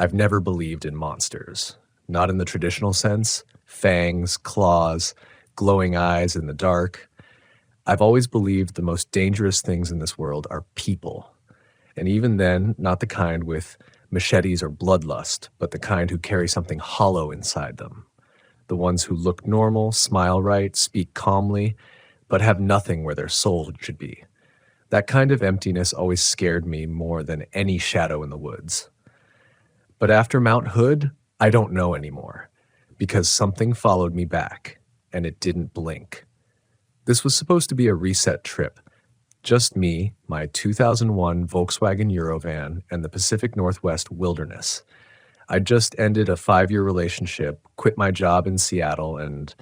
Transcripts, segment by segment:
I've never believed in monsters. Not in the traditional sense, fangs, claws, glowing eyes in the dark. I've always believed the most dangerous things in this world are people. And even then, not the kind with machetes or bloodlust, but the kind who carry something hollow inside them. The ones who look normal, smile right, speak calmly, but have nothing where their soul should be. That kind of emptiness always scared me more than any shadow in the woods. But after Mount Hood, I don't know anymore, because something followed me back, and it didn't blink. This was supposed to be a reset trip. Just me, my 2001 Volkswagen Eurovan, and the Pacific Northwest wilderness. I'd just ended a 5-year relationship, quit my job in Seattle, and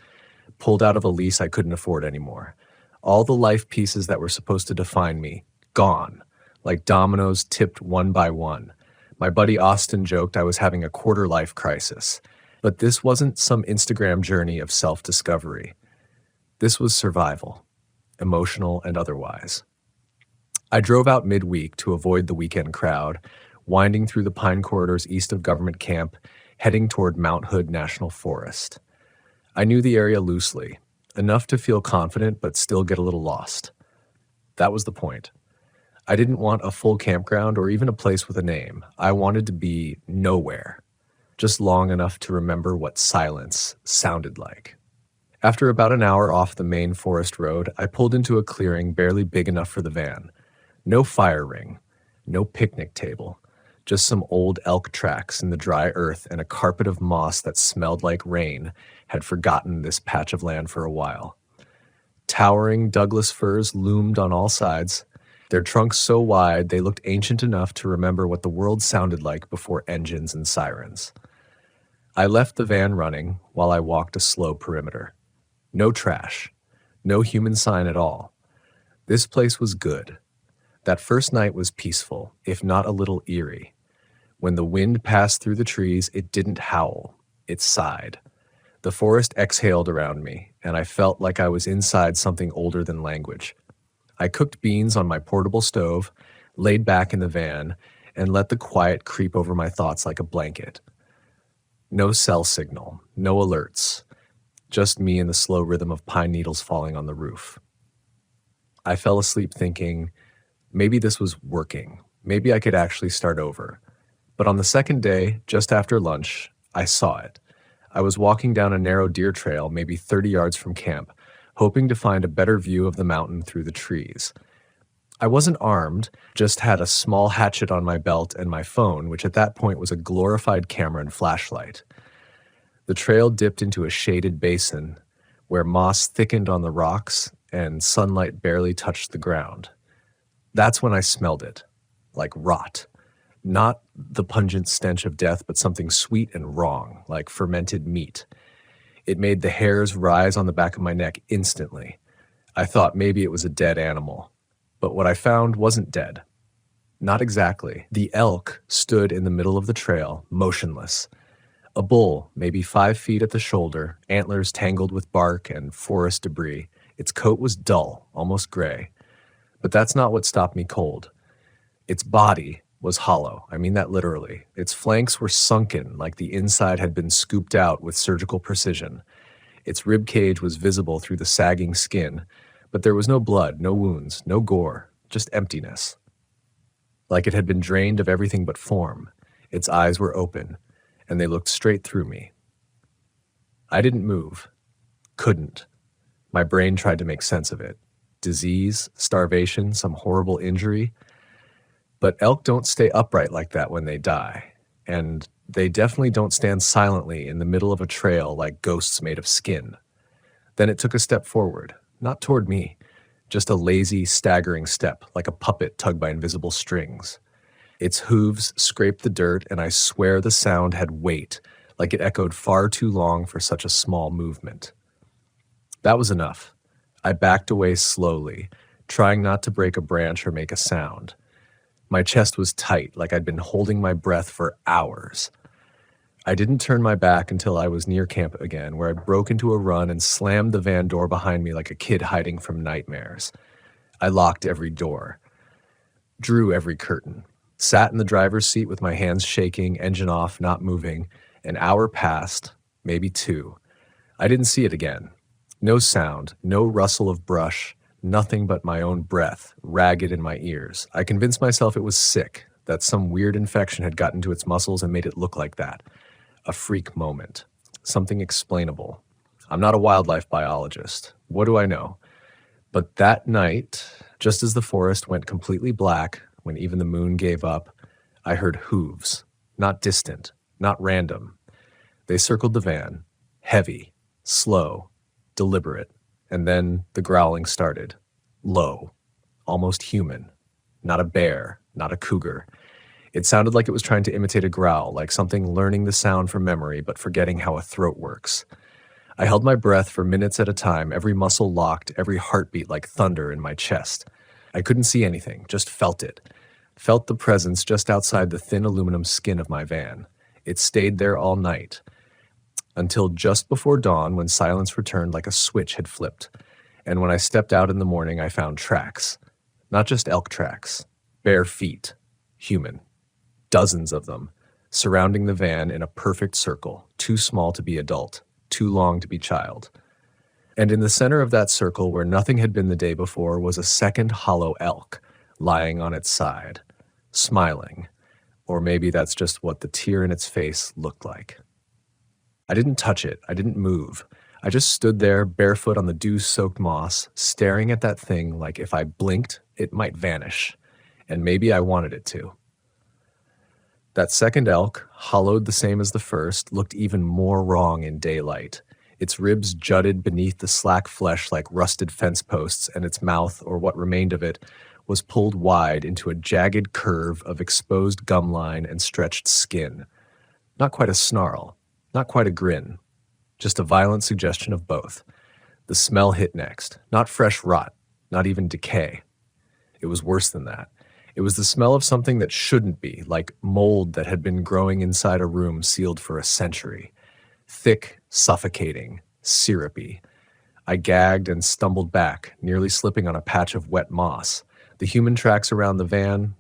pulled out of a lease I couldn't afford anymore. All the life pieces that were supposed to define me, gone, like dominoes tipped one by one. My buddy Austin joked I was having a quarter-life crisis. But this wasn't some Instagram journey of self-discovery. This was survival, emotional and otherwise. I drove out midweek to avoid the weekend crowd, winding through the pine corridors east of Government Camp, heading toward Mount Hood National Forest. I knew the area loosely, enough to feel confident but still get a little lost. That was the point. I didn't want a full campground or even a place with a name. I wanted to be nowhere, just long enough to remember what silence sounded like. After about an hour off the main forest road, I pulled into a clearing barely big enough for the van. No fire ring, no picnic table, just some old elk tracks in the dry earth and a carpet of moss that smelled like rain had forgotten this patch of land for a while. Towering Douglas firs loomed on all sides, their trunks so wide they looked ancient enough to remember what the world sounded like before engines and sirens. I left the van running while I walked a slow perimeter. No trash, no human sign at all. This place was good. That first night was peaceful, if not a little eerie. When the wind passed through the trees, it didn't howl, it sighed. The forest exhaled around me, and I felt like I was inside something older than language. I cooked beans on my portable stove, laid back in the van, and let the quiet creep over my thoughts like a blanket. No cell signal, no alerts, just me and the slow rhythm of pine needles falling on the roof. I fell asleep thinking, maybe this was working. Maybe I could actually start over. But on the second day, just after lunch, I saw it. I was walking down a narrow deer trail, maybe 30 yards from camp, hoping to find a better view of the mountain through the trees. I wasn't armed, just had a small hatchet on my belt and my phone, which at that point was a glorified camera and flashlight. The trail dipped into a shaded basin where moss thickened on the rocks and sunlight barely touched the ground. That's when I smelled it, like rot. Not the pungent stench of death, but something sweet and wrong, like fermented meat. It made the hairs rise on the back of my neck instantly. I thought maybe it was a dead animal, but what I found wasn't dead. Not exactly. The elk stood in the middle of the trail, motionless. A bull, maybe 5 feet at the shoulder, antlers tangled with bark and forest debris. Its coat was dull, almost gray. But that's not what stopped me cold. Its body was hollow. I mean that literally. Its flanks were sunken like the inside had been scooped out with surgical precision. Its rib cage was visible through the sagging skin, but there was no blood, no wounds, no gore, just emptiness. Like it had been drained of everything but form. Its eyes were open, and they looked straight through me. I didn't move. Couldn't. My brain tried to make sense of it. Disease, starvation, some horrible injury. But elk don't stay upright like that when they die, and they definitely don't stand silently in the middle of a trail like ghosts made of skin. Then it took a step forward, not toward me, just a lazy, staggering step, like a puppet tugged by invisible strings. Its hooves scraped the dirt, and I swear the sound had weight, like it echoed far too long for such a small movement. That was enough. I backed away slowly, trying not to break a branch or make a sound. My chest was tight, like I'd been holding my breath for hours. I didn't turn my back until I was near camp again, where I broke into a run and slammed the van door behind me like a kid hiding from nightmares. I locked every door, drew every curtain. Sat in the driver's seat with my hands shaking, engine off, not moving. An hour passed, maybe two. I didn't see it again. No sound, no rustle of brush, nothing but my own breath, ragged in my ears. I convinced myself it was sick, that some weird infection had gotten to its muscles and made it look like that. A freak moment. Something explainable. I'm not a wildlife biologist. What do I know? But that night, just as the forest went completely black, when even the moon gave up, I heard hooves. Not distant, not random. They circled the van, heavy, slow, deliberate, and then the growling started. Low, almost human. Not a bear, not a cougar. It sounded like it was trying to imitate a growl, like something learning the sound from memory but forgetting how a throat works. I held my breath for minutes at a time, every muscle locked, every heartbeat like thunder in my chest. I couldn't see anything, just felt it. Felt the presence just outside the thin aluminum skin of my van. It stayed there all night, until just before dawn when silence returned like a switch had flipped. And when I stepped out in the morning, I found tracks. Not just elk tracks. Bare feet. Human. Dozens of them, surrounding the van in a perfect circle, too small to be adult, too long to be child. And in the center of that circle, where nothing had been the day before, was a second hollow elk, lying on its side, smiling. Or maybe that's just what the tear in its face looked like. I didn't touch it. I didn't move. I just stood there, barefoot on the dew-soaked moss, staring at that thing like if I blinked, it might vanish. And maybe I wanted it to. That second elk, hollowed the same as the first, looked even more wrong in daylight. Its ribs jutted beneath the slack flesh like rusted fence posts, and its mouth, or what remained of it, was pulled wide into a jagged curve of exposed gum line and stretched skin. Not quite a snarl, not quite a grin, just a violent suggestion of both. The smell hit next, not fresh rot, not even decay. It was worse than that. It was the smell of something that shouldn't be, like mold that had been growing inside a room sealed for a century. Thick, suffocating, syrupy. I gagged and stumbled back, nearly slipping on a patch of wet moss. The human tracks around the van,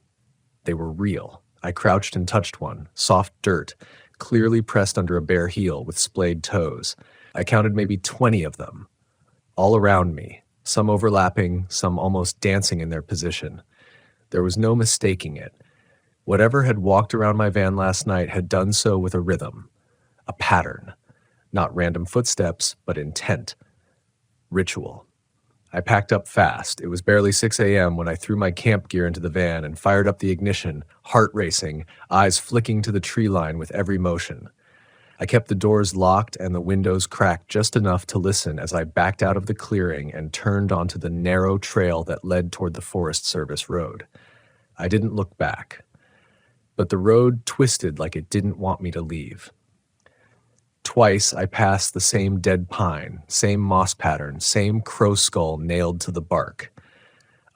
they were real. I crouched and touched one, soft dirt, clearly pressed under a bare heel with splayed toes. I counted maybe 20 of them, all around me, some overlapping, some almost dancing in their position. There was no mistaking it. Whatever had walked around my van last night had done so with a rhythm, a pattern, not random footsteps, but intent. Ritual. I packed up fast. It was barely 6 a.m. when I threw my camp gear into the van and fired up the ignition, heart racing, eyes flicking to the tree line with every motion. I kept the doors locked and the windows cracked just enough to listen as I backed out of the clearing and turned onto the narrow trail that led toward the Forest Service road. I didn't look back, but the road twisted like it didn't want me to leave. Twice I passed the same dead pine, same moss pattern, same crow skull nailed to the bark.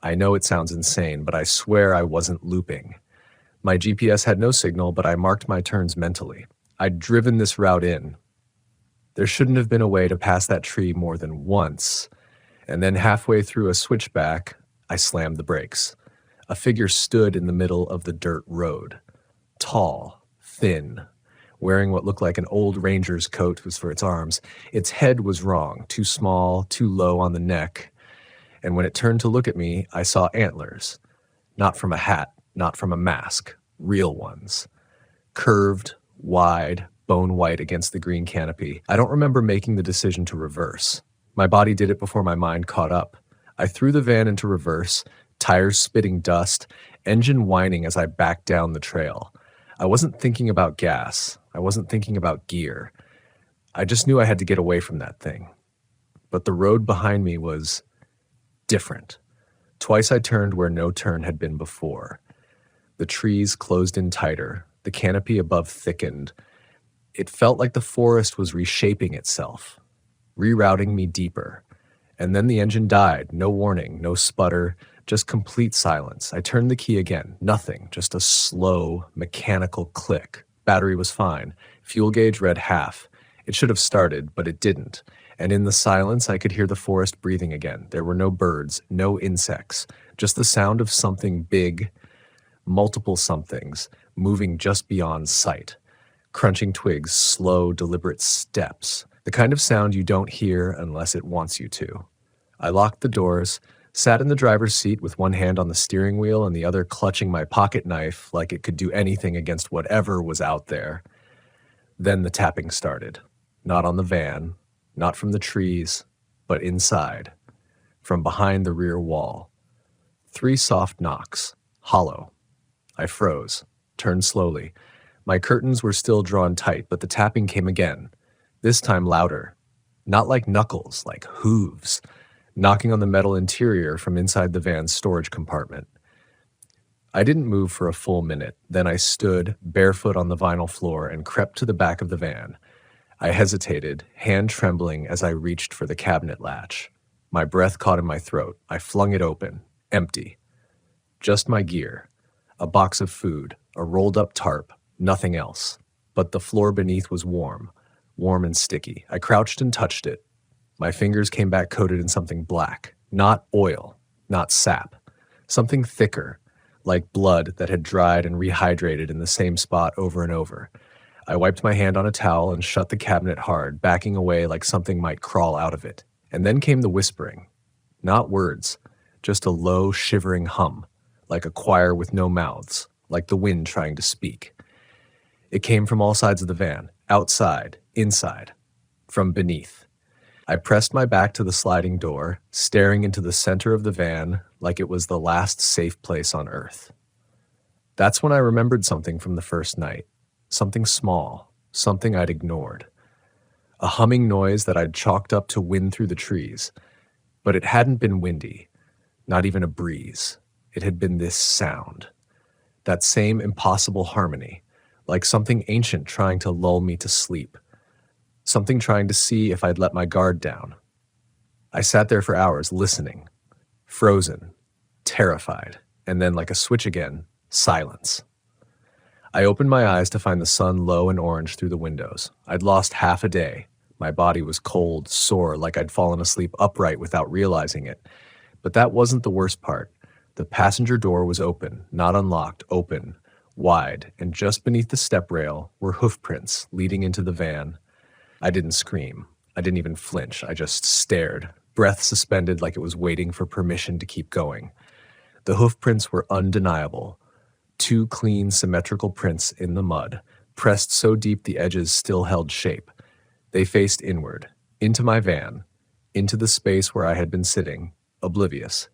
I know it sounds insane, but I swear I wasn't looping. My GPS had no signal, but I marked my turns mentally. I'd driven this route in. There shouldn't have been a way to pass that tree more than once. And then halfway through a switchback, I slammed the brakes. A figure stood in the middle of the dirt road. Tall, thin, wearing what looked like an old ranger's coat was for its arms. Its head was wrong, too small, too low on the neck. And when it turned to look at me, I saw antlers. Not from a hat, not from a mask, real ones. Curved, wide, bone white against the green canopy. I don't remember making the decision to reverse. My body did it before my mind caught up. I threw the van into reverse, tires spitting dust, engine whining as I backed down the trail. I wasn't thinking about gas. I wasn't thinking about gear. I just knew I had to get away from that thing. But the road behind me was different. Twice I turned where no turn had been before. The trees closed in tighter. The canopy above thickened. It felt like the forest was reshaping itself, rerouting me deeper. And then the engine died, no warning, no sputter, just complete silence. I turned the key again, nothing, just a slow, mechanical click. Battery was fine. Fuel gauge read half. It should have started, but it didn't. And in the silence, I could hear the forest breathing again. There were no birds, no insects, just the sound of something big, multiple somethings, moving just beyond sight. Crunching twigs, slow, deliberate steps, the kind of sound you don't hear unless it wants you to. I locked the doors, sat in the driver's seat with one hand on the steering wheel and the other clutching my pocket knife like it could do anything against whatever was out there. Then the tapping started. Not on the van, not from the trees, but inside, from behind the rear wall. 3 soft knocks, hollow. I froze, turned slowly. My curtains were still drawn tight, but the tapping came again, this time louder. Not like knuckles, like hooves, knocking on the metal interior from inside the van's storage compartment. I didn't move for a full minute. Then I stood, barefoot on the vinyl floor, and crept to the back of the van. I hesitated, hand trembling as I reached for the cabinet latch. My breath caught in my throat. I flung it open, empty. Just my gear, a box of food, a rolled-up tarp, nothing else. But the floor beneath was warm and sticky. I crouched and touched it. My fingers came back coated in something black. Not oil, not sap. Something thicker, like blood that had dried and rehydrated in the same spot over and over. I wiped my hand on a towel and shut the cabinet hard, backing away like something might crawl out of it. And then came the whispering. Not words, just a low, shivering hum, like a choir with no mouths, like the wind trying to speak. It came from all sides of the van, outside, inside, from beneath. I pressed my back to the sliding door, staring into the center of the van like it was the last safe place on earth. That's when I remembered something from the first night. Something small, something I'd ignored. A humming noise that I'd chalked up to wind through the trees. But it hadn't been windy, not even a breeze. It had been this sound. That same impossible harmony, like something ancient trying to lull me to sleep. Something trying to see if I'd let my guard down. I sat there for hours listening, frozen, terrified, and then like a switch again, silence. I opened my eyes to find the sun low and orange through the windows. I'd lost half a day. My body was cold, sore, like I'd fallen asleep upright without realizing it. But that wasn't the worst part. The passenger door was open, not unlocked, open, wide, and just beneath the step rail were hoof prints leading into the van. I didn't scream. I didn't even flinch. I just stared, breath suspended like it was waiting for permission to keep going. The hoof prints were undeniable. 2 clean, symmetrical prints in the mud, pressed so deep the edges still held shape. They faced inward, into my van, into the space where I had been sitting, oblivious.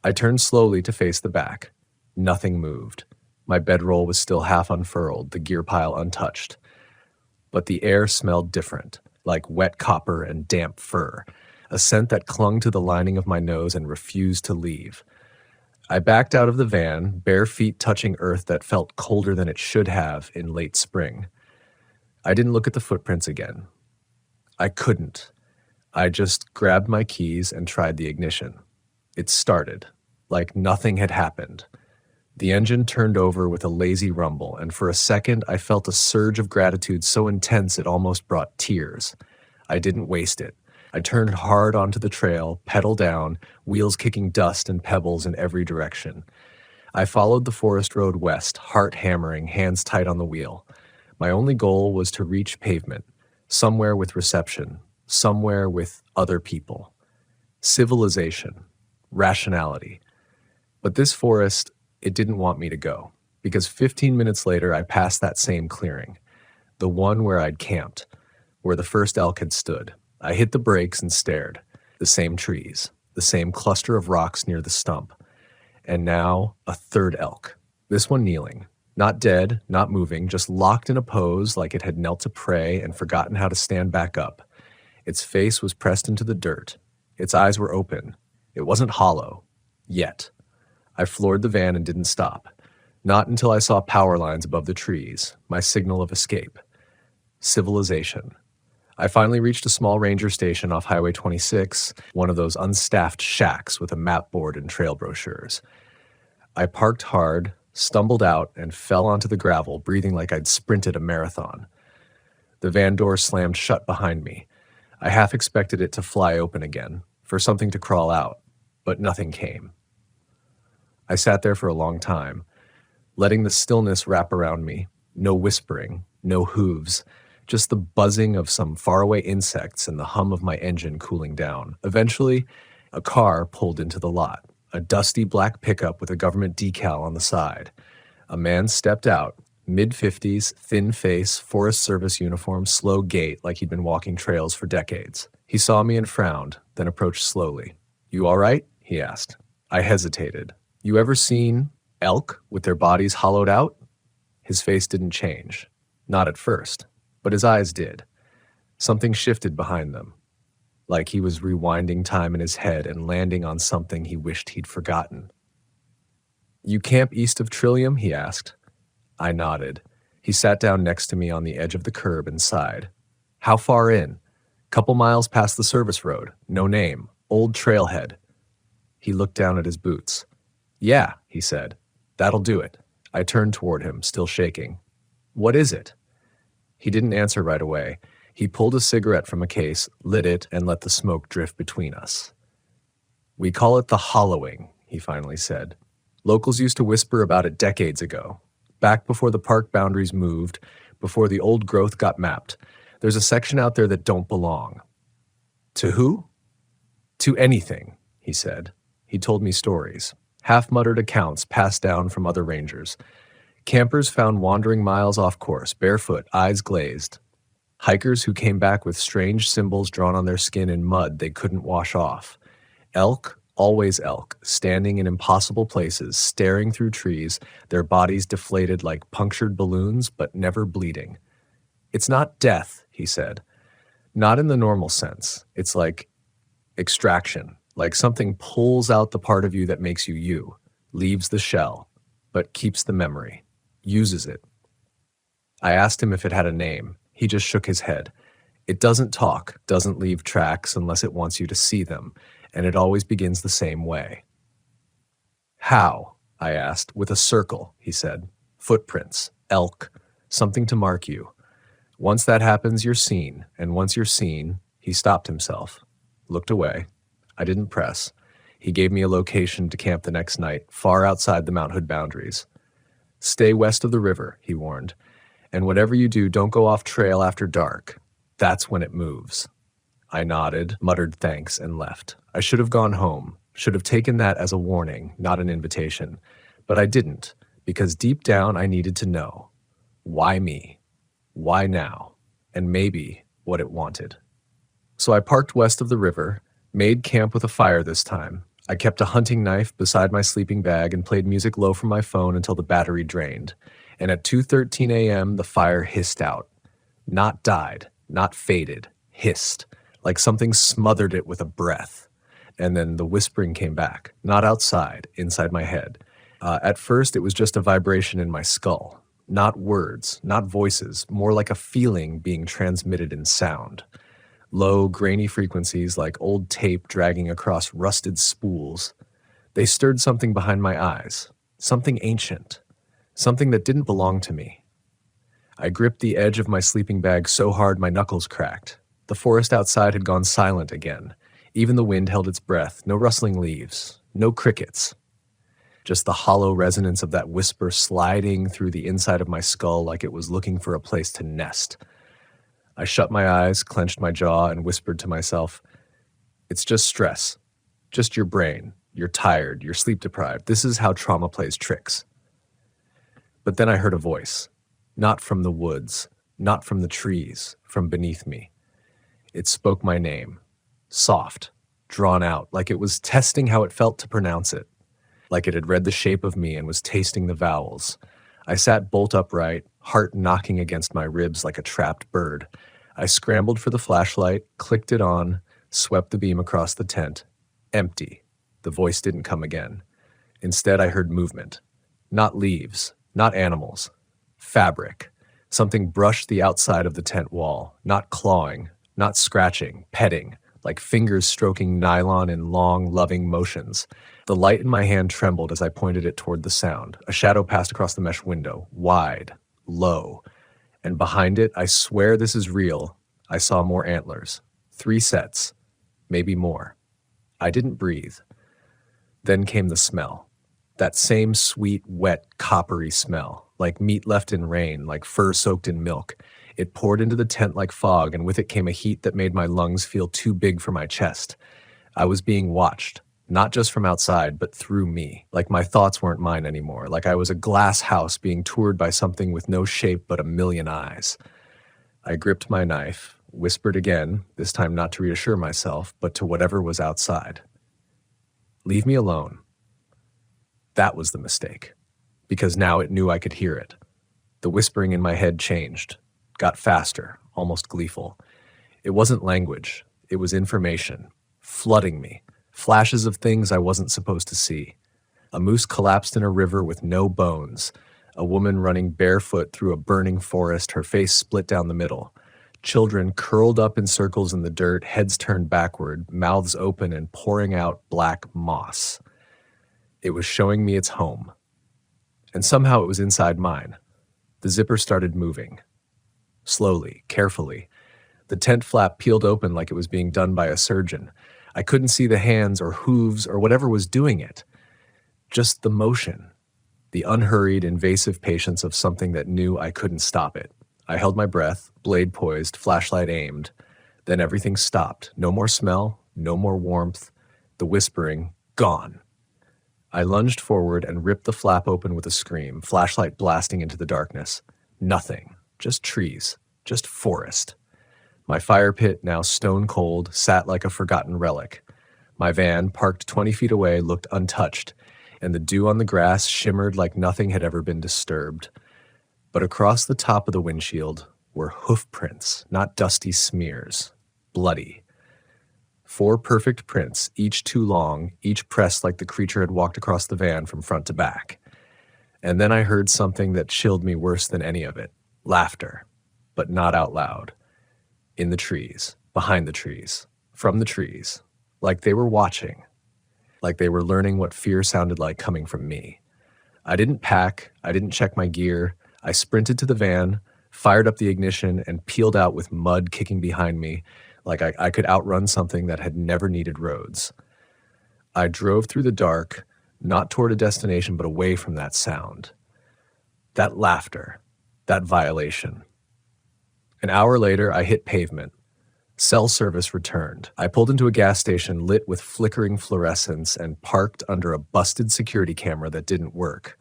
I turned slowly to face the back. Nothing moved. My bedroll was still half unfurled, the gear pile untouched. But the air smelled different, like wet copper and damp fur, a scent that clung to the lining of my nose and refused to leave. I backed out of the van, bare feet touching earth that felt colder than it should have in late spring. I didn't look at the footprints again. I couldn't. I just grabbed my keys and tried the ignition. It started, like nothing had happened. The engine turned over with a lazy rumble, and for a second I felt a surge of gratitude so intense it almost brought tears. I didn't waste it. I turned hard onto the trail, pedal down, wheels kicking dust and pebbles in every direction. I followed the forest road west, heart hammering, hands tight on the wheel. My only goal was to reach pavement, somewhere with reception, somewhere with other people. Civilization, rationality. But this forest, it didn't want me to go, because 15 minutes later I passed that same clearing, the one where I'd camped, where the first elk had stood. I hit the brakes and stared. The same trees, the same cluster of rocks near the stump. And now, a third elk. This one kneeling. Not dead, not moving, just locked in a pose like it had knelt to pray and forgotten how to stand back up. Its face was pressed into the dirt. Its eyes were open. It wasn't hollow. Yet. I floored the van and didn't stop. Not until I saw power lines above the trees, my signal of escape. Civilization. I finally reached a small ranger station off Highway 26, one of those unstaffed shacks with a map board and trail brochures. I parked hard, stumbled out, and fell onto the gravel, breathing like I'd sprinted a marathon. The van door slammed shut behind me. I half expected it to fly open again, for something to crawl out, but nothing came. I sat there for a long time. letting the stillness wrap around me. No whispering, no hooves, just the buzzing of some faraway insects and the hum of my engine cooling down. Eventually, a car pulled into the lot, a dusty black pickup with a government decal on the side. A man stepped out, mid-50s, thin face, Forest Service uniform, slow gait like he'd been walking trails for decades. He saw me and frowned, then approached slowly. "You all right?" he asked. I hesitated. "You ever seen elk with their bodies hollowed out?" His face didn't change. Not at first, but his eyes did. Something shifted behind them, like he was rewinding time in his head and landing on something he wished he'd forgotten. "You camp east of Trillium?" he asked. I nodded. He sat down next to me on the edge of the curb and sighed. "How far in?" "Couple miles past the service road. No name. Old trailhead." He looked down at his boots. "Yeah," he said. "That'll do it." I turned toward him, still shaking. "What is it?" He didn't answer right away. He pulled a cigarette from a case, lit it, and let the smoke drift between us. "We call it the hollowing," he finally said. "Locals used to whisper about it decades ago. Back before the park boundaries moved, before the old growth got mapped. There's a section out there that don't belong." "To who?" "To anything," he said. He told me stories, half-muttered accounts passed down from other rangers. Campers found wandering miles off course, barefoot, eyes glazed. Hikers who came back with strange symbols drawn on their skin in mud they couldn't wash off. Elk, always elk, standing in impossible places, staring through trees, their bodies deflated like punctured balloons, but never bleeding. "It's not death," he said. "Not in the normal sense. It's like extraction, like something pulls out the part of you that makes you you, leaves the shell, but keeps the memory, uses it." I asked him if it had a name. He just shook his head. "It doesn't talk, doesn't leave tracks unless it wants you to see them, and it always begins the same way." "How?" I asked. "With a circle," he said. "Footprints, elk, something to mark you. Once that happens, you're seen, and once you're seen," he stopped himself, looked away. I didn't press. He gave me a location to camp the next night, far outside the Mount Hood boundaries. "Stay west of the river," he warned, "and whatever you do, don't go off trail after dark. That's when it moves." I nodded, muttered thanks, and left. I should have gone home, should have taken that as a warning, not an invitation. But I didn't, because deep down I needed to know. Why me? Why now? And maybe what it wanted. So I parked west of the river, made camp with a fire this time. I kept a hunting knife beside my sleeping bag and played music low from my phone until the battery drained. And at 2:13 a.m., the fire hissed out. Not died, not faded, hissed, like something smothered it with a breath. And then the whispering came back, not outside, inside my head. At first, it was just a vibration in my skull. Not words, not voices, more like a feeling being transmitted in sound. Low, grainy frequencies like old tape dragging across rusted spools. They stirred something behind my eyes, something ancient, something that didn't belong to me. I gripped the edge of my sleeping bag so hard my knuckles cracked. The forest outside had gone silent again. Even the wind held its breath, no rustling leaves, no crickets. Just the hollow resonance of that whisper sliding through the inside of my skull like it was looking for a place to nest. I shut my eyes, clenched my jaw, and whispered to myself, "It's just stress. Just your brain. You're tired. You're sleep-deprived. This is how trauma plays tricks." But then I heard a voice. Not from the woods. Not from the trees. From beneath me. It spoke my name. Soft. Drawn out. Like it was testing how it felt to pronounce it. Like it had read the shape of me and was tasting the vowels. I sat bolt upright, heart knocking against my ribs like a trapped bird. I scrambled for the flashlight, clicked it on, swept the beam across the tent. Empty. The voice didn't come again. Instead, I heard movement. Not leaves, not animals. Fabric. Something brushed the outside of the tent wall, not clawing, not scratching, petting, like fingers stroking nylon in long, loving motions. The light in my hand trembled as I pointed it toward the sound. A shadow passed across the mesh window, wide, low. And behind it, I swear this is real, I saw more antlers. 3 sets, maybe more. I didn't breathe. Then came the smell. That same sweet, wet, coppery smell, like meat left in rain, like fur soaked in milk. It poured into the tent like fog, and with it came a heat that made my lungs feel too big for my chest. I was being watched, not just from outside, but through me, like my thoughts weren't mine anymore, like I was a glass house being toured by something with no shape but a million eyes. I gripped my knife, whispered again, this time not to reassure myself, but to whatever was outside. Leave me alone. That was the mistake, because now it knew I could hear it. The whispering in my head changed, got faster, almost gleeful. It wasn't language, it was information, flooding me, flashes of things I wasn't supposed to see. A moose collapsed in a river with no bones, a woman running barefoot through a burning forest, her face split down the middle. Children curled up in circles in the dirt, heads turned backward, mouths open and pouring out black moss. It was showing me its home. And somehow it was inside mine. The zipper started moving. Slowly, carefully. The tent flap peeled open like it was being done by a surgeon. I couldn't see the hands or hooves or whatever was doing it. Just the motion. The unhurried, invasive patience of something that knew I couldn't stop it. I held my breath, blade poised, flashlight aimed. Then everything stopped. No more smell, no more warmth. The whispering, gone. I lunged forward and ripped the flap open with a scream, flashlight blasting into the darkness. Nothing. Just trees. Just forest. My fire pit, now stone cold, sat like a forgotten relic. My van, parked 20 feet away, looked untouched, and the dew on the grass shimmered like nothing had ever been disturbed. But across the top of the windshield were hoof prints, not dusty smears. Bloody. 4 perfect prints, each too long, each pressed like the creature had walked across the van from front to back. And then I heard something that chilled me worse than any of it. Laughter, but not out loud. In the trees, behind the trees, from the trees, like they were watching, like they were learning what fear sounded like coming from me. I didn't pack, I didn't check my gear. I sprinted to the van, fired up the ignition, and peeled out with mud kicking behind me, like I could outrun something that had never needed roads. I drove through the dark, not toward a destination, but away from that sound. That laughter, that violation. An hour later, I hit pavement. Cell service returned. I pulled into a gas station lit with flickering fluorescence and parked under a busted security camera that didn't work,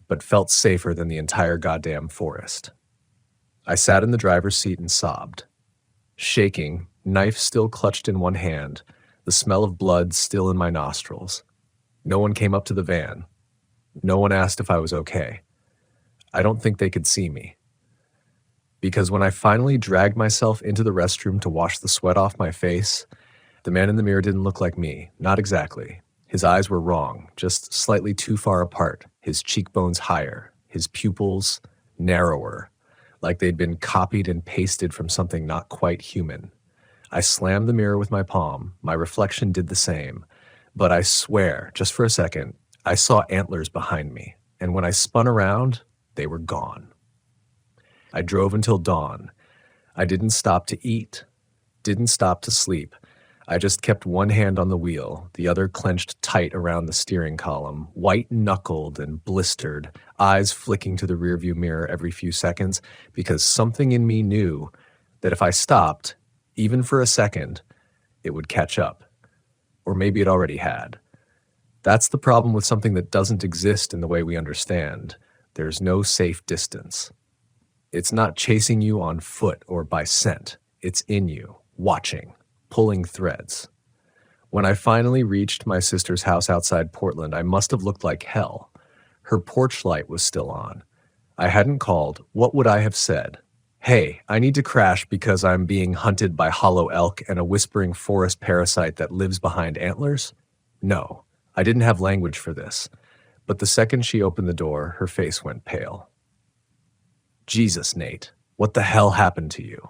but felt safer than the entire goddamn forest. I sat in the driver's seat and sobbed. Shaking, knife still clutched in one hand, the smell of blood still in my nostrils. No one came up to the van. No one asked if I was okay. I don't think they could see me. Because when I finally dragged myself into the restroom to wash the sweat off my face, the man in the mirror didn't look like me, not exactly. His eyes were wrong, just slightly too far apart, his cheekbones higher, his pupils narrower, like they'd been copied and pasted from something not quite human. I slammed the mirror with my palm. My reflection did the same. But I swear, just for a second, I saw antlers behind me, and when I spun around, they were gone. I drove until dawn. I didn't stop to eat, didn't stop to sleep. I just kept one hand on the wheel, the other clenched tight around the steering column, white-knuckled and blistered, eyes flicking to the rearview mirror every few seconds, because something in me knew that if I stopped, even for a second, it would catch up. Or maybe it already had. That's the problem with something that doesn't exist in the way we understand. There's no safe distance. It's not chasing you on foot or by scent. It's in you, watching, pulling threads. When I finally reached my sister's house outside Portland, I must have looked like hell. Her porch light was still on. I hadn't called. What would I have said? Hey, I need to crash because I'm being hunted by hollow elk and a whispering forest parasite that lives behind antlers? No, I didn't have language for this. But the second she opened the door, her face went pale. Jesus, Nate, what the hell happened to you?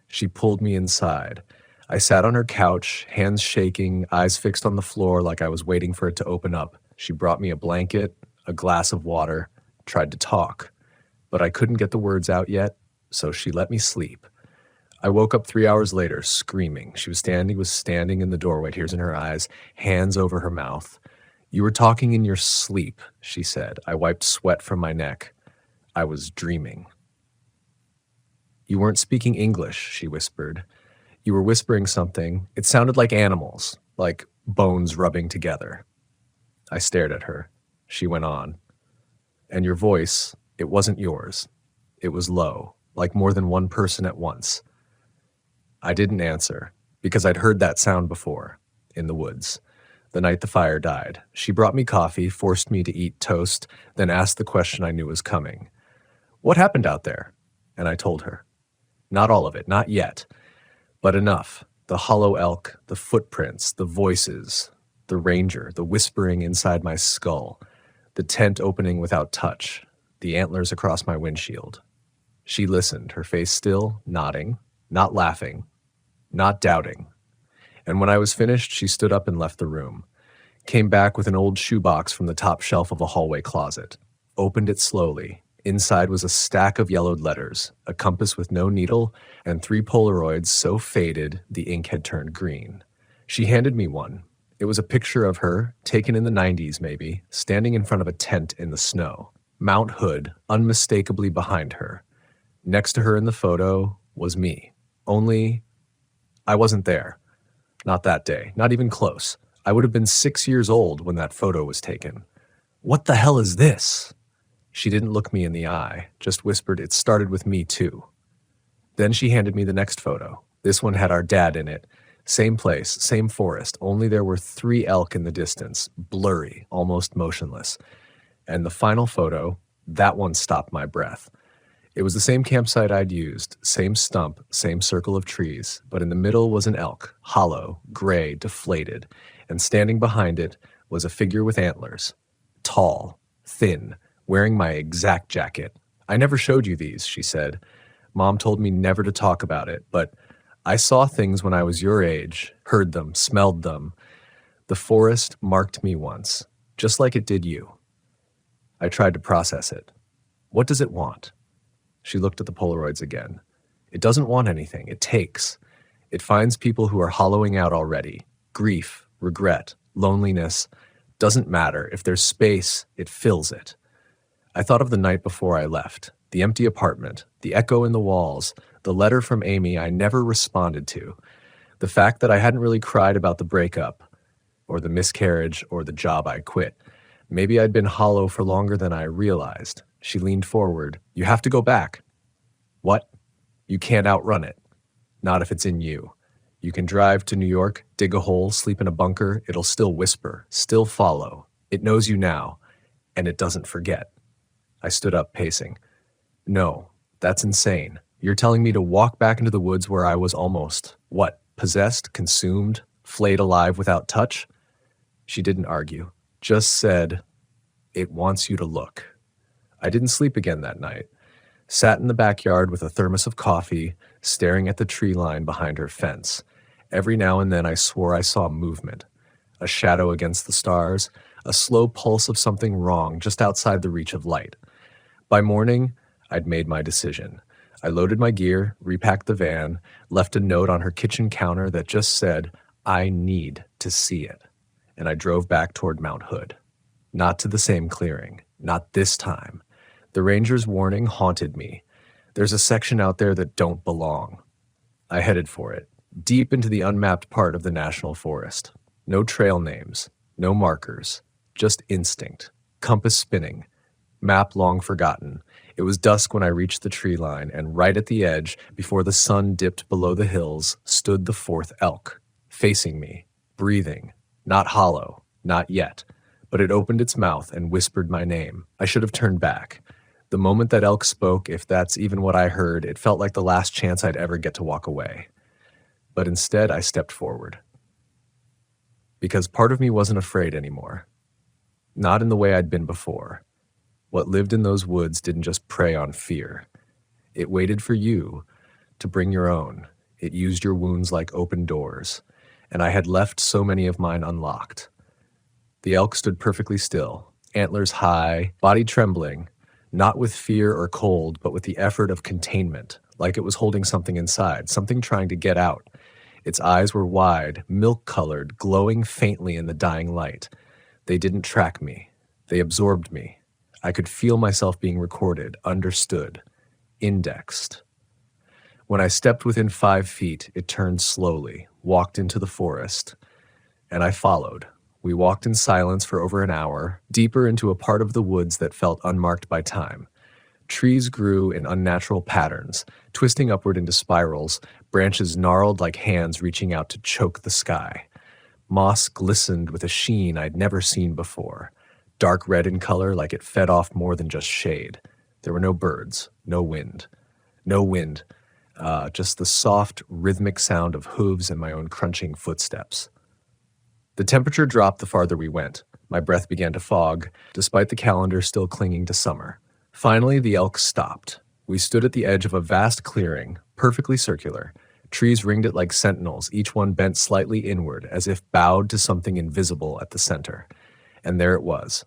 She pulled me inside. I sat on her couch, hands shaking, eyes fixed on the floor like I was waiting for it to open up. She brought me a blanket, a glass of water, tried to talk. But I couldn't get the words out yet, so she let me sleep. I woke up 3 hours later, screaming. She was standing in the doorway, tears in her eyes, hands over her mouth. You were talking in your sleep, she said. I wiped sweat from my neck. I was dreaming. You weren't speaking English, she whispered. You were whispering something. It sounded like animals, like bones rubbing together. I stared at her. She went on. And your voice, it wasn't yours. It was low, like more than one person at once. I didn't answer, because I'd heard that sound before, in the woods. The night the fire died, she brought me coffee, forced me to eat toast, then asked the question I knew was coming. What happened out there? And I told her. Not all of it, not yet, but enough. The hollow elk, the footprints, the voices, the ranger, the whispering inside my skull, the tent opening without touch, the antlers across my windshield. She listened, her face still, nodding, not laughing, not doubting. And when I was finished, she stood up and left the room, came back with an old shoebox from the top shelf of a hallway closet, opened it slowly. Inside was a stack of yellowed letters, a compass with no needle, and 3 Polaroids so faded the ink had turned green. She handed me one. It was a picture of her, taken in the 90s maybe, standing in front of a tent in the snow. Mount Hood, unmistakably behind her. Next to her in the photo was me. Only I wasn't there. Not that day, not even close. I would have been 6 years old when that photo was taken. What the hell is this? She didn't look me in the eye, just whispered, it started with me too. Then she handed me the next photo. This one had our dad in it. Same place, same forest, only there were 3 elk in the distance, blurry, almost motionless. And the final photo, that one stopped my breath. It was the same campsite I'd used, same stump, same circle of trees, but in the middle was an elk, hollow, gray, deflated, and standing behind it was a figure with antlers. Tall, thin, wearing my exact jacket. I never showed you these, she said. Mom told me never to talk about it, but I saw things when I was your age, heard them, smelled them. The forest marked me once, just like it did you. I tried to process it. What does it want? She looked at the Polaroids again. It doesn't want anything. It takes. It finds people who are hollowing out already. Grief, regret, loneliness. Doesn't matter. If there's space, it fills it. I thought of the night before I left. The empty apartment, the echo in the walls, the letter from Amy I never responded to, the fact that I hadn't really cried about the breakup, or the miscarriage, or the job I quit. Maybe I'd been hollow for longer than I realized. She leaned forward. You have to go back. What? You can't outrun it. Not if it's in you. You can drive to New York, dig a hole, sleep in a bunker. It'll still whisper, still follow. It knows you now, and it doesn't forget. I stood up, pacing. No, that's insane. You're telling me to walk back into the woods where I was almost, what, possessed, consumed, flayed alive without touch? She didn't argue, just said, it wants you to look. I didn't sleep again that night. Sat in the backyard with a thermos of coffee, staring at the tree line behind her fence. Every now and then I swore I saw movement, a shadow against the stars, a slow pulse of something wrong just outside the reach of light. By morning, I'd made my decision. I loaded my gear, repacked the van, left a note on her kitchen counter that just said, I need to see it. And I drove back toward Mount Hood. Not to the same clearing. Not this time. The ranger's warning haunted me. There's a section out there that don't belong. I headed for it, deep into the unmapped part of the national forest. No trail names, no markers, just instinct, compass spinning, map long forgotten. It was dusk when I reached the tree line, and right at the edge, before the sun dipped below the hills, stood the 4th elk, facing me, breathing, not hollow, not yet, but it opened its mouth and whispered my name. I should have turned back. The moment that elk spoke, if that's even what I heard, it felt like the last chance I'd ever get to walk away. But instead, I stepped forward. Because part of me wasn't afraid anymore. Not in the way I'd been before. What lived in those woods didn't just prey on fear. It waited for you to bring your own. It used your wounds like open doors. And I had left so many of mine unlocked. The elk stood perfectly still, antlers high, body trembling, not with fear or cold, but with the effort of containment, like it was holding something inside, something trying to get out. Its eyes were wide, milk-colored, glowing faintly in the dying light. They didn't track me. They absorbed me. I could feel myself being recorded, understood, indexed. When I stepped within 5 feet, it turned slowly, walked into the forest, and I followed. We walked in silence for over an hour, deeper into a part of the woods that felt unmarked by time. Trees grew in unnatural patterns, twisting upward into spirals, branches gnarled like hands reaching out to choke the sky. Moss glistened with a sheen I'd never seen before, dark red in color like it fed off more than just shade. There were no birds, no wind. No wind, just the soft, rhythmic sound of hooves and my own crunching footsteps. The temperature dropped the farther we went. My breath began to fog, despite the calendar still clinging to summer. Finally, the elk stopped. We stood at the edge of a vast clearing, perfectly circular. Trees ringed it like sentinels, each one bent slightly inward, as if bowed to something invisible at the center. And there it was,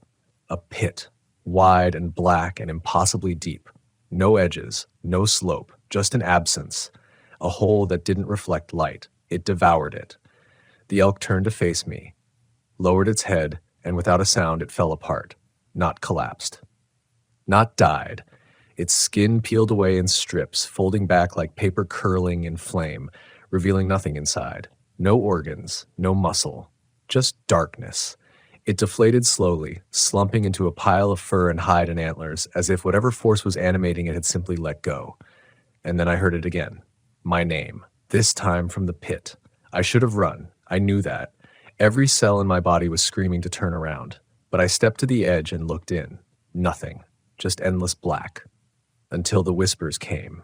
a pit, wide and black and impossibly deep. No edges, no slope, just an absence, a hole that didn't reflect light. It devoured it. The elk turned to face me, lowered its head, and without a sound it fell apart, not collapsed. Not died. Its skin peeled away in strips, folding back like paper curling in flame, revealing nothing inside. No organs, no muscle, just darkness. It deflated slowly, slumping into a pile of fur and hide and antlers, as if whatever force was animating it had simply let go. And then I heard it again. My name. This time from the pit. I should have run. I knew that. Every cell in my body was screaming to turn around. But I stepped to the edge and looked in. Nothing. Just endless black. Until the whispers came.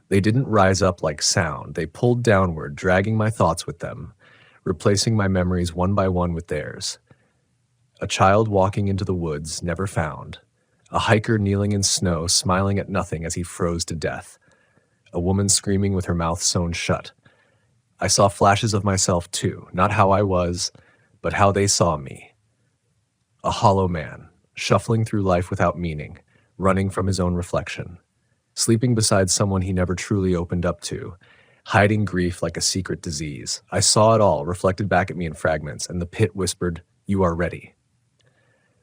They didn't rise up like sound. They pulled downward, dragging my thoughts with them, replacing my memories one by one with theirs. A child walking into the woods, never found. A hiker kneeling in snow, smiling at nothing as he froze to death. A woman screaming with her mouth sewn shut. I saw flashes of myself too, not how I was, but how they saw me. A hollow man, shuffling through life without meaning, running from his own reflection. Sleeping beside someone he never truly opened up to, hiding grief like a secret disease. I saw it all, reflected back at me in fragments, and the pit whispered, "You are ready."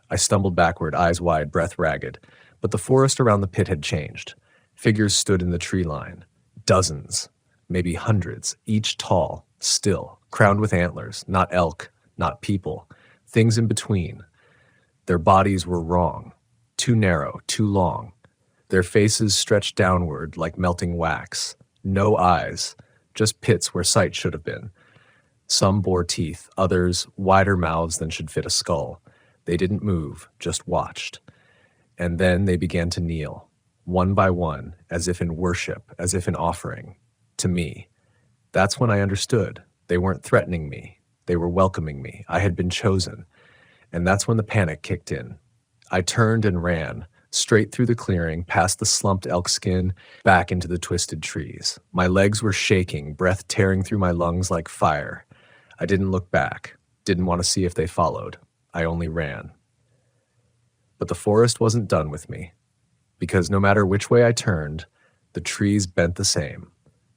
I stumbled backward, eyes wide, breath ragged, but the forest around the pit had changed. Figures stood in the tree line. Dozens, maybe hundreds, each tall, still, crowned with antlers, not elk, not people, things in between. Their bodies were wrong, too narrow, too long. Their faces stretched downward like melting wax. No eyes, just pits where sight should have been. Some bore teeth, others wider mouths than should fit a skull. They didn't move, just watched. And then they began to kneel, one by one, as if in worship, as if in offering, to me. That's when I understood. They weren't threatening me. They were welcoming me. I had been chosen. And that's when the panic kicked in. I turned and ran, straight through the clearing, past the slumped elk skin, back into the twisted trees. My legs were shaking, breath tearing through my lungs like fire. I didn't look back, didn't want to see if they followed. I only ran. But the forest wasn't done with me, because no matter which way I turned, the trees bent the same.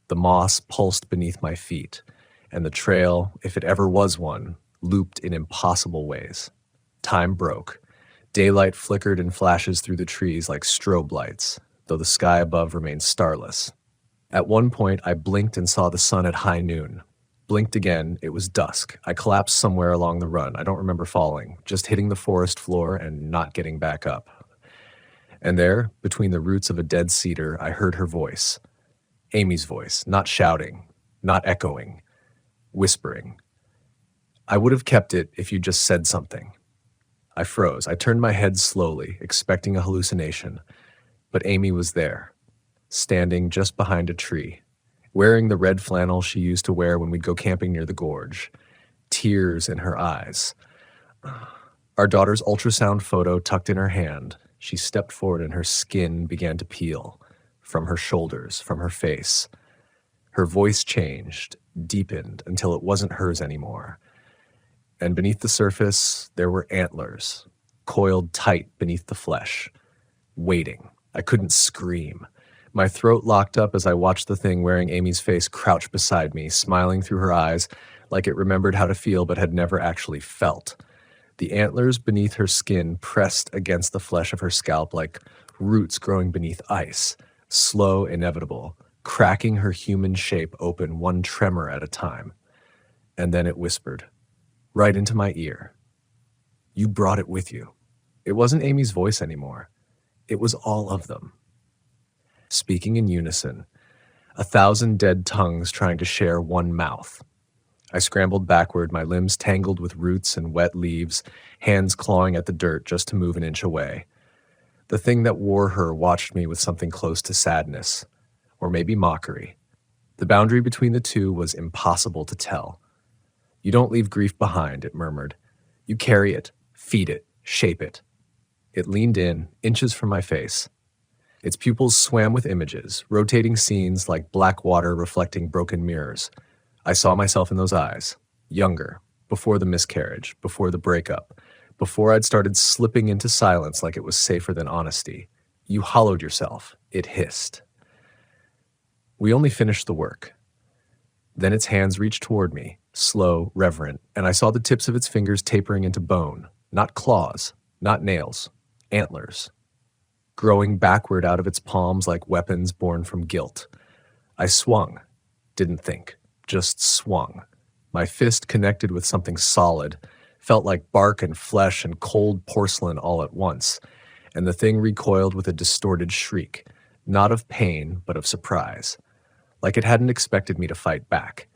The moss pulsed beneath my feet, and the trail, if it ever was one, looped in impossible ways. Time broke. Daylight flickered in flashes through the trees like strobe lights, though the sky above remained starless. At one point, I blinked and saw the sun at high noon. Blinked again, it was dusk. I collapsed somewhere along the run. I don't remember falling, just hitting the forest floor and not getting back up. And there, between the roots of a dead cedar, I heard her voice. Amy's voice, not shouting, not echoing, whispering. I would have kept it if you just said something. I froze. I turned my head slowly, expecting a hallucination. But Amy was there, standing just behind a tree, wearing the red flannel she used to wear when we'd go camping near the gorge, tears in her eyes. Our daughter's ultrasound photo tucked in her hand, she stepped forward and her skin began to peel, from her shoulders, from her face. Her voice changed, deepened, until it wasn't hers anymore. And beneath the surface, there were antlers, coiled tight beneath the flesh, waiting. I couldn't scream. My throat locked up as I watched the thing wearing Amy's face crouch beside me, smiling through her eyes like it remembered how to feel but had never actually felt. The antlers beneath her skin pressed against the flesh of her scalp like roots growing beneath ice, slow, inevitable, cracking her human shape open one tremor at a time. And then it whispered, right into my ear, "You brought it with you." It wasn't Amy's voice anymore. It was all of them, speaking in unison, 1,000 dead tongues trying to share one mouth. I scrambled backward, my limbs tangled with roots and wet leaves, hands clawing at the dirt just to move an inch away. The thing that wore her watched me with something close to sadness, or maybe mockery. The boundary between the two was impossible to tell. "You don't leave grief behind," it murmured. "You carry it, feed it, shape it." It leaned in, inches from my face. Its pupils swam with images, rotating scenes like black water reflecting broken mirrors. I saw myself in those eyes, younger, before the miscarriage, before the breakup, before I'd started slipping into silence like it was safer than honesty. "You hollowed yourself," it hissed. We only finished the work. Then its hands reached toward me, slow, reverent, and I saw the tips of its fingers tapering into bone, not claws, not nails, antlers, growing backward out of its palms like weapons born from guilt. I swung, didn't think, just swung. My fist connected with something solid, felt like bark and flesh and cold porcelain all at once, and the thing recoiled with a distorted shriek, not of pain, but of surprise, like it hadn't expected me to fight back.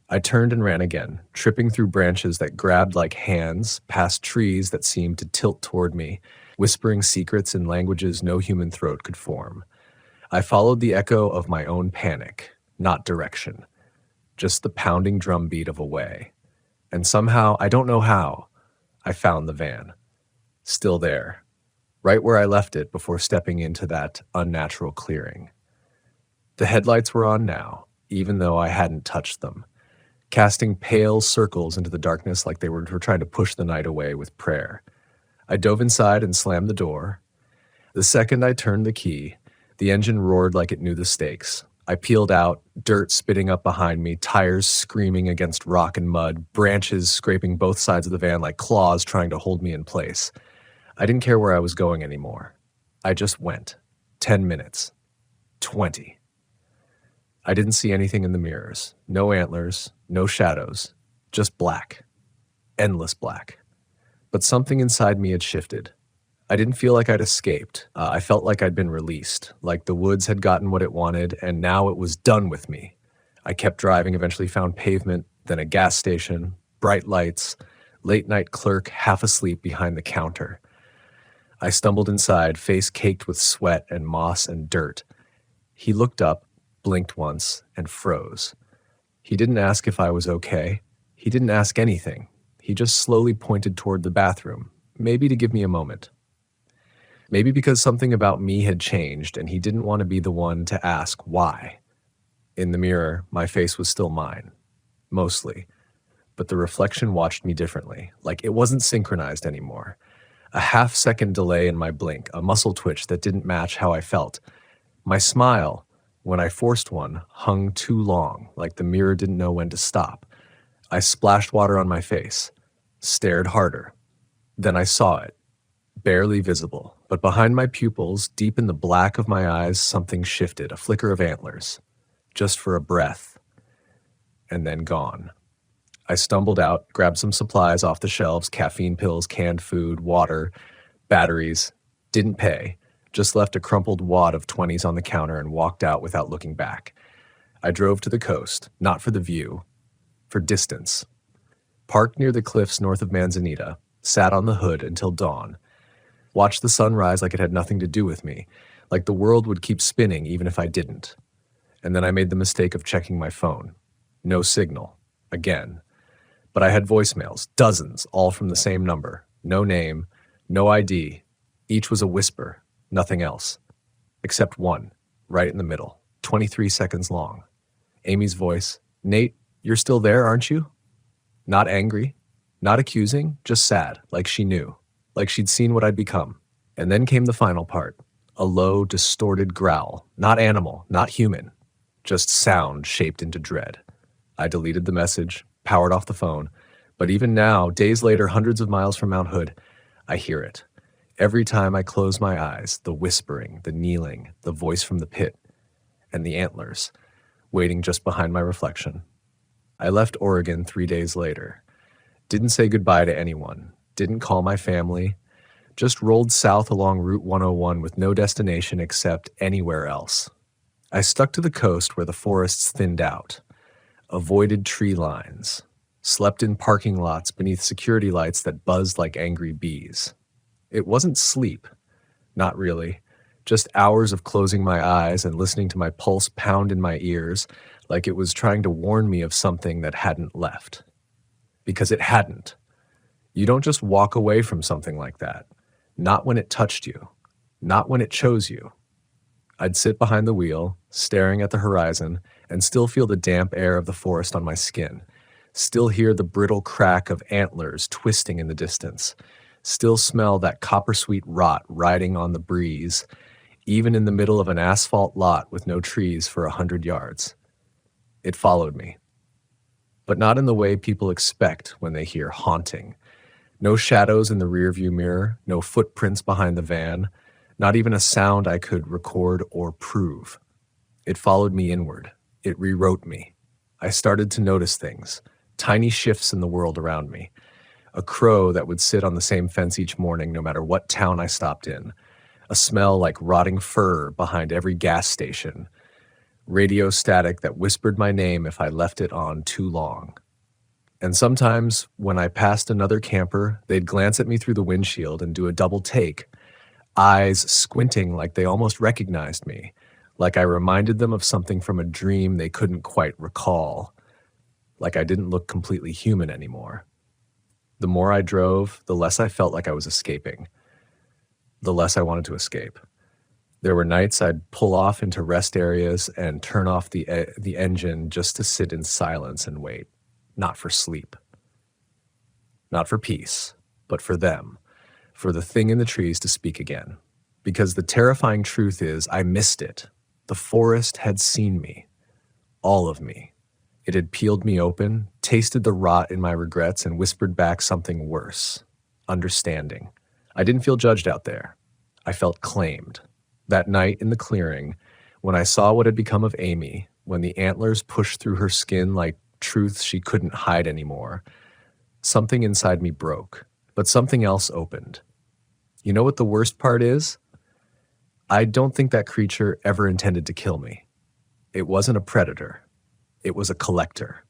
I turned and ran again, tripping through branches that grabbed like hands, past trees that seemed to tilt toward me, whispering secrets in languages no human throat could form. I followed the echo of my own panic, not direction, just the pounding drumbeat of a way. And somehow, I don't know how, I found the van. Still there, right where I left it before stepping into that unnatural clearing. The headlights were on now, even though I hadn't touched them, casting pale circles into the darkness like they were trying to push the night away with prayer. I dove inside and slammed the door. The second I turned the key, the engine roared like it knew the stakes. I peeled out, dirt spitting up behind me, tires screaming against rock and mud, branches scraping both sides of the van like claws trying to hold me in place. I didn't care where I was going anymore. I just went. 10 minutes. 20. I didn't see anything in the mirrors. No antlers, no shadows, just black. Endless black. But something inside me had shifted. I didn't feel like I'd escaped. I felt like I'd been released, like the woods had gotten what it wanted, and now it was done with me. I kept driving, eventually found pavement, then a gas station, bright lights, late-night clerk half asleep behind the counter. I stumbled inside, face caked with sweat and moss and dirt. He looked up, blinked once, and froze. He didn't ask if I was okay. He didn't ask anything. He just slowly pointed toward the bathroom, maybe to give me a moment. Maybe because something about me had changed and he didn't want to be the one to ask why. In the mirror, my face was still mine, mostly, but the reflection watched me differently, like it wasn't synchronized anymore. A half-second delay in my blink, a muscle twitch that didn't match how I felt. My smile, when I forced one, hung too long, like the mirror didn't know when to stop. I splashed water on my face, stared harder. Then I saw it, barely visible, but behind my pupils, deep in the black of my eyes, something shifted, a flicker of antlers, just for a breath, and then gone. I stumbled out, grabbed some supplies off the shelves, caffeine pills, canned food, water, batteries, didn't pay, just left a crumpled wad of 20s on the counter and walked out without looking back. I drove to the coast, not for the view, for distance. Parked near the cliffs north of Manzanita, sat on the hood until dawn. Watched the sun rise like it had nothing to do with me, like the world would keep spinning even if I didn't. And then I made the mistake of checking my phone. No signal. Again. But I had voicemails, dozens, all from the same number. No name, no ID. Each was a whisper, nothing else. Except one, right in the middle, 23 seconds long. Amy's voice, "Nate, you're still there, aren't you?" Not angry, not accusing, just sad, like she knew, like she'd seen what I'd become. And then came the final part, a low, distorted growl, not animal, not human, just sound shaped into dread. I deleted the message, powered off the phone, But even now, days later, hundreds of miles from Mount Hood, I hear it. Every time I close my eyes, the whispering, the kneeling, the voice from the pit, and the antlers, waiting just behind my reflection. I left Oregon 3 days later. Didn't say goodbye to anyone. Didn't call my family. Just rolled south along Route 101 with no destination except anywhere else. I stuck to the coast where the forests thinned out. Avoided tree lines. Slept in parking lots beneath security lights that buzzed like angry bees. It wasn't sleep. Not really. Just hours of closing my eyes and listening to my pulse pound in my ears like it was trying to warn me of something that hadn't left. Because it hadn't. You don't just walk away from something like that. Not when it touched you. Not when it chose you. I'd sit behind the wheel, staring at the horizon, and still feel the damp air of the forest on my skin. Still hear the brittle crack of antlers twisting in the distance. Still smell that copper-sweet rot riding on the breeze, even in the middle of an asphalt lot with no trees for 100 yards. It followed me. But not in the way people expect when they hear haunting. No shadows in the rearview mirror, no footprints behind the van, not even a sound I could record or prove. It followed me inward. It rewrote me. I started to notice things, tiny shifts in the world around me. A crow that would sit on the same fence each morning no matter what town I stopped in. A smell like rotting fur behind every gas station. Radio static that whispered my name if I left it on too long. And sometimes, when I passed another camper, they'd glance at me through the windshield and do a double take, eyes squinting like they almost recognized me, like I reminded them of something from a dream they couldn't quite recall, like I didn't look completely human anymore. The more I drove, the less I felt like I was escaping, the less I wanted to escape. There were nights I'd pull off into rest areas and turn off the engine just to sit in silence and wait. Not for sleep. Not for peace, but for them, for the thing in the trees to speak again. Because the terrifying truth is, I missed it. The forest had seen me. All of me. It had peeled me open, tasted the rot in my regrets, and whispered back something worse. Understanding. I didn't feel judged out there. I felt claimed. That night in the clearing, when I saw what had become of Amy, when the antlers pushed through her skin like truths she couldn't hide anymore, something inside me broke, but something else opened. You know what the worst part is? I don't think that creature ever intended to kill me. It wasn't a predator. It was a collector.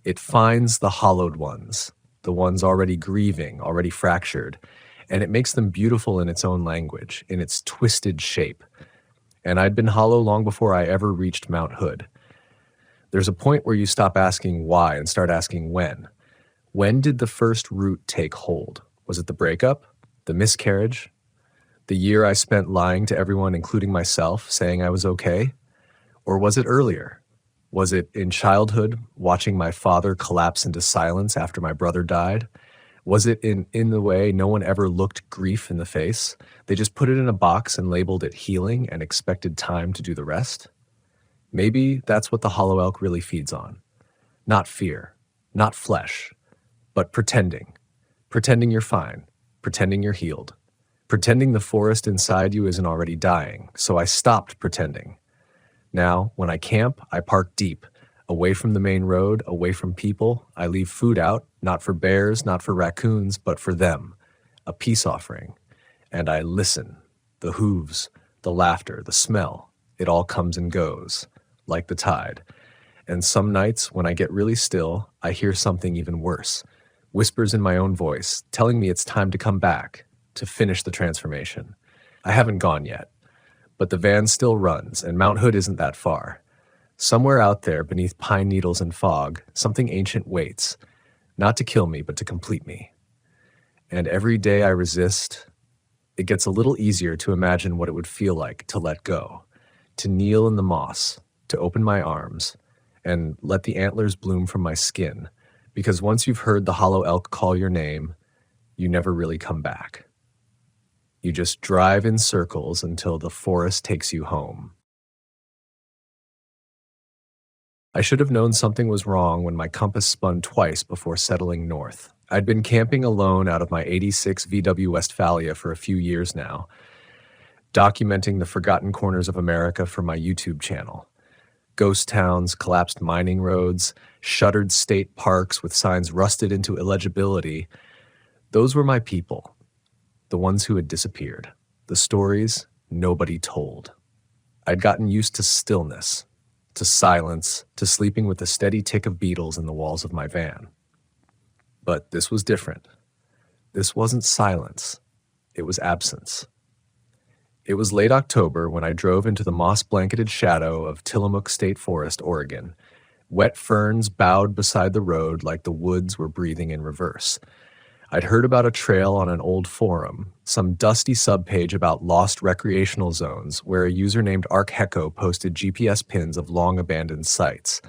It finds the hollowed ones, the ones already grieving, already fractured, and it makes them beautiful in its own language, in its twisted shape. And I'd been hollow long before I ever reached Mount Hood. There's a point where you stop asking why and start asking when. When did the first root take hold? Was it the breakup? The miscarriage? The year I spent lying to everyone, including myself, saying I was okay? Or was it earlier? Was it in childhood, watching my father collapse into silence after my brother died? Was it in the way no one ever looked grief in the face? They just put it in a box and labeled it healing and expected time to do the rest? Maybe that's what the hollow elk really feeds on. Not fear, not flesh, but pretending. Pretending you're fine, pretending you're healed. Pretending the forest inside you isn't already dying, so I stopped pretending. Now, when I camp, I park deep, away from the main road, away from people. I leave food out, not for bears, not for raccoons, but for them, a peace offering. And I listen, the hooves, the laughter, the smell, it all comes and goes, like the tide. And some nights, when I get really still, I hear something even worse, whispers in my own voice, telling me it's time to come back, to finish the transformation. I haven't gone yet, but the van still runs, and Mount Hood isn't that far. Somewhere out there, beneath pine needles and fog, something ancient waits, not to kill me, but to complete me. And every day I resist, it gets a little easier to imagine what it would feel like to let go, to kneel in the moss, to open my arms, and let the antlers bloom from my skin, because once you've heard the hollow elk call your name, you never really come back. You just drive in circles until the forest takes you home. I should have known something was wrong when my compass spun twice before settling north. I'd been camping alone out of my '86 VW Westphalia for a few years now, documenting the forgotten corners of America for my YouTube channel. Ghost towns, collapsed mining roads, shuttered state parks with signs rusted into illegibility. Those were my people, the ones who had disappeared, the stories nobody told. I'd gotten used to stillness, to silence, to sleeping with the steady tick of beetles in the walls of my van. But this was different. This wasn't silence. It was absence. It was late October when I drove into the moss-blanketed shadow of Tillamook State Forest, Oregon. Wet ferns bowed beside the road like the woods were breathing in reverse. I'd heard about a trail on an old forum, some dusty subpage about lost recreational zones where a user named ArcHeco posted GPS pins of long-abandoned sites.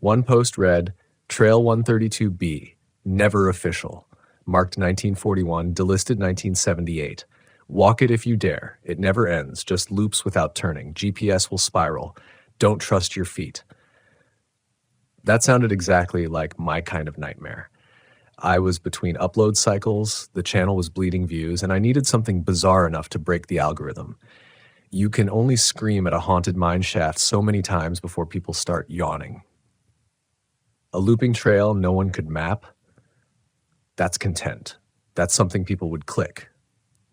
One post read, Trail 132B, never official, marked 1941, delisted 1978. Walk it if you dare. It never ends, just loops without turning. GPS will spiral. Don't trust your feet. That sounded exactly like my kind of nightmare. I was between upload cycles, the channel was bleeding views, and I needed something bizarre enough to break the algorithm. You can only scream at a haunted mine shaft so many times before people start yawning. A looping trail no one could map? That's content. That's something people would click.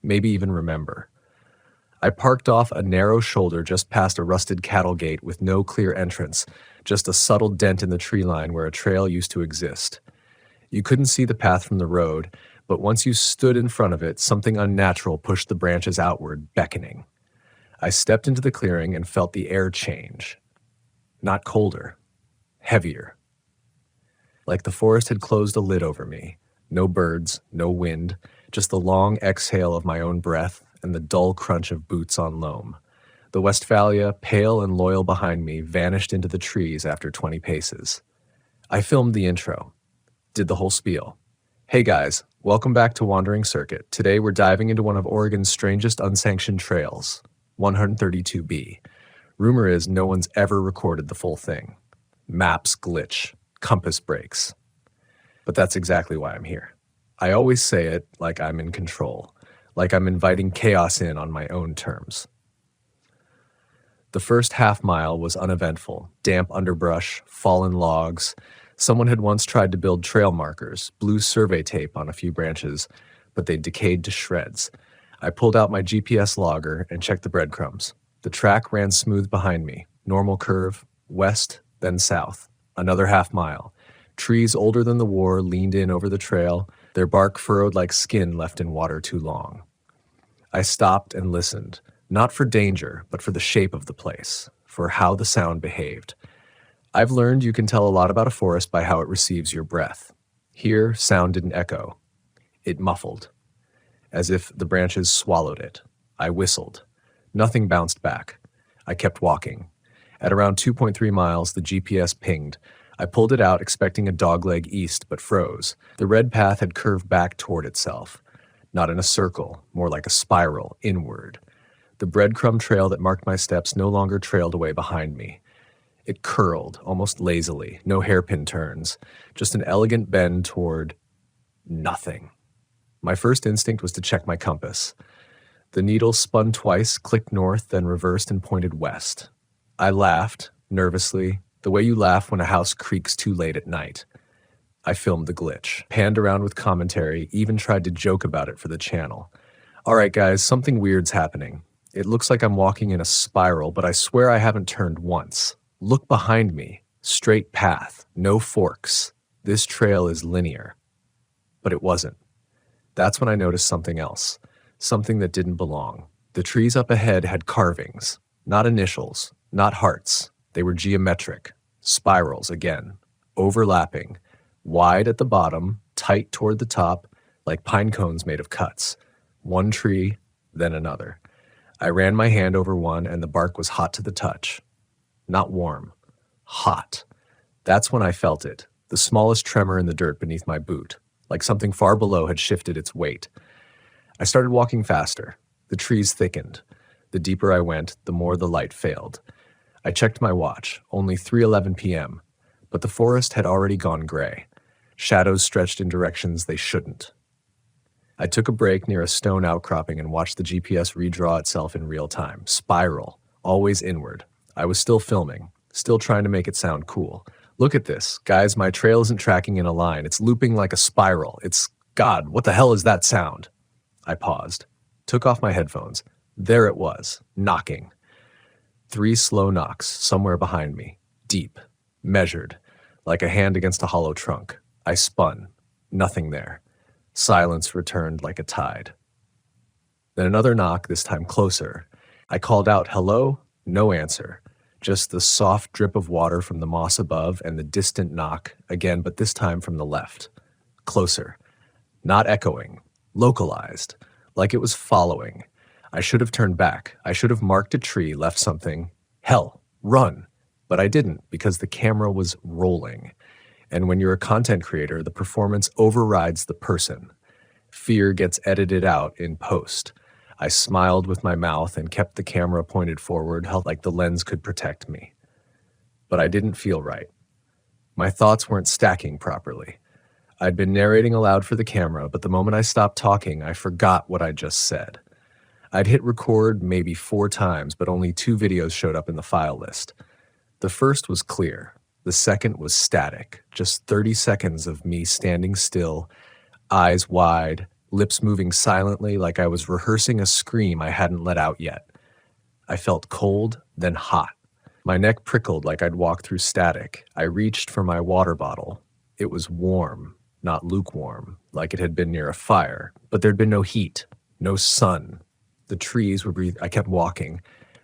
Maybe even remember. I parked off a narrow shoulder just past a rusted cattle gate with no clear entrance, just a subtle dent in the tree line where a trail used to exist. You couldn't see the path from the road, but once you stood in front of it, something unnatural pushed the branches outward, beckoning. I stepped into the clearing and felt the air change. Not colder, heavier. Like the forest had closed a lid over me. No birds, no wind, just the long exhale of my own breath and the dull crunch of boots on loam. The Westphalia, pale and loyal behind me, vanished into the trees after 20 paces. I filmed the intro, did the whole spiel. Hey guys, welcome back to Wandering Circuit. Today we're diving into one of Oregon's strangest unsanctioned trails, 132B. Rumor is no one's ever recorded the full thing. Maps glitch, compass breaks. But that's exactly why I'm here. I always say it like I'm in control, like I'm inviting chaos in on my own terms. The first half mile was uneventful, damp underbrush, fallen logs. Someone had once tried to build trail markers, blue survey tape on a few branches, but they decayed to shreds. I pulled out my GPS logger and checked the breadcrumbs. The track ran smooth behind me, normal curve, west, then south, another half mile. Trees older than the war leaned in over the trail, their bark furrowed like skin left in water too long. I stopped and listened, not for danger, but for the shape of the place, for how the sound behaved. I've learned you can tell a lot about a forest by how it receives your breath. Here, sound didn't echo. It muffled, as if the branches swallowed it. I whistled. Nothing bounced back. I kept walking. At around 2.3 miles, the GPS pinged. I pulled it out, expecting a dogleg east, but froze. The red path had curved back toward itself. Not in a circle, more like a spiral, inward. The breadcrumb trail that marked my steps no longer trailed away behind me. It curled, almost lazily, no hairpin turns, just an elegant bend toward nothing. My first instinct was to check my compass. The needle spun twice, clicked north, then reversed and pointed west. I laughed, nervously, the way you laugh when a house creaks too late at night. I filmed the glitch, panned around with commentary, even tried to joke about it for the channel. All right, guys, something weird's happening. It looks like I'm walking in a spiral, but I swear I haven't turned once. Look behind me. Straight path, no forks. This trail is linear. But it wasn't. That's when I noticed something else, something that didn't belong. The trees up ahead had carvings, not initials, not hearts. They were geometric, spirals again, overlapping, wide at the bottom, tight toward the top, like pine cones made of cuts. One tree, then another. I ran my hand over one and the bark was hot to the touch. Not warm, hot. That's when I felt it, the smallest tremor in the dirt beneath my boot, like something far below had shifted its weight. I started walking faster. The trees thickened. The deeper I went, the more the light failed. I checked my watch, only 3:11 p.m. but the forest had already gone gray. Shadows stretched in directions they shouldn't. I took a break near a stone outcropping and watched the GPS redraw itself in real time. Spiral, always inward. I was still filming, still trying to make it sound cool. Look at this. Guys, my trail isn't tracking in a line. It's looping like a spiral. God, what the hell is that sound? I paused, took off my headphones. There it was, knocking. 3 slow knocks, somewhere behind me. Deep, measured, like a hand against a hollow trunk. I spun. Nothing there. Silence returned like a tide. Then another knock, this time closer. I called out, "Hello?" No answer. Just the soft drip of water from the moss above and the distant knock, again, but this time from the left. Closer. Not echoing. Localized. Like it was following. I should have turned back. I should have marked a tree, left something. Hell, run. But I didn't because the camera was rolling. And when you're a content creator, the performance overrides the person. Fear gets edited out in post. I smiled with my mouth and kept the camera pointed forward, held like the lens could protect me. But I didn't feel right. My thoughts weren't stacking properly. I'd been narrating aloud for the camera, but the moment I stopped talking, I forgot what I just said. I'd hit record maybe 4 times, but only 2 videos showed up in the file list. The first was clear. The second was static, just 30 seconds of me standing still, eyes wide, lips moving silently like I was rehearsing a scream I hadn't let out yet. I felt cold, then hot. My neck prickled like I'd walked through static. I reached for my water bottle. It was warm, not lukewarm, like it had been near a fire, but there'd been no heat, no sun. The trees were breathing. I kept walking,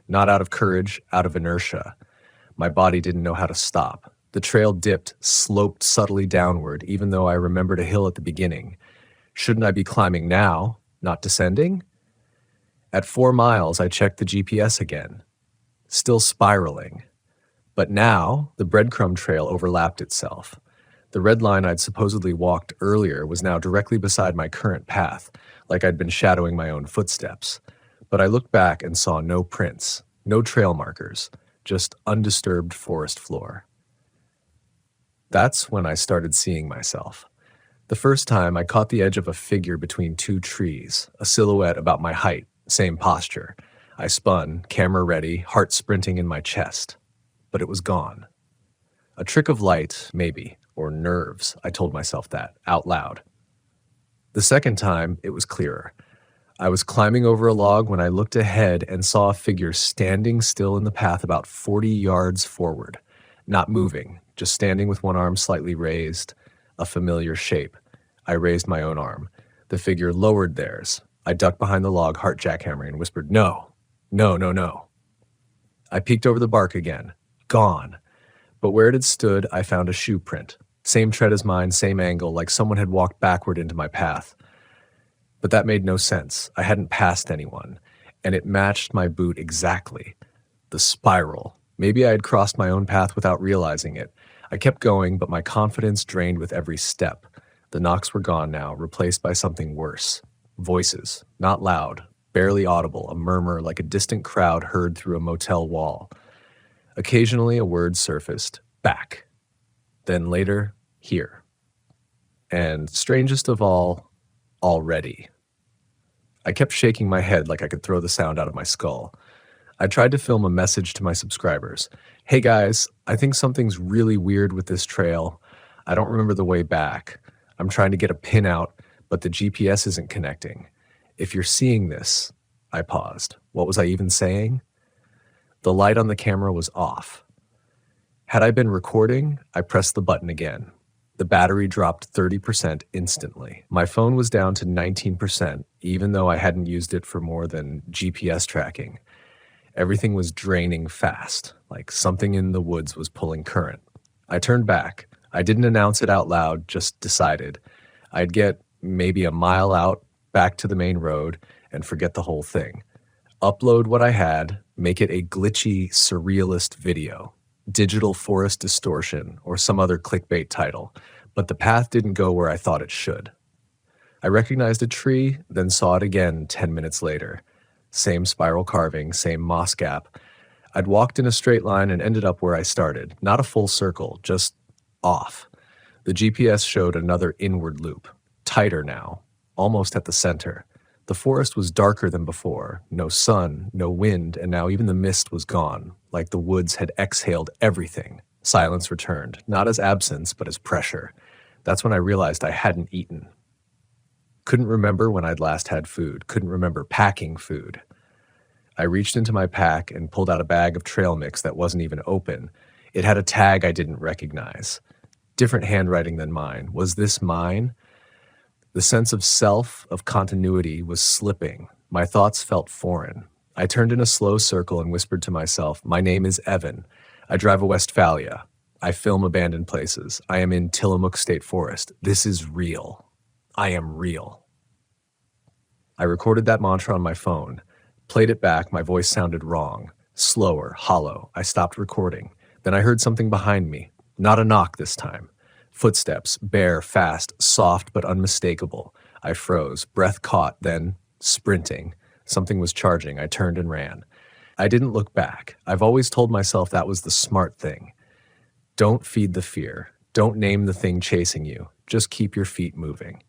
not out of courage, out of inertia. My body didn't know how to stop. The trail dipped, sloped subtly downward, even though I remembered a hill at the beginning. Shouldn't I be climbing now, not descending? At 4 miles, I checked the GPS again. Still spiraling. But now, the breadcrumb trail overlapped itself. The red line I'd supposedly walked earlier was now directly beside my current path, like I'd been shadowing my own footsteps. But I looked back and saw no prints, no trail markers, just undisturbed forest floor. That's when I started seeing myself. The first time, I caught the edge of a figure between 2 trees, a silhouette about my height, same posture. I spun, camera ready, heart sprinting in my chest. But it was gone. A trick of light, maybe, or nerves, I told myself that, out loud. The second time, it was clearer. I was climbing over a log when I looked ahead and saw a figure standing still in the path about 40 yards forward, not moving, just standing with one arm slightly raised, a familiar shape. I raised my own arm. The figure lowered theirs. I ducked behind the log, heart jackhammering, and whispered, "No, no, no, no." I peeked over the bark again. Gone. But where it had stood, I found a shoe print. Same tread as mine, same angle, like someone had walked backward into my path. But that made no sense. I hadn't passed anyone, and it matched my boot exactly. The spiral. Maybe I had crossed my own path without realizing it. I kept going, but my confidence drained with every step. The knocks were gone now, replaced by something worse. Voices, not loud, barely audible, a murmur like a distant crowd heard through a motel wall. Occasionally a word surfaced, back. Then later, here. And strangest of all, already. I kept shaking my head like I could throw the sound out of my skull. I tried to film a message to my subscribers. "Hey guys, I think something's really weird with this trail. I don't remember the way back. I'm trying to get a pin out, but the GPS isn't connecting. If you're seeing this..." I paused. What was I even saying? The light on the camera was off. Had I been recording, I pressed the button again. The battery dropped 30% instantly. My phone was down to 19%, even though I hadn't used it for more than GPS tracking. Everything was draining fast, like something in the woods was pulling current. I turned back. I didn't announce it out loud, just decided. I'd get maybe a mile out, back to the main road, and forget the whole thing. Upload what I had, make it a glitchy, surrealist video. Digital Forest Distortion, or some other clickbait title, but the path didn't go where I thought it should. I recognized a tree, then saw it again 10 minutes later. Same spiral carving, same moss gap. I'd walked in a straight line and ended up where I started. Not a full circle, just Off. The GPS showed another inward loop, tighter now, almost at the center. The forest was darker than before, no sun, no wind, and now even the mist was gone, like the woods had exhaled everything. Silence returned, not as absence, but as pressure. That's when I realized I hadn't eaten. Couldn't remember when I'd last had food, couldn't remember packing food. I reached into my pack and pulled out a bag of trail mix that wasn't even open. It had a tag I didn't recognize. Different handwriting than mine. Was this mine? The sense of self, of continuity, was slipping. My thoughts felt foreign. I turned in a slow circle and whispered to myself, "My name is Evan. I drive a Westphalia. I film abandoned places. I am in Tillamook State Forest. This is real. I am real." I recorded that mantra on my phone. Played it back, my voice sounded wrong. Slower, hollow. I stopped recording. Then I heard something behind me. Not a knock this time. Footsteps, bare, fast, soft but unmistakable. I froze, breath caught, then, sprinting. Something was charging. I turned and ran. I didn't look back. I've always told myself that was the smart thing. Don't feed the fear. Don't name the thing chasing you. Just keep your feet moving.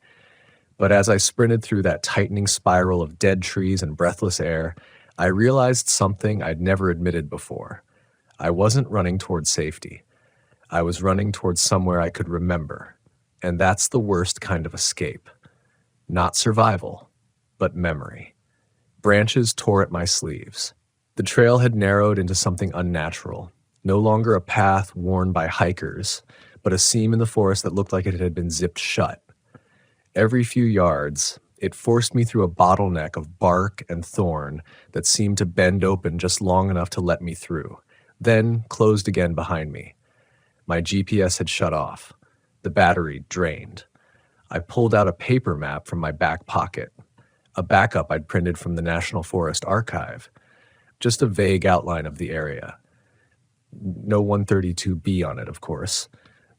But as I sprinted through that tightening spiral of dead trees and breathless air, I realized something I'd never admitted before. I wasn't running towards safety. I was running towards somewhere I could remember. And that's the worst kind of escape. Not survival, but memory. Branches tore at my sleeves. The trail had narrowed into something unnatural. No longer a path worn by hikers, but a seam in the forest that looked like it had been zipped shut. Every few yards, it forced me through a bottleneck of bark and thorn that seemed to bend open just long enough to let me through, then closed again behind me. My GPS had shut off. The battery drained. I pulled out a paper map from my back pocket, a backup I'd printed from the National Forest Archive, just a vague outline of the area. No 132B on it, of course.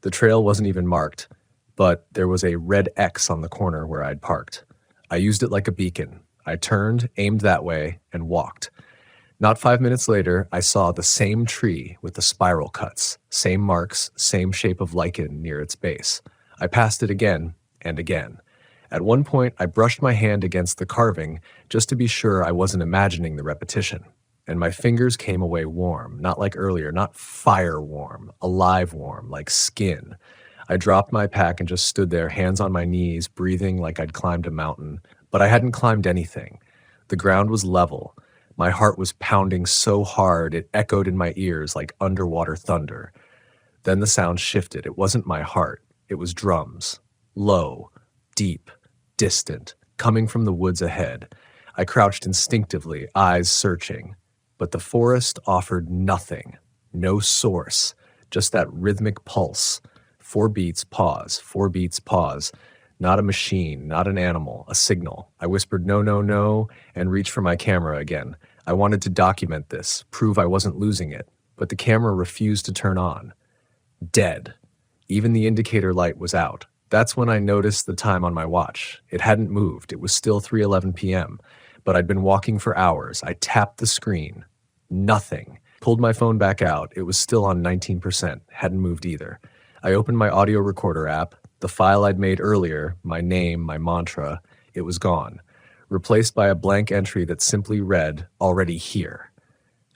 The trail wasn't even marked, but there was a red X on the corner where I'd parked. I used it like a beacon. I turned, aimed that way, and walked. Not 5 minutes later, I saw the same tree with the spiral cuts, same marks, same shape of lichen near its base. I passed it again and again. At one point, I brushed my hand against the carving just to be sure I wasn't imagining the repetition. And my fingers came away warm, not like earlier, not fire warm, alive warm, like skin. I dropped my pack and just stood there, hands on my knees, breathing like I'd climbed a mountain. But I hadn't climbed anything. The ground was level. My heart was pounding so hard it echoed in my ears like underwater thunder. Then the sound shifted. It wasn't my heart. It was drums. Low, deep, distant, coming from the woods ahead. I crouched instinctively, eyes searching. But the forest offered nothing. No source. Just that rhythmic pulse. 4 beats, pause. 4 beats, pause. Not a machine, not an animal, a signal. I whispered, "No, no, no," and reached for my camera again. I wanted to document this, prove I wasn't losing it, but the camera refused to turn on. Dead. Even the indicator light was out. That's when I noticed the time on my watch. It hadn't moved. It was still 3:11 p.m., but I'd been walking for hours. I tapped the screen. Nothing. Pulled my phone back out. It was still on 19%. Hadn't moved either. I opened my audio recorder app. The file I'd made earlier, my name, my mantra, it was gone, replaced by a blank entry that simply read, "Already here."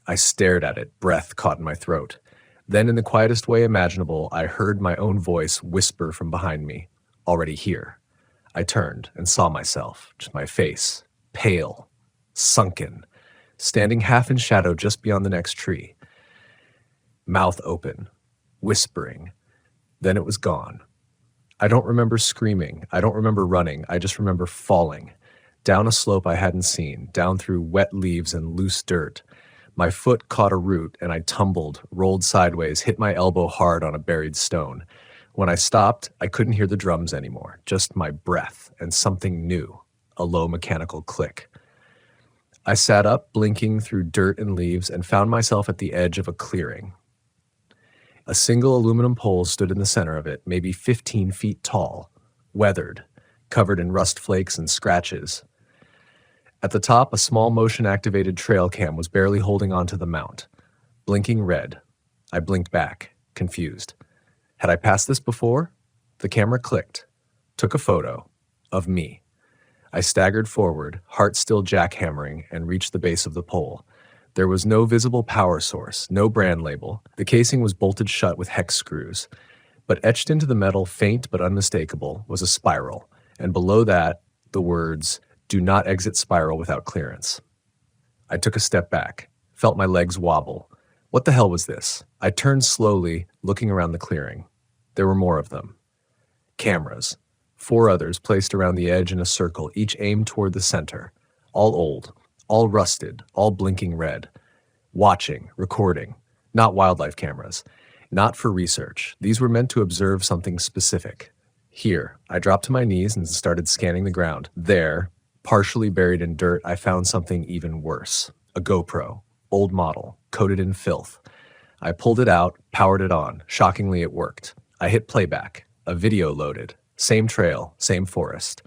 I stared at it, breath caught in my throat. Then, in the quietest way imaginable, I heard my own voice whisper from behind me, "Already here." I turned and saw myself, just my face, pale, sunken, standing half in shadow just beyond the next tree. Mouth open, whispering. Then it was gone. I don't remember screaming. I don't remember running. I just remember falling. Down a slope I hadn't seen, down through wet leaves and loose dirt. My foot caught a root and I tumbled, rolled sideways, hit my elbow hard on a buried stone. When I stopped, I couldn't hear the drums anymore, just my breath and something new, a low mechanical click. I sat up, blinking through dirt and leaves, and found myself at the edge of a clearing. A single aluminum pole stood in the center of it, maybe 15 feet tall, weathered, covered in rust flakes and scratches. At the top, a small motion-activated trail cam was barely holding onto the mount, blinking red. I blinked back, confused. Had I passed this before? The camera clicked, took a photo of me. I staggered forward, heart still jackhammering, and reached the base of the pole. There was no visible power source, no brand label. The casing was bolted shut with hex screws. But etched into the metal, faint but unmistakable, was a spiral, and below that, the words, "Do not exit spiral without clearance." I took a step back, felt my legs wobble. What the hell was this? I turned slowly, looking around the clearing. There were more of them. Cameras. 4 others placed around the edge in a circle, each aimed toward the center. All old, all rusted, all blinking red. Watching, recording. Not wildlife cameras. Not for research. These were meant to observe something specific. Here, I dropped to my knees and started scanning the ground. There, partially buried in dirt, I found something even worse. A GoPro. Old model. Coated in filth. I pulled it out, powered it on. Shockingly, it worked. I hit playback. A video loaded. Same trail, same forest.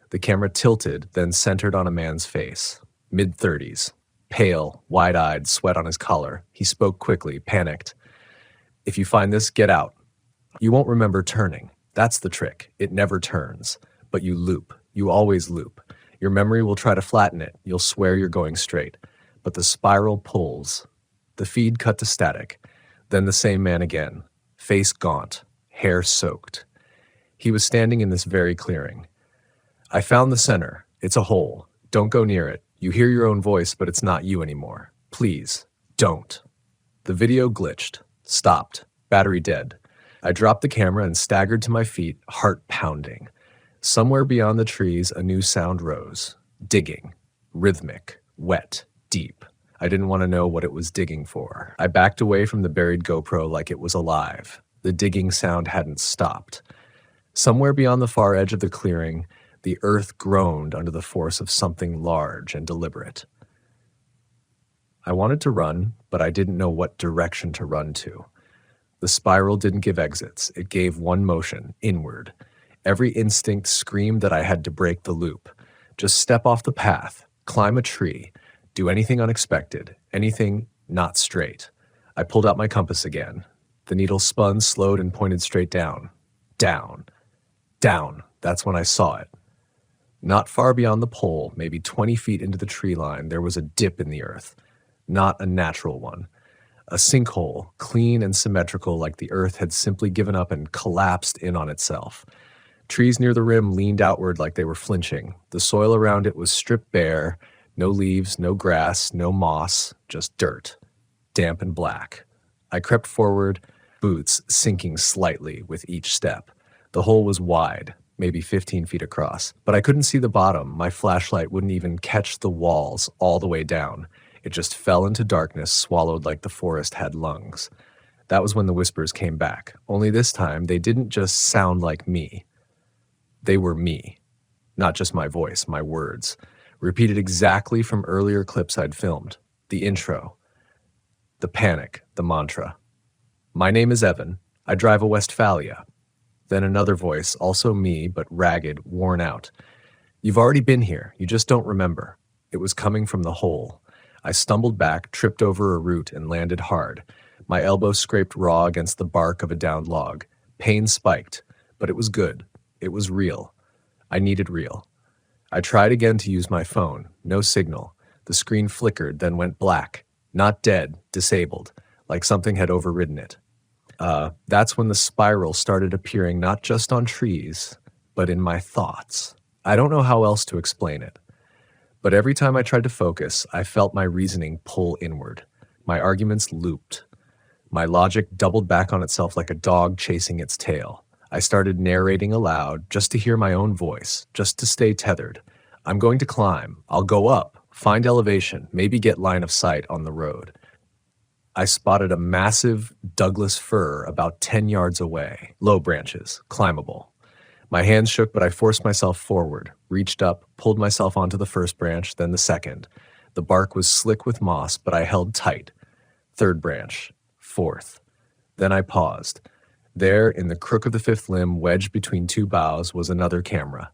The camera tilted, then centered on a man's face. Mid-30s. Pale, wide-eyed, sweat on his collar. He spoke quickly, panicked. "If you find this, get out. You won't remember turning. That's the trick. It never turns. But you loop. You always loop. Your memory will try to flatten it. You'll swear you're going straight. But the spiral pulls." The feed cut to static. Then the same man again. Face gaunt. Hair soaked. He was standing in this very clearing. "I found the center. It's a hole. Don't go near it. You hear your own voice, but it's not you anymore. Please, don't." The video glitched. Stopped. Battery dead. I dropped the camera and staggered to my feet, heart pounding. Somewhere beyond the trees, a new sound rose. Digging. Rhythmic. Wet. Deep. I didn't want to know what it was digging for. I backed away from the buried GoPro like it was alive. The digging sound hadn't stopped. Somewhere beyond the far edge of the clearing, the earth groaned under the force of something large and deliberate. I wanted to run, but I didn't know what direction to run to. The spiral didn't give exits. It gave one motion, inward. Every instinct screamed that I had to break the loop. Just step off the path, climb a tree, do anything unexpected, anything not straight. I pulled out my compass again. The needle spun, slowed, and pointed straight down. Down. Down. That's when I saw it. Not far beyond the pole, maybe 20 feet into the tree line, there was a dip in the earth. Not a natural one. A sinkhole, clean and symmetrical, like the earth had simply given up and collapsed in on itself. Trees near the rim leaned outward like they were flinching. The soil around it was stripped bare, no leaves, no grass, no moss, just dirt, damp and black. I crept forward, boots sinking slightly with each step. The hole was wide, maybe 15 feet across, but I couldn't see the bottom. My flashlight wouldn't even catch the walls all the way down. It just fell into darkness, swallowed like the forest had lungs. That was when the whispers came back. Only this time, they didn't just sound like me. They were me. Not just my voice, my words. Repeated exactly from earlier clips I'd filmed. The intro. The panic, the mantra. "My name is Evan. I drive a Westphalia." Then another voice, also me, but ragged, worn out. "You've already been here. You just don't remember." It was coming from the hole. I stumbled back, tripped over a root, and landed hard. My elbow scraped raw against the bark of a downed log. Pain spiked, but it was good. It was real. I needed real. I tried again to use my phone. No signal. The screen flickered, then went black. Not dead, disabled, like something had overridden it. That's when the spiral started appearing not just on trees, but in my thoughts. I don't know how else to explain it. But every time I tried to focus, I felt my reasoning pull inward. My arguments looped. My logic doubled back on itself like a dog chasing its tail. I started narrating aloud just to hear my own voice, just to stay tethered. "I'm going to climb. I'll go up, find elevation, maybe get line of sight on the road." I spotted a massive Douglas fir about 10 yards away. Low branches, climbable. My hands shook, but I forced myself forward, reached up, pulled myself onto the first branch, then the second. The bark was slick with moss, but I held tight. Third branch, fourth. Then I paused. There, in the crook of the fifth limb, wedged between 2 boughs, was another camera.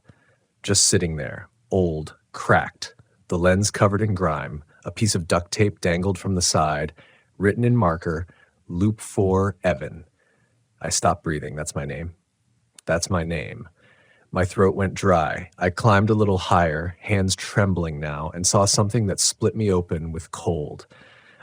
Just sitting there, old, cracked, the lens covered in grime, a piece of duct tape dangled from the side, written in marker, "Loop 4 Evan." I stopped breathing. That's my name. That's my name. My throat went dry. I climbed a little higher, hands trembling now, and saw something that split me open with cold.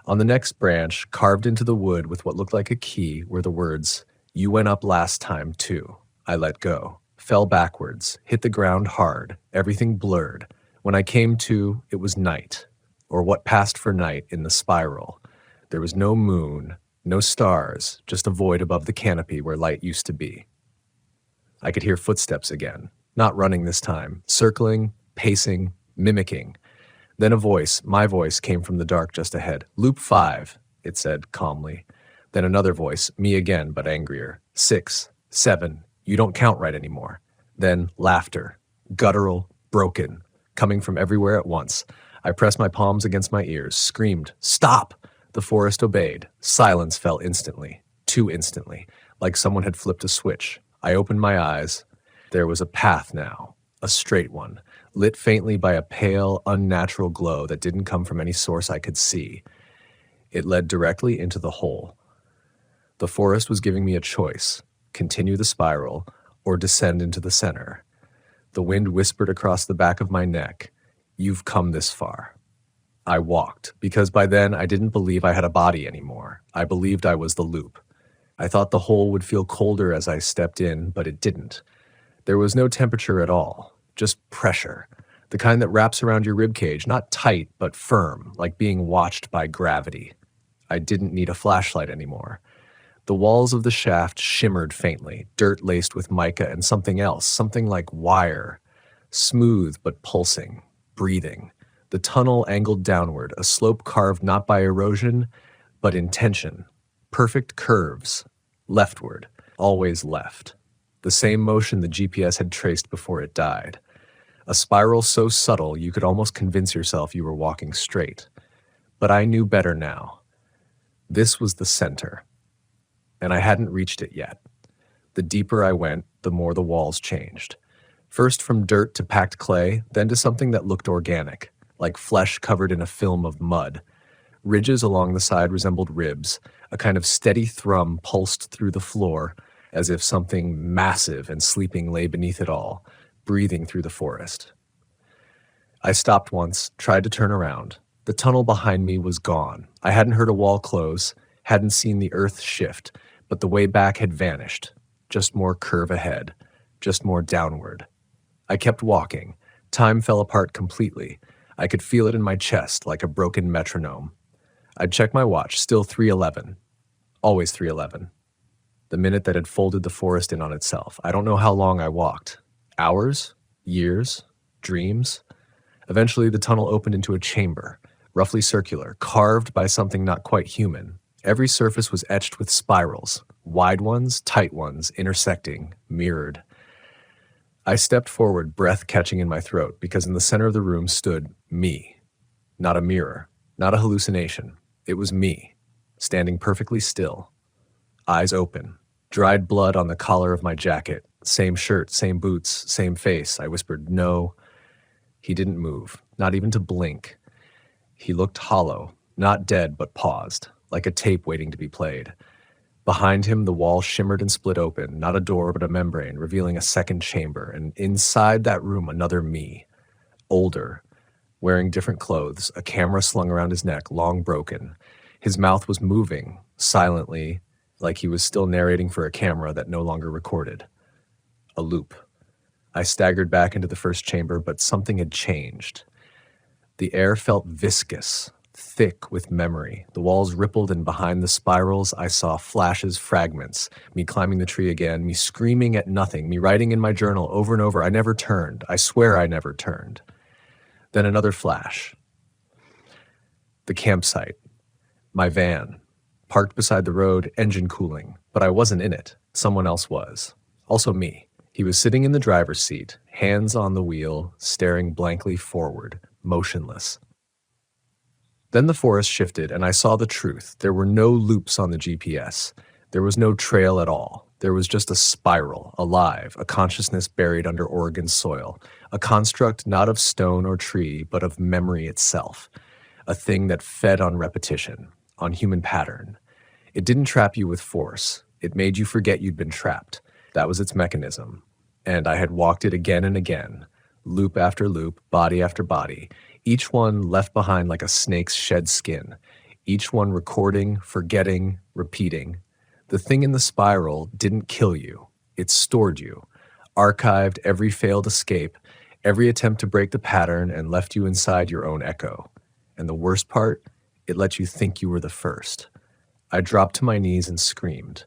On the next branch, carved into the wood with what looked like a key, were the words, "You went up last time, too." I let go, fell backwards, hit the ground hard, everything blurred. When I came to, it was night, or what passed for night in the spiral. There was no moon, no stars, just a void above the canopy where light used to be. I could hear footsteps again, not running this time, circling, pacing, mimicking. Then a voice, my voice, came from the dark just ahead. "Loop 5, it said calmly. Then another voice, me again, but angrier. 6, 7, you don't count right anymore. Then laughter, guttural, broken, coming from everywhere at once. I pressed my palms against my ears, screamed, "Stop!" The forest obeyed. Silence fell instantly, too instantly, like someone had flipped a switch. I opened my eyes. There was a path now, a straight one, lit faintly by a pale, unnatural glow that didn't come from any source I could see. It led directly into the hole. The forest was giving me a choice: continue the spiral or descend into the center. The wind whispered across the back of my neck, "You've come this far." I walked, because by then I didn't believe I had a body anymore. I believed I was the loop. I thought the hole would feel colder as I stepped in, but it didn't. There was no temperature at all, just pressure, the kind that wraps around your ribcage, not tight, but firm, like being watched by gravity. I didn't need a flashlight anymore. The walls of the shaft shimmered faintly, dirt laced with mica and something else, something like wire, smooth but pulsing, breathing. The tunnel angled downward, a slope carved not by erosion, but intention. Perfect curves, leftward, always left. The same motion the GPS had traced before it died. A spiral so subtle you could almost convince yourself you were walking straight. But I knew better now. This was the center, and I hadn't reached it yet. The deeper I went, the more the walls changed. First from dirt to packed clay, then to something that looked organic, like flesh covered in a film of mud. Ridges along the side resembled ribs. A kind of steady thrum pulsed through the floor, as if something massive and sleeping lay beneath it all, breathing through the forest. I stopped once, tried to turn around. The tunnel behind me was gone. I hadn't heard a wall close, hadn't seen the earth shift, but the way back had vanished. Just more curve ahead, just more downward. I kept walking. Time fell apart completely. I could feel it in my chest like a broken metronome. I'd check my watch, still 3:11. Always 3:11. The minute that had folded the forest in on itself. I don't know how long I walked. Hours? Years? Dreams? Eventually the tunnel opened into a chamber, roughly circular, carved by something not quite human. Every surface was etched with spirals, wide ones, tight ones, intersecting, mirrored. I stepped forward, breath catching in my throat, because in the center of the room stood me. Not a mirror, not a hallucination. It was me, standing perfectly still. Eyes open, dried blood on the collar of my jacket, same shirt, same boots, same face. I whispered, "No." He didn't move, not even to blink. He looked hollow, not dead but paused, like a tape waiting to be played. Behind him, the wall shimmered and split open, not a door but a membrane, revealing a second chamber, and inside that room another me, older, wearing different clothes, a camera slung around his neck, long broken. His mouth was moving, silently, like he was still narrating for a camera that no longer recorded. A loop. I staggered back into the first chamber, but something had changed. The air felt viscous, thick with memory. The walls rippled, and behind the spirals I saw flashes, fragments, me climbing the tree again, me screaming at nothing, me writing in my journal over and over, I never turned. I swear I never turned. Then another flash. The campsite. My van. Parked beside the road, engine cooling. But I wasn't in it. Someone else was. Also me. He was sitting in the driver's seat, hands on the wheel, staring blankly forward, motionless. Then the forest shifted, and I saw the truth. There were no loops on the GPS. There was no trail at all. There was just a spiral, alive, a consciousness buried under Oregon soil, a construct not of stone or tree, but of memory itself, a thing that fed on repetition, on human pattern. It didn't trap you with force. It made you forget you'd been trapped. That was its mechanism. And I had walked it again and again, loop after loop, body after body, each one left behind like a snake's shed skin, each one recording, forgetting, repeating. The thing in the spiral didn't kill you. It stored you, archived every failed escape, every attempt to break the pattern, and left you inside your own echo. And the worst part, it let you think you were the first. I dropped to my knees and screamed.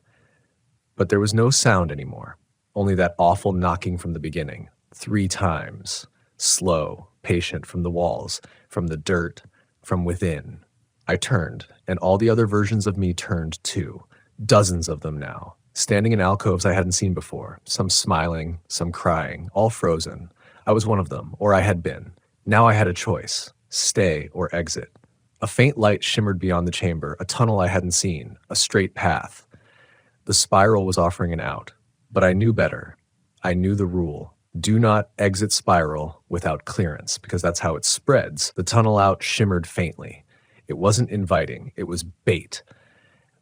But there was no sound anymore, only that awful knocking from the beginning, 3 times, slow, patient, from the walls, from the dirt, from within. I turned, and all the other versions of me turned too, dozens of them now, standing in alcoves I hadn't seen before, some smiling, some crying, all frozen. I was one of them, or I had been. Now I had a choice, stay or exit. A faint light shimmered beyond the chamber, a tunnel I hadn't seen, a straight path. The spiral was offering an out, but I knew better. I knew the rule. Do not exit spiral without clearance, because that's how it spreads. The tunnel out shimmered faintly. It wasn't inviting, it was bait.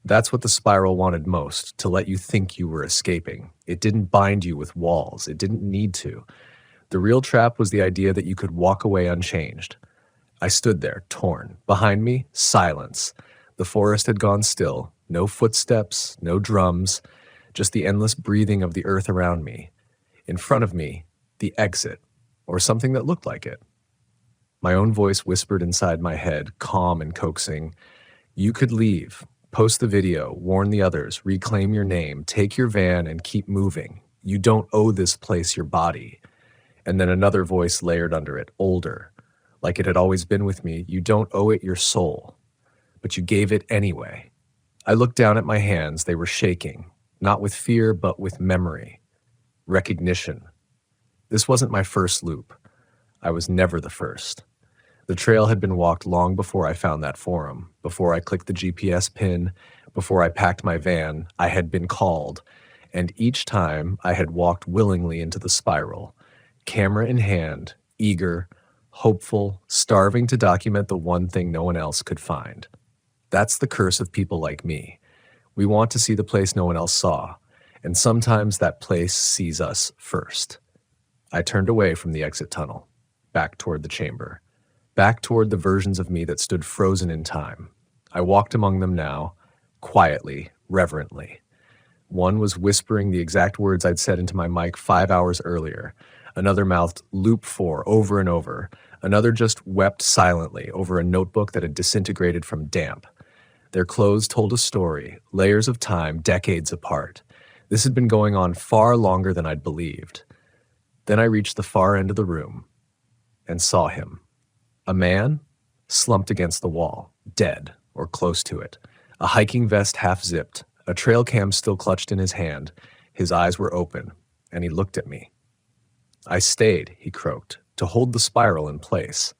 That's what the spiral wanted most, to let you think you were escaping. It didn't bind you with walls. It didn't need to. The real trap was the idea that you could walk away unchanged. I stood there, torn. Behind me, silence. The forest had gone still. No footsteps, no drums, just the endless breathing of the earth around me. In front of me, the exit, or something that looked like it. My own voice whispered inside my head, calm and coaxing. You could leave. Post the video, warn the others, reclaim your name, take your van and keep moving. You don't owe this place your body. And then another voice layered under it, older. Like it had always been with me, you don't owe it your soul. But you gave it anyway. I looked down at my hands, they were shaking. Not with fear, but with memory. Recognition. This wasn't my first loop. I was never the first. The trail had been walked long before I found that forum, before I clicked the GPS pin, before I packed my van. I had been called, and each time I had walked willingly into the spiral, camera in hand, eager, hopeful, starving to document the one thing no one else could find. That's the curse of people like me. We want to see the place no one else saw, and sometimes that place sees us first. I turned away from the exit tunnel, back toward the chamber. Back toward the versions of me that stood frozen in time. I walked among them now, quietly, reverently. One was whispering the exact words I'd said into my mic 5 hours earlier. Another mouthed loop 4 over and over. Another just wept silently over a notebook that had disintegrated from damp. Their clothes told a story, layers of time, decades apart. This had been going on far longer than I'd believed. Then I reached the far end of the room and saw him. A man slumped against the wall, dead or close to it, a hiking vest half-zipped, a trail cam still clutched in his hand. His eyes were open, and he looked at me. I stayed, he croaked, to hold the spiral in place.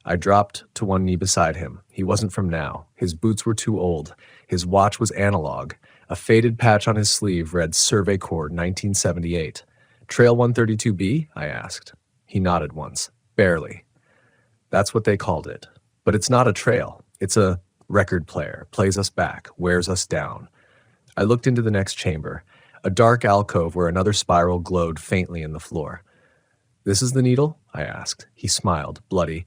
I dropped to one knee beside him. He wasn't from now. His boots were too old. His watch was analog. A faded patch on his sleeve read Survey Corps 1978. Trail 132B? I asked. He nodded once. Barely. That's what they called it. But it's not a trail. It's a record player, plays us back, wears us down. I looked into the next chamber, a dark alcove where another spiral glowed faintly in the floor. This is the needle? I asked. He smiled, bloody.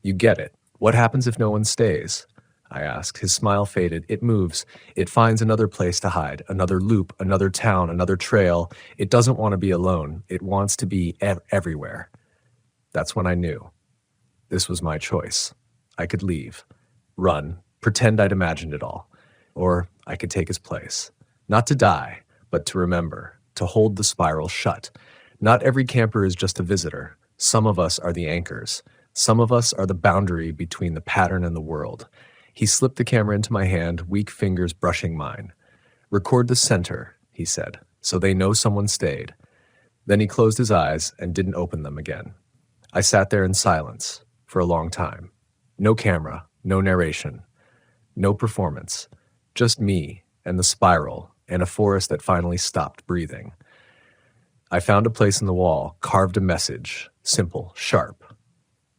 You get it. What happens if no one stays? I asked. His smile faded. It moves. It finds another place to hide, another loop, another town, another trail. It doesn't want to be alone. It wants to be everywhere. That's when I knew. This was my choice. I could leave, run, pretend I'd imagined it all. Or I could take his place. Not to die, but to remember, to hold the spiral shut. Not every camper is just a visitor. Some of us are the anchors. Some of us are the boundary between the pattern and the world. He slipped the camera into my hand, weak fingers brushing mine. Record the center, he said, so they know someone stayed. Then he closed his eyes and didn't open them again. I sat there in silence for a long time. No camera, no narration, no performance. Just me and the spiral and a forest that finally stopped breathing. I found a place in the wall, carved a message, simple, sharp.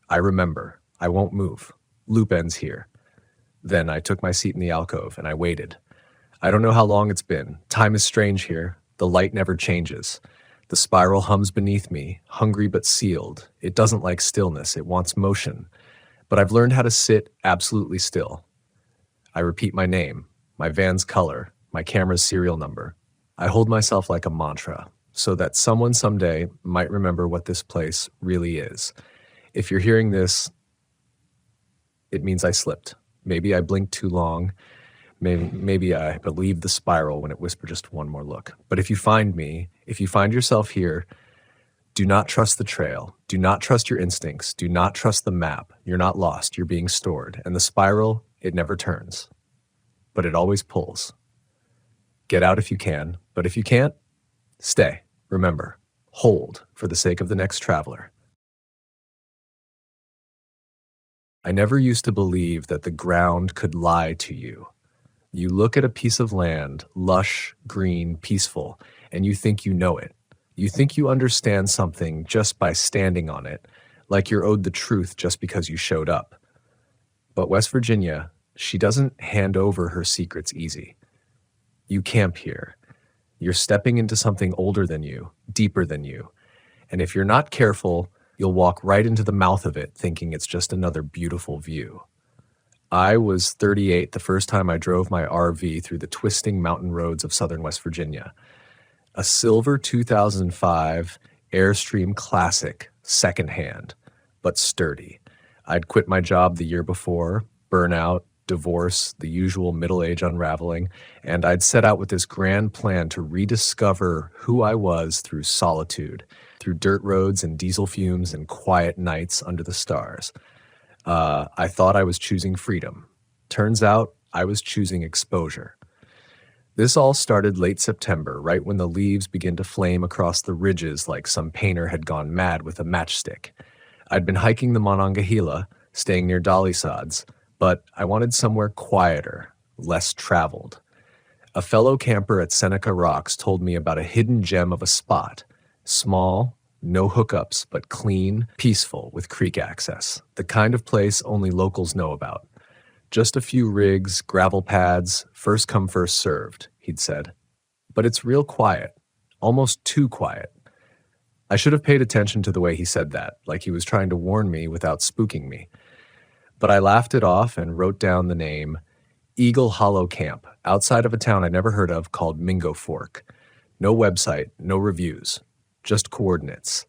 I remember. I won't move. Loop ends here. Then I took my seat in the alcove and I waited. I don't know how long it's been. Time is strange here. The light never changes. The spiral hums beneath me, hungry but sealed. It doesn't like stillness, it wants motion. But I've learned how to sit absolutely still. I repeat my name, my van's color, my camera's serial number. I hold myself like a mantra, so that someone someday might remember what this place really is. If you're hearing this, it means I slipped. Maybe I blinked too long. Maybe I believed the spiral when it whispered just one more look. But if you find me, if you find yourself here, do not trust the trail. Do not trust your instincts. Do not trust the map. You're not lost. You're being stored. And the spiral, it never turns, but it always pulls. Get out if you can, but if you can't, stay. Remember, hold for the sake of the next traveler. I never used to believe that the ground could lie to you. You look at a piece of land, lush, green, peaceful, and you think you know it. You think you understand something just by standing on it, like you're owed the truth just because you showed up. But West Virginia, she doesn't hand over her secrets easy. You camp here. You're stepping into something older than you, deeper than you. And if you're not careful, you'll walk right into the mouth of it thinking it's just another beautiful view. I was 38 the first time I drove my RV through the twisting mountain roads of southern West Virginia. A silver 2005 Airstream Classic, secondhand, but sturdy. I'd quit my job the year before, burnout, divorce, the usual middle-age unraveling, and I'd set out with this grand plan to rediscover who I was through solitude, through dirt roads and diesel fumes and quiet nights under the stars. I thought I was choosing freedom. Turns out I was choosing exposure. This all started late September, right when the leaves began to flame across the ridges like some painter had gone mad with a matchstick. I'd been hiking the Monongahela, staying near Dolly Sods, but I wanted somewhere quieter, less traveled. A fellow camper at Seneca Rocks told me about a hidden gem of a spot, small, no hookups, but clean, peaceful, with creek access, the kind of place only locals know about. Just a few rigs, gravel pads, first come, first served, he'd said. But it's real quiet, almost too quiet. I should have paid attention to the way he said that, like he was trying to warn me without spooking me. But I laughed it off and wrote down the name Eagle Hollow Camp, outside of a town I'd never heard of called Mingo Fork. No website, no reviews, just coordinates.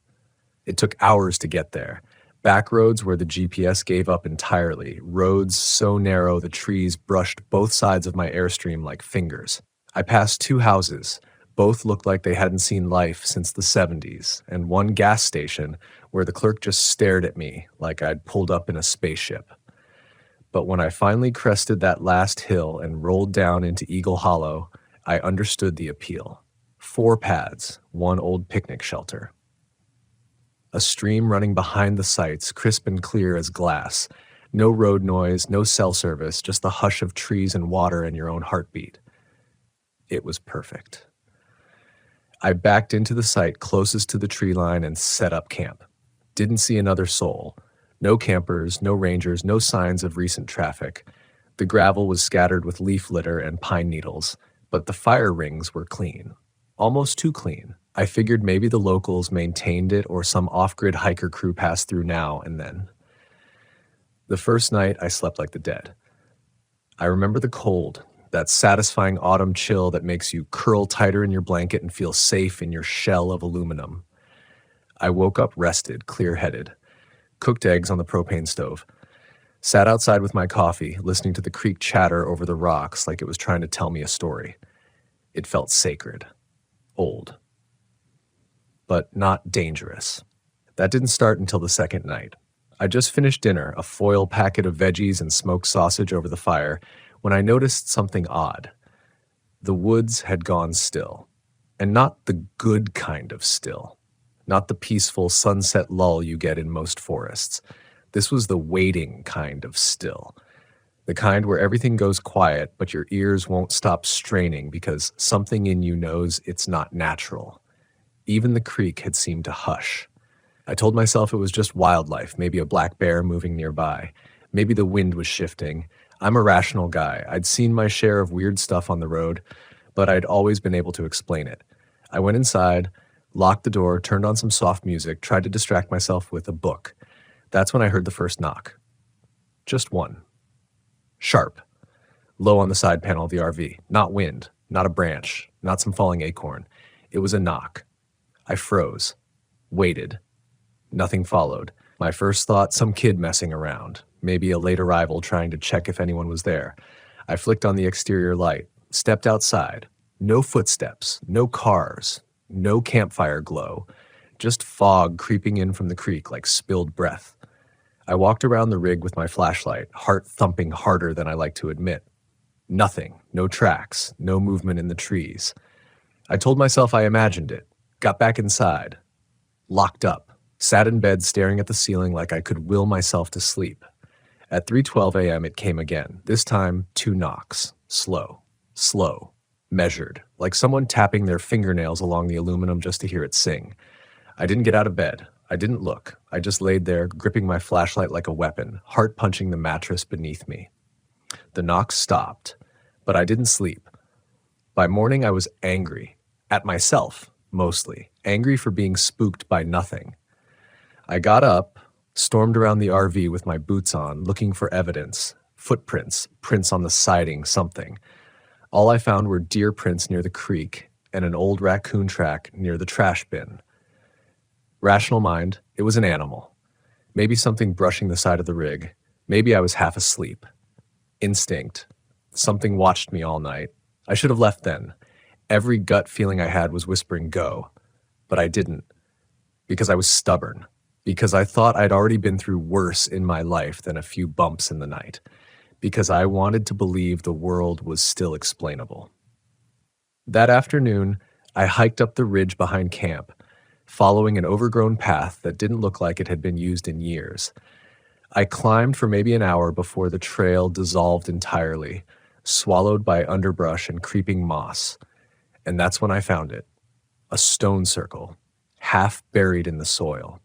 It took hours to get there. Back roads where the GPS gave up entirely, roads so narrow the trees brushed both sides of my Airstream like fingers. I passed 2 houses. Both looked like they hadn't seen life since the 70s, and one gas station where the clerk just stared at me like I'd pulled up in a spaceship. But when I finally crested that last hill and rolled down into Eagle Hollow, I understood the appeal. 4 paths, 1 old picnic shelter. A stream running behind the sites, crisp and clear as glass. No road noise, no cell service, just the hush of trees and water and your own heartbeat. It was perfect. I backed into the site closest to the tree line and set up camp. Didn't see another soul. No campers, no rangers, no signs of recent traffic. The gravel was scattered with leaf litter and pine needles, but the fire rings were clean. Almost too clean. I figured maybe the locals maintained it or some off-grid hiker crew passed through now and then. The first night, I slept like the dead. I remember the cold, that satisfying autumn chill that makes you curl tighter in your blanket and feel safe in your shell of aluminum. I woke up rested, clear-headed, cooked eggs on the propane stove, sat outside with my coffee, listening to the creek chatter over the rocks like it was trying to tell me a story. It felt sacred, old, but not dangerous. That didn't start until the second night. I just finished dinner, a foil packet of veggies and smoked sausage over the fire, when I noticed something odd. The woods had gone still, and not the good kind of still. Not the peaceful sunset lull you get in most forests. This was the waiting kind of still. The kind where everything goes quiet, but your ears won't stop straining because something in you knows it's not natural. Even the creek had seemed to hush. I told myself it was just wildlife, maybe a black bear moving nearby. Maybe the wind was shifting. I'm a rational guy. I'd seen my share of weird stuff on the road, but I'd always been able to explain it. I went inside, locked the door, turned on some soft music, tried to distract myself with a book. That's when I heard the first knock. Just one. Sharp. Low on the side panel of the RV. Not wind, not a branch, not some falling acorn. It was a knock. I froze. Waited. Nothing followed. My first thought, some kid messing around. Maybe a late arrival trying to check if anyone was there. I flicked on the exterior light, stepped outside. No footsteps, no cars, no campfire glow. Just fog creeping in from the creek like spilled breath. I walked around the rig with my flashlight, heart thumping harder than I like to admit. Nothing, no tracks, no movement in the trees. I told myself I imagined it, got back inside, locked up, sat in bed staring at the ceiling like I could will myself to sleep. At 3:12 a.m. it came again, this time 2 knocks, slow, measured, like someone tapping their fingernails along the aluminum just to hear it sing. I didn't get out of bed. I didn't look. I just laid there, gripping my flashlight like a weapon, heart punching the mattress beneath me. The knocks stopped, but I didn't sleep. By morning, I was angry. At myself, mostly. Angry for being spooked by nothing. I got up, stormed around the RV with my boots on, looking for evidence. Footprints, prints on the siding, something. All I found were deer prints near the creek and an old raccoon track near the trash bin. Rational mind, it was an animal. Maybe something brushing the side of the rig. Maybe I was half asleep. Instinct. Something watched me all night. I should have left then. Every gut feeling I had was whispering go. But I didn't. Because I was stubborn. Because I thought I'd already been through worse in my life than a few bumps in the night. Because I wanted to believe the world was still explainable. That afternoon, I hiked up the ridge behind camp, following an overgrown path that didn't look like it had been used in years. I climbed for maybe an hour before the trail dissolved entirely, swallowed by underbrush and creeping moss. And that's when I found it. A stone circle, half buried in the soil.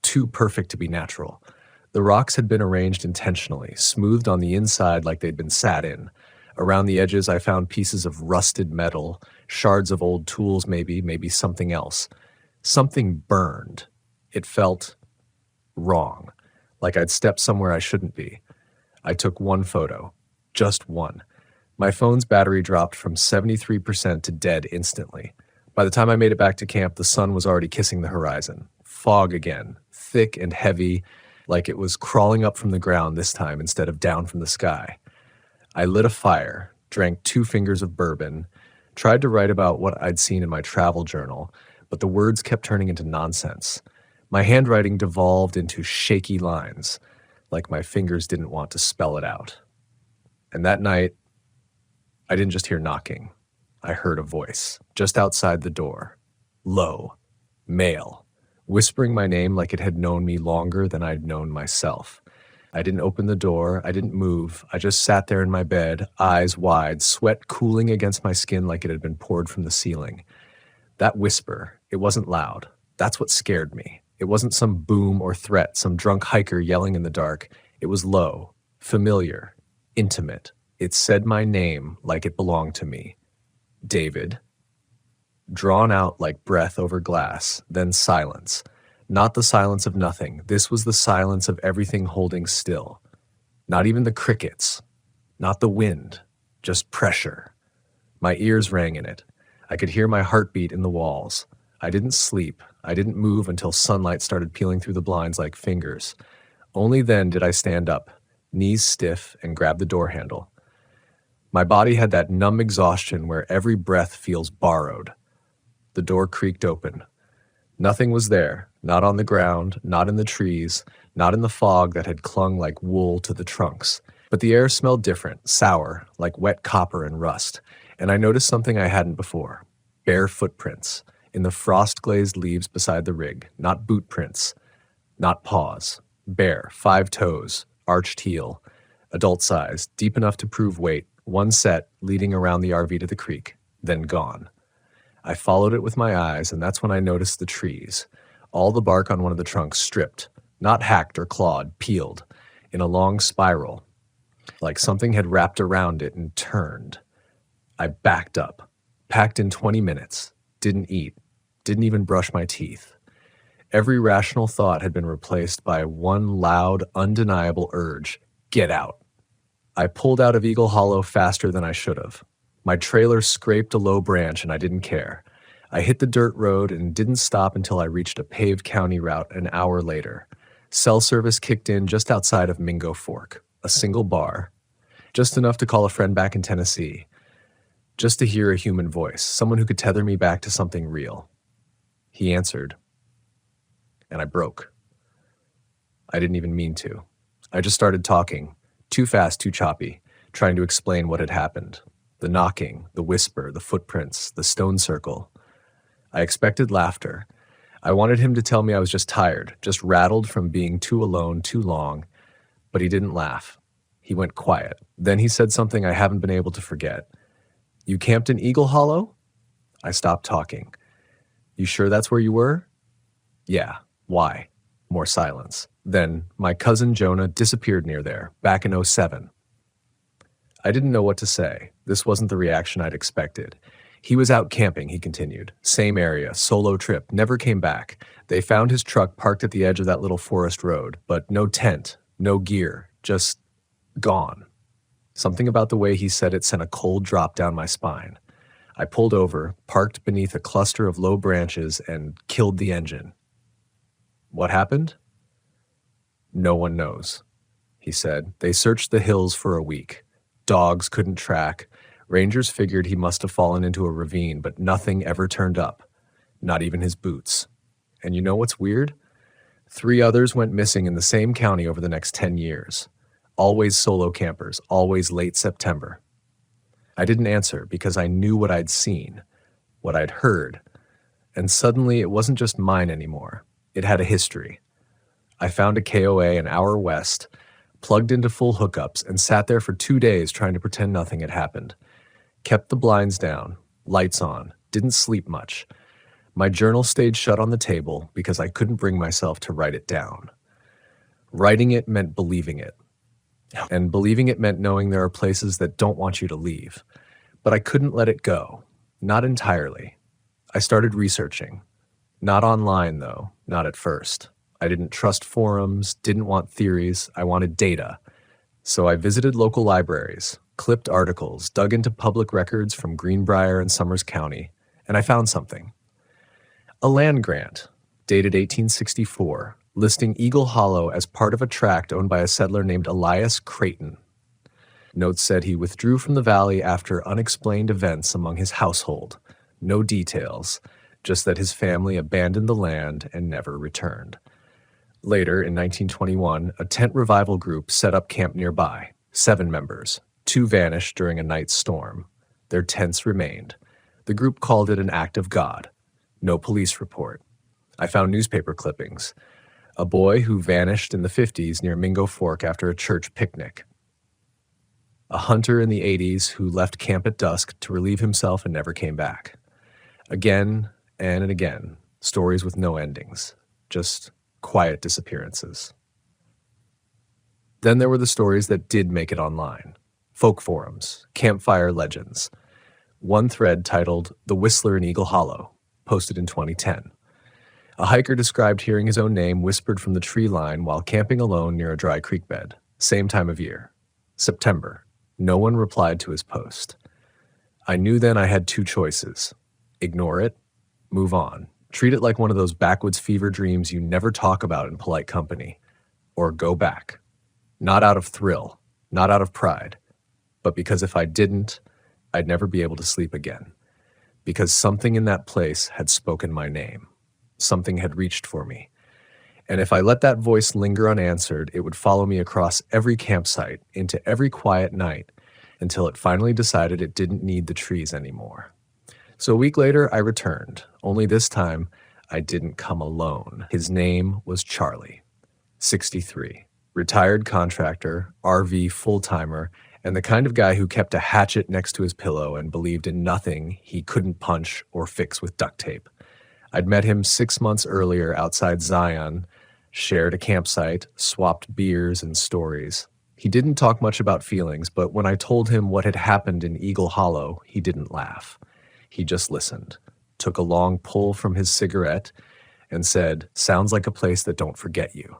Too perfect to be natural. The rocks had been arranged intentionally, smoothed on the inside like they'd been sat in. Around the edges, I found pieces of rusted metal, shards of old tools maybe something else. Something burned. It felt wrong, like I'd stepped somewhere I shouldn't be. I took one photo, just one. My phone's battery dropped from 73% to dead instantly. By the time I made it back to camp, the sun was already kissing the horizon. Fog again, thick and heavy, like it was crawling up from the ground this time instead of down from the sky. I lit a fire, drank 2 fingers of bourbon, tried to write about what I'd seen in my travel journal, but the words kept turning into nonsense. My handwriting devolved into shaky lines, like my fingers didn't want to spell it out. And that night, I didn't just hear knocking. I heard a voice, just outside the door. Low, male, whispering my name like it had known me longer than I'd known myself. I didn't open the door, I didn't move, I just sat there in my bed, eyes wide, sweat cooling against my skin like it had been poured from the ceiling. That whisper, it wasn't loud. That's what scared me. It wasn't some boom or threat, some drunk hiker yelling in the dark. It was low, familiar, intimate. It said my name like it belonged to me. David. Drawn out like breath over glass, then silence. Not the silence of nothing. This was the silence of everything holding still. Not even the crickets. Not the wind. Just pressure. My ears rang in it. I could hear my heartbeat in the walls. I didn't sleep. I didn't move until sunlight started peeling through the blinds like fingers. Only then did I stand up, knees stiff, and grab the door handle. My body had that numb exhaustion where every breath feels borrowed. The door creaked open. Nothing was there, not on the ground, not in the trees, not in the fog that had clung like wool to the trunks. But the air smelled different, sour, like wet copper and rust, and I noticed something I hadn't before. Bare footprints, in the frost-glazed leaves beside the rig, not boot prints, not paws. Bare, 5 toes, arched heel, adult size, deep enough to prove weight, one set leading around the RV to the creek, then gone. I followed it with my eyes, and that's when I noticed the trees. All the bark on one of the trunks stripped, not hacked or clawed, peeled, in a long spiral. like something had wrapped around it and turned. I backed up, packed in 20 minutes, didn't eat, didn't even brush my teeth. Every rational thought had been replaced by one loud, undeniable urge: get out. I pulled out of Eagle Hollow faster than I should have. My trailer scraped a low branch and I didn't care. I hit the dirt road and didn't stop until I reached a paved county route an hour later. Cell service kicked in just outside of Mingo Fork, a single bar, just enough to call a friend back in Tennessee, just to hear a human voice, someone who could tether me back to something real. He answered, and I broke. I didn't even mean to. I just started talking, too fast, too choppy, trying to explain what had happened. The knocking, the whisper, the footprints, the stone circle. I expected laughter. I wanted him to tell me I was just tired, just rattled from being too alone too long, but he didn't laugh. He went quiet. Then he said something I haven't been able to forget. "You camped in Eagle Hollow?" I stopped talking. "You sure that's where you were?" "Yeah. Why?" More silence. Then, "My cousin Jonah disappeared near there, back in '07. I didn't know what to say. This wasn't the reaction I'd expected. "He was out camping," he continued. "Same area, solo trip, never came back. They found his truck parked at the edge of that little forest road, but no tent, no gear, just gone." Something about the way he said it sent a cold drop down my spine. I pulled over, parked beneath a cluster of low branches, and killed the engine. "What happened?" "No one knows," he said. "They searched the hills for a week. Dogs couldn't track. Rangers figured he must have fallen into a ravine, but nothing ever turned up. Not even his boots. And you know what's weird? 3 others went missing in the same county over the next 10 years. Always solo campers, always late September." I didn't answer because I knew what I'd seen, what I'd heard. And suddenly it wasn't just mine anymore. It had a history. I found a KOA an hour west, plugged into full hookups, and sat there for 2 days trying to pretend nothing had happened. Kept the blinds down, lights on, didn't sleep much. My journal stayed shut on the table because I couldn't bring myself to write it down. Writing it meant believing it. And believing it meant knowing there are places that don't want you to leave. But I couldn't let it go. Not entirely. I started researching. Not online, though, not at first. I didn't trust forums, didn't want theories, I wanted data. So I visited local libraries, clipped articles, dug into public records from Greenbrier and Summers County, and I found something. A land grant, dated 1864, listing Eagle Hollow as part of a tract owned by a settler named Elias Creighton. Notes said he withdrew from the valley after unexplained events among his household. No details, just that his family abandoned the land and never returned. Later, in 1921, a tent revival group set up camp nearby. 7 members. 2 vanished during a night storm. Their tents remained. The group called it an act of God. No police report. I found newspaper clippings. A boy who vanished in the 50s near Mingo Fork after a church picnic. A hunter in the 80s who left camp at dusk to relieve himself and never came back. Again and again, stories with no endings. Just quiet disappearances. Then there were the stories that did make it online. Folk forums, campfire legends. One thread titled "The Whistler in Eagle Hollow," posted in 2010. A hiker described hearing his own name whispered from the tree line while camping alone near a dry creek bed. Same time of year. September. No one replied to his post. I knew then I had 2 choices. Ignore it, move on. Treat it like one of those backwoods fever dreams you never talk about in polite company. Or go back. Not out of thrill, not out of pride, but because if I didn't, I'd never be able to sleep again. Because something in that place had spoken my name. Something had reached for me. And if I let that voice linger unanswered, it would follow me across every campsite, into every quiet night, until it finally decided it didn't need the trees anymore. So a week later, I returned. Only this time, I didn't come alone. His name was Charlie, 63, retired contractor, RV full-timer, and the kind of guy who kept a hatchet next to his pillow and believed in nothing he couldn't punch or fix with duct tape. I'd met him 6 months earlier outside Zion, shared a campsite, swapped beers and stories. He didn't talk much about feelings, but when I told him what had happened in Eagle Hollow, he didn't laugh. He just listened, took a long pull from his cigarette, and said, "Sounds like a place that don't forget you."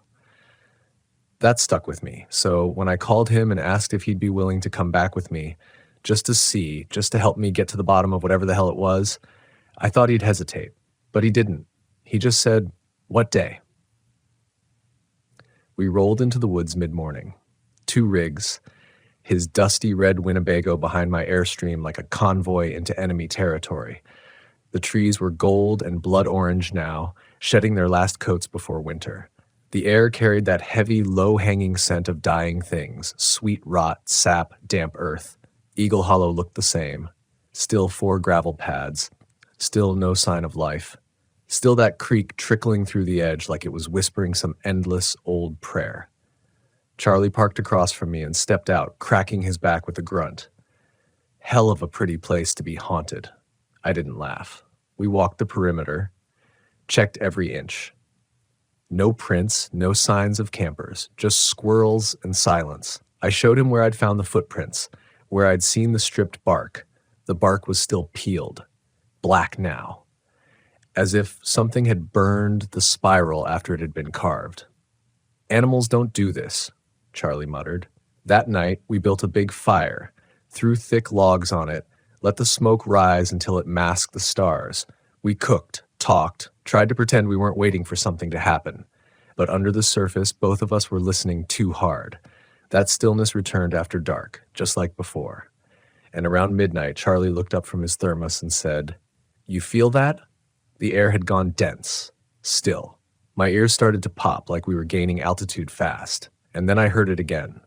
That stuck with me, so when I called him and asked if he'd be willing to come back with me, just to see, just to help me get to the bottom of whatever the hell it was, I thought he'd hesitate, but he didn't. He just said, "What day?" We rolled into the woods mid-morning. 2 rigs, his dusty red Winnebago behind my Airstream like a convoy into enemy territory. The trees were gold and blood orange now, shedding their last coats before winter. The air carried that heavy, low-hanging scent of dying things, sweet rot, sap, damp earth. Eagle Hollow looked the same. Still 4 gravel pads. Still no sign of life. Still that creek trickling through the edge like it was whispering some endless old prayer. Charlie parked across from me and stepped out, cracking his back with a grunt. Hell of a pretty place to be haunted. I didn't laugh. We walked the perimeter, checked every inch. No prints, no signs of campers, just squirrels and silence. I showed him where I'd found the footprints, where I'd seen the stripped bark. The bark was still peeled, black now, as if something had burned the spiral after it had been carved. "Animals don't do this," Charlie muttered. That night, we built a big fire, threw thick logs on it, let the smoke rise until it masked the stars. We cooked, talked, tried to pretend we weren't waiting for something to happen. But under the surface, both of us were listening too hard. That stillness returned after dark, just like before. And around midnight, Charlie looked up from his thermos and said, "You feel that?" The air had gone dense, still. My ears started to pop like we were gaining altitude fast. And then I heard it again.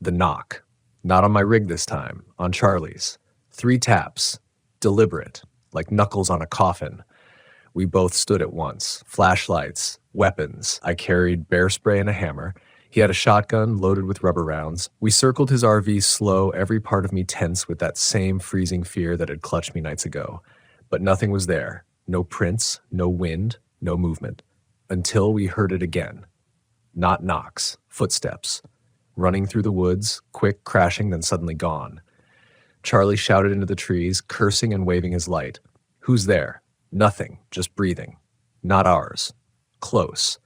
The knock. Not on my rig this time, on Charlie's. 3 taps. Deliberate, like knuckles on a coffin. We both stood at once. Flashlights, weapons. I carried bear spray and a hammer. He had a shotgun loaded with rubber rounds. We circled his RV slow, every part of me tense with that same freezing fear that had clutched me nights ago. But nothing was there. No prints, no wind, no movement. Until we heard it again. Not knocks, footsteps. Running through the woods, quick, crashing, then suddenly gone. Charlie shouted into the trees, cursing and waving his light. "Who's there?" Nothing, just breathing. Not ours. Close.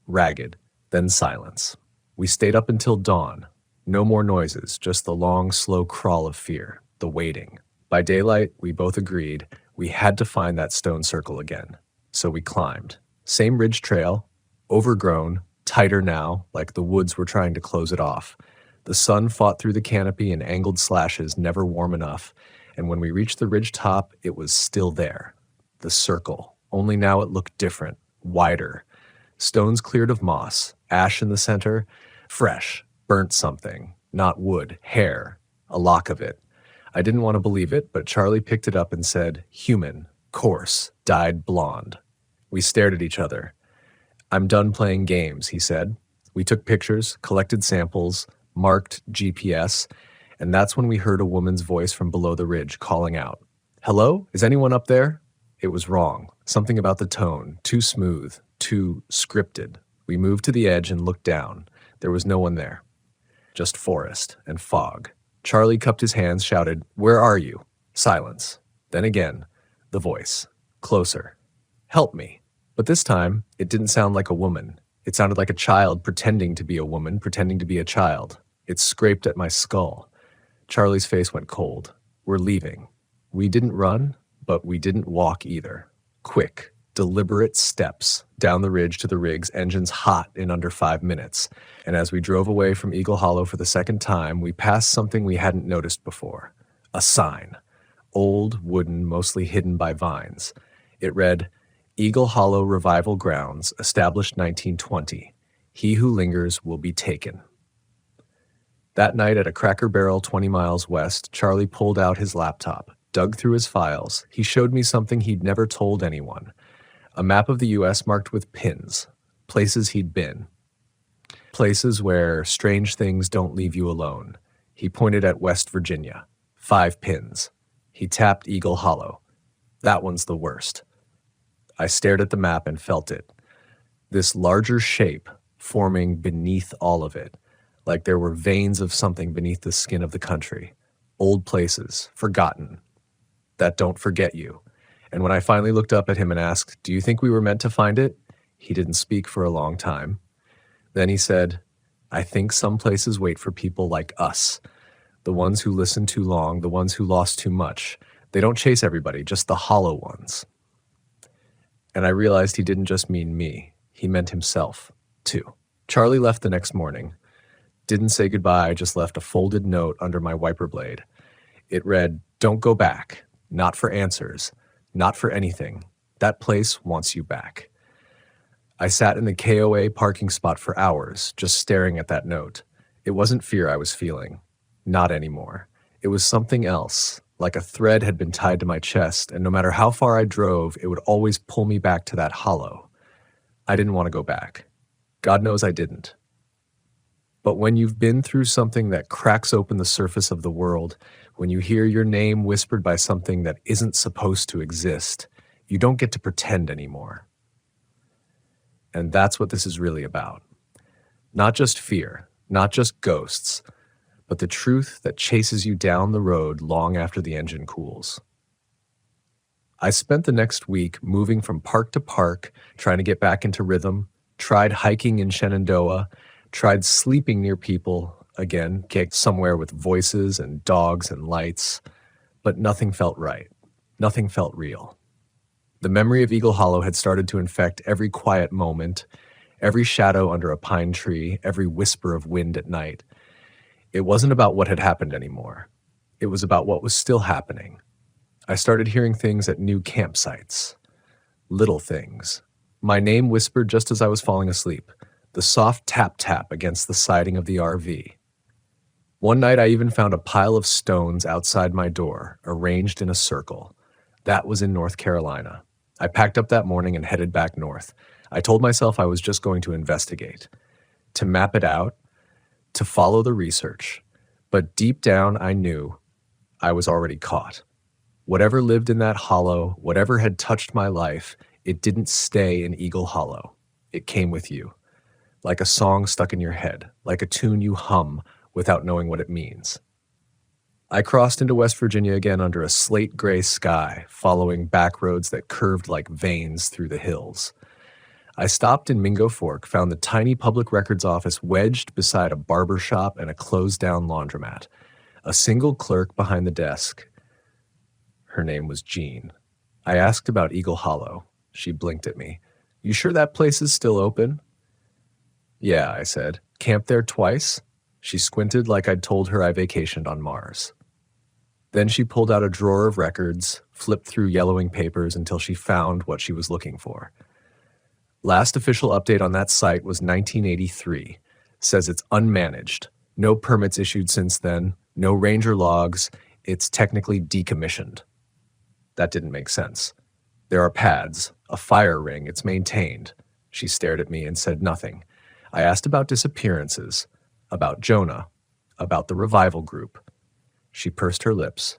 Ragged. Then silence. We stayed up until dawn. No more noises, just the long, slow crawl of fear, the waiting. By daylight, we both agreed we had to find that stone circle again. So we climbed. Same ridge trail, overgrown, tighter now, like the woods were trying to close it off. The sun fought through the canopy in angled slashes, never warm enough, and when we reached the ridge top, it was still there. The circle, only now it looked different, wider. Stones cleared of moss, ash in the center, fresh, burnt something, not wood, hair, a lock of it. I didn't want to believe it, but Charlie picked it up and said, "Human, coarse, dyed blonde." We stared at each other. "I'm done playing games," he said. We took pictures, collected samples, marked GPS, and that's when we heard a woman's voice from below the ridge calling out, "Hello? Is anyone up there?" It was wrong. Something about the tone, too smooth, too scripted. We moved to the edge and looked down. There was no one there. Just forest and fog. Charlie cupped his hands, shouted, "Where are you?" Silence. Then again, the voice. Closer. "Help me." But this time, it didn't sound like a woman. It sounded like a child pretending to be a woman, pretending to be a child. It scraped at my skull. Charlie's face went cold. We're leaving. We didn't run, but we didn't walk either. Quick, deliberate steps down the ridge to the rigs, engines hot in under 5 minutes. And as we drove away from Eagle Hollow for the second time, we passed something we hadn't noticed before. A sign. Old, wooden, mostly hidden by vines. It read, "Eagle Hollow Revival Grounds, established 1920. He who lingers will be taken." That night at a Cracker Barrel 20 miles west, Charlie pulled out his laptop, dug through his files. He showed me something he'd never told anyone. A map of the U.S. marked with pins, places he'd been. Places where strange things don't leave you alone. He pointed at West Virginia. 5 pins. He tapped Eagle Hollow. That one's the worst. I stared at the map and felt it. This larger shape forming beneath all of it. like there were veins of something beneath the skin of the country. Old places, forgotten, that don't forget you. And when I finally looked up at him and asked, "Do you think we were meant to find it?" He didn't speak for a long time. Then he said, "I think some places wait for people like us, the ones who listen too long, the ones who lost too much. They don't chase everybody, just the hollow ones." And I realized he didn't just mean me. He meant himself, too. Charlie left the next morning. Didn't say goodbye, just left a folded note under my wiper blade. It read, "Don't go back. Not for answers. Not for anything. That place wants you back." I sat in the KOA parking spot for hours, just staring at that note. It wasn't fear I was feeling. Not anymore. It was something else, like a thread had been tied to my chest, and no matter how far I drove, it would always pull me back to that hollow. I didn't want to go back. God knows I didn't. But when you've been through something that cracks open the surface of the world, when you hear your name whispered by something that isn't supposed to exist, you don't get to pretend anymore. And that's what this is really about. Not just fear, not just ghosts, but the truth that chases you down the road long after the engine cools. I spent the next week moving from park to park, trying to get back into rhythm, tried hiking in Shenandoah, tried sleeping near people, again, get somewhere with voices and dogs and lights, but nothing felt right. Nothing felt real. The memory of Eagle Hollow had started to infect every quiet moment, every shadow under a pine tree, every whisper of wind at night. It wasn't about what had happened anymore. It was about what was still happening. I started hearing things at new campsites. Little things. My name whispered just as I was falling asleep. The soft tap-tap against the siding of the RV. One night I even found a pile of stones outside my door, arranged in a circle. That was in North Carolina. I packed up that morning and headed back north. I told myself I was just going to investigate, to map it out, to follow the research. But deep down I knew I was already caught. Whatever lived in that hollow, whatever had touched my life, it didn't stay in Eagle Hollow. It came with you. Like a song stuck in your head, like a tune you hum without knowing what it means. I crossed into West Virginia again under a slate gray sky, following back roads that curved like veins through the hills. I stopped in Mingo Fork, found the tiny public records office wedged beside a barber shop and a closed-down laundromat. A single clerk behind the desk. Her name was Jean. I asked about Eagle Hollow. She blinked at me. "You sure that place is still open?" "Yeah," I said. "Camped there twice?" She squinted like I'd told her I vacationed on Mars. Then she pulled out a drawer of records, flipped through yellowing papers until she found what she was looking for. Last official update on that site was 1983. Says it's unmanaged. No permits issued since then. No ranger logs. It's technically decommissioned. That didn't make sense. There are pads, a fire ring, it's maintained. She stared at me and said nothing. I asked about disappearances, about Jonah, about the revival group. She pursed her lips.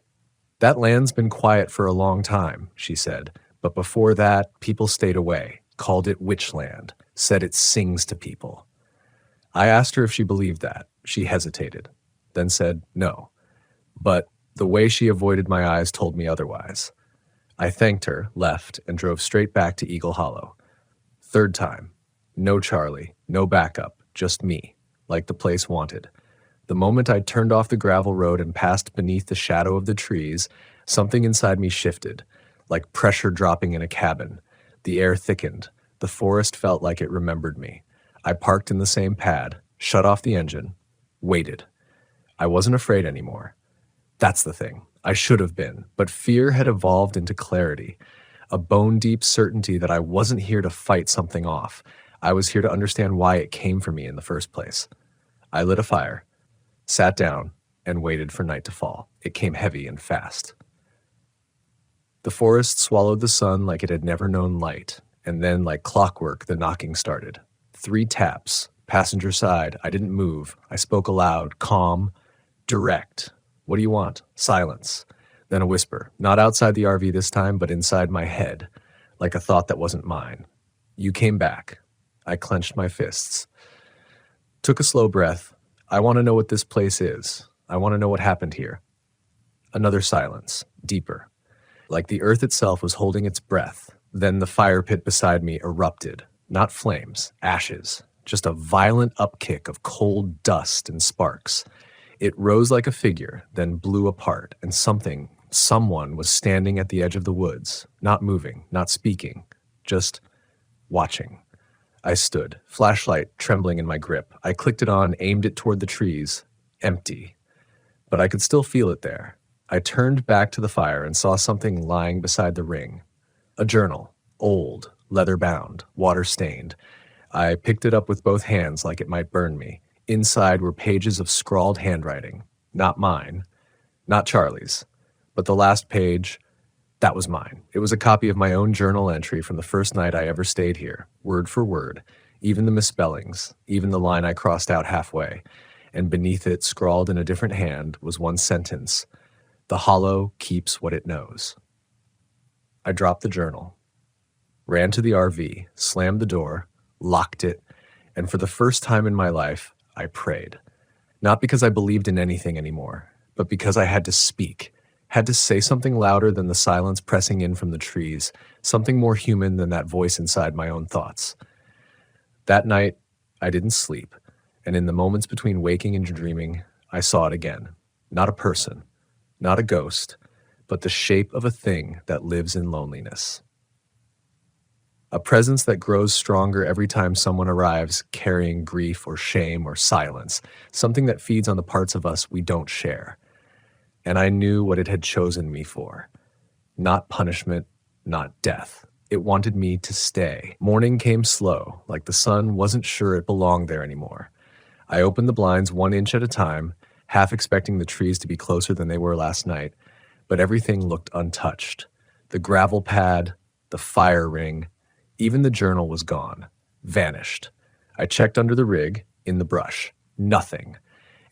"That land's been quiet for a long time," she said, "but before that, people stayed away, called it witchland, said it sings to people." I asked her if she believed that. She hesitated, then said no. But the way she avoided my eyes told me otherwise. I thanked her, left, and drove straight back to Eagle Hollow. Third time. No Charlie, no backup, just me, like the place wanted. The moment I turned off the gravel road and passed beneath the shadow of the trees, something inside me shifted, like pressure dropping in a cabin. The air thickened. The forest felt like it remembered me. I parked in the same pad, shut off the engine, waited. I wasn't afraid anymore. That's the thing. I should have been, but fear had evolved into clarity, a bone-deep certainty that I wasn't here to fight something off. I was here to understand why it came for me in the first place. I lit a fire, sat down, and waited for night to fall. It came heavy and fast. The forest swallowed the sun like it had never known light, and then, like clockwork, the knocking started. 3 taps, passenger side. I didn't move. I spoke aloud, calm, direct. "What do you want?" Silence. Then a whisper, not outside the RV this time, but inside my head, like a thought that wasn't mine. "You came back." I clenched my fists. Took a slow breath. I want to know what this place is. I want to know what happened here. Another silence, deeper, like the earth itself was holding its breath. Then the fire pit beside me erupted. Not flames, ashes, just a violent upkick of cold dust and sparks. It rose like a figure, then blew apart, and someone was standing at the edge of the woods, not moving, not speaking, just watching. I stood, flashlight trembling in my grip. I clicked it on, aimed it toward the trees. Empty. But I could still feel it there. I turned back to the fire and saw something lying beside the ring. A journal, old, leather-bound, water-stained. I picked it up with both hands like it might burn me. Inside were pages of scrawled handwriting. Not mine. Not Charlie's. But the last page, that was mine. It was a copy of my own journal entry from the first night I ever stayed here, word for word, even the misspellings, even the line I crossed out halfway. And beneath it, scrawled in a different hand, was one sentence: "The hollow keeps what it knows." I dropped the journal, ran to the RV, slammed the door, locked it, and for the first time in my life, I prayed. Not because I believed in anything anymore, but because I had to speak, had to say something louder than the silence pressing in from the trees, something more human than that voice inside my own thoughts. That night, I didn't sleep, and in the moments between waking and dreaming, I saw it again. Not a person, not a ghost, but the shape of a thing that lives in loneliness. A presence that grows stronger every time someone arrives carrying grief or shame or silence, something that feeds on the parts of us we don't share. And I knew what it had chosen me for. Not punishment, not death. It wanted me to stay. Morning came slow, like the sun wasn't sure it belonged there anymore. I opened the blinds 1 inch at a time, half expecting the trees to be closer than they were last night, but everything looked untouched. The gravel pad, the fire ring, even the journal was gone, vanished. I checked under the rig, in the brush. Nothing.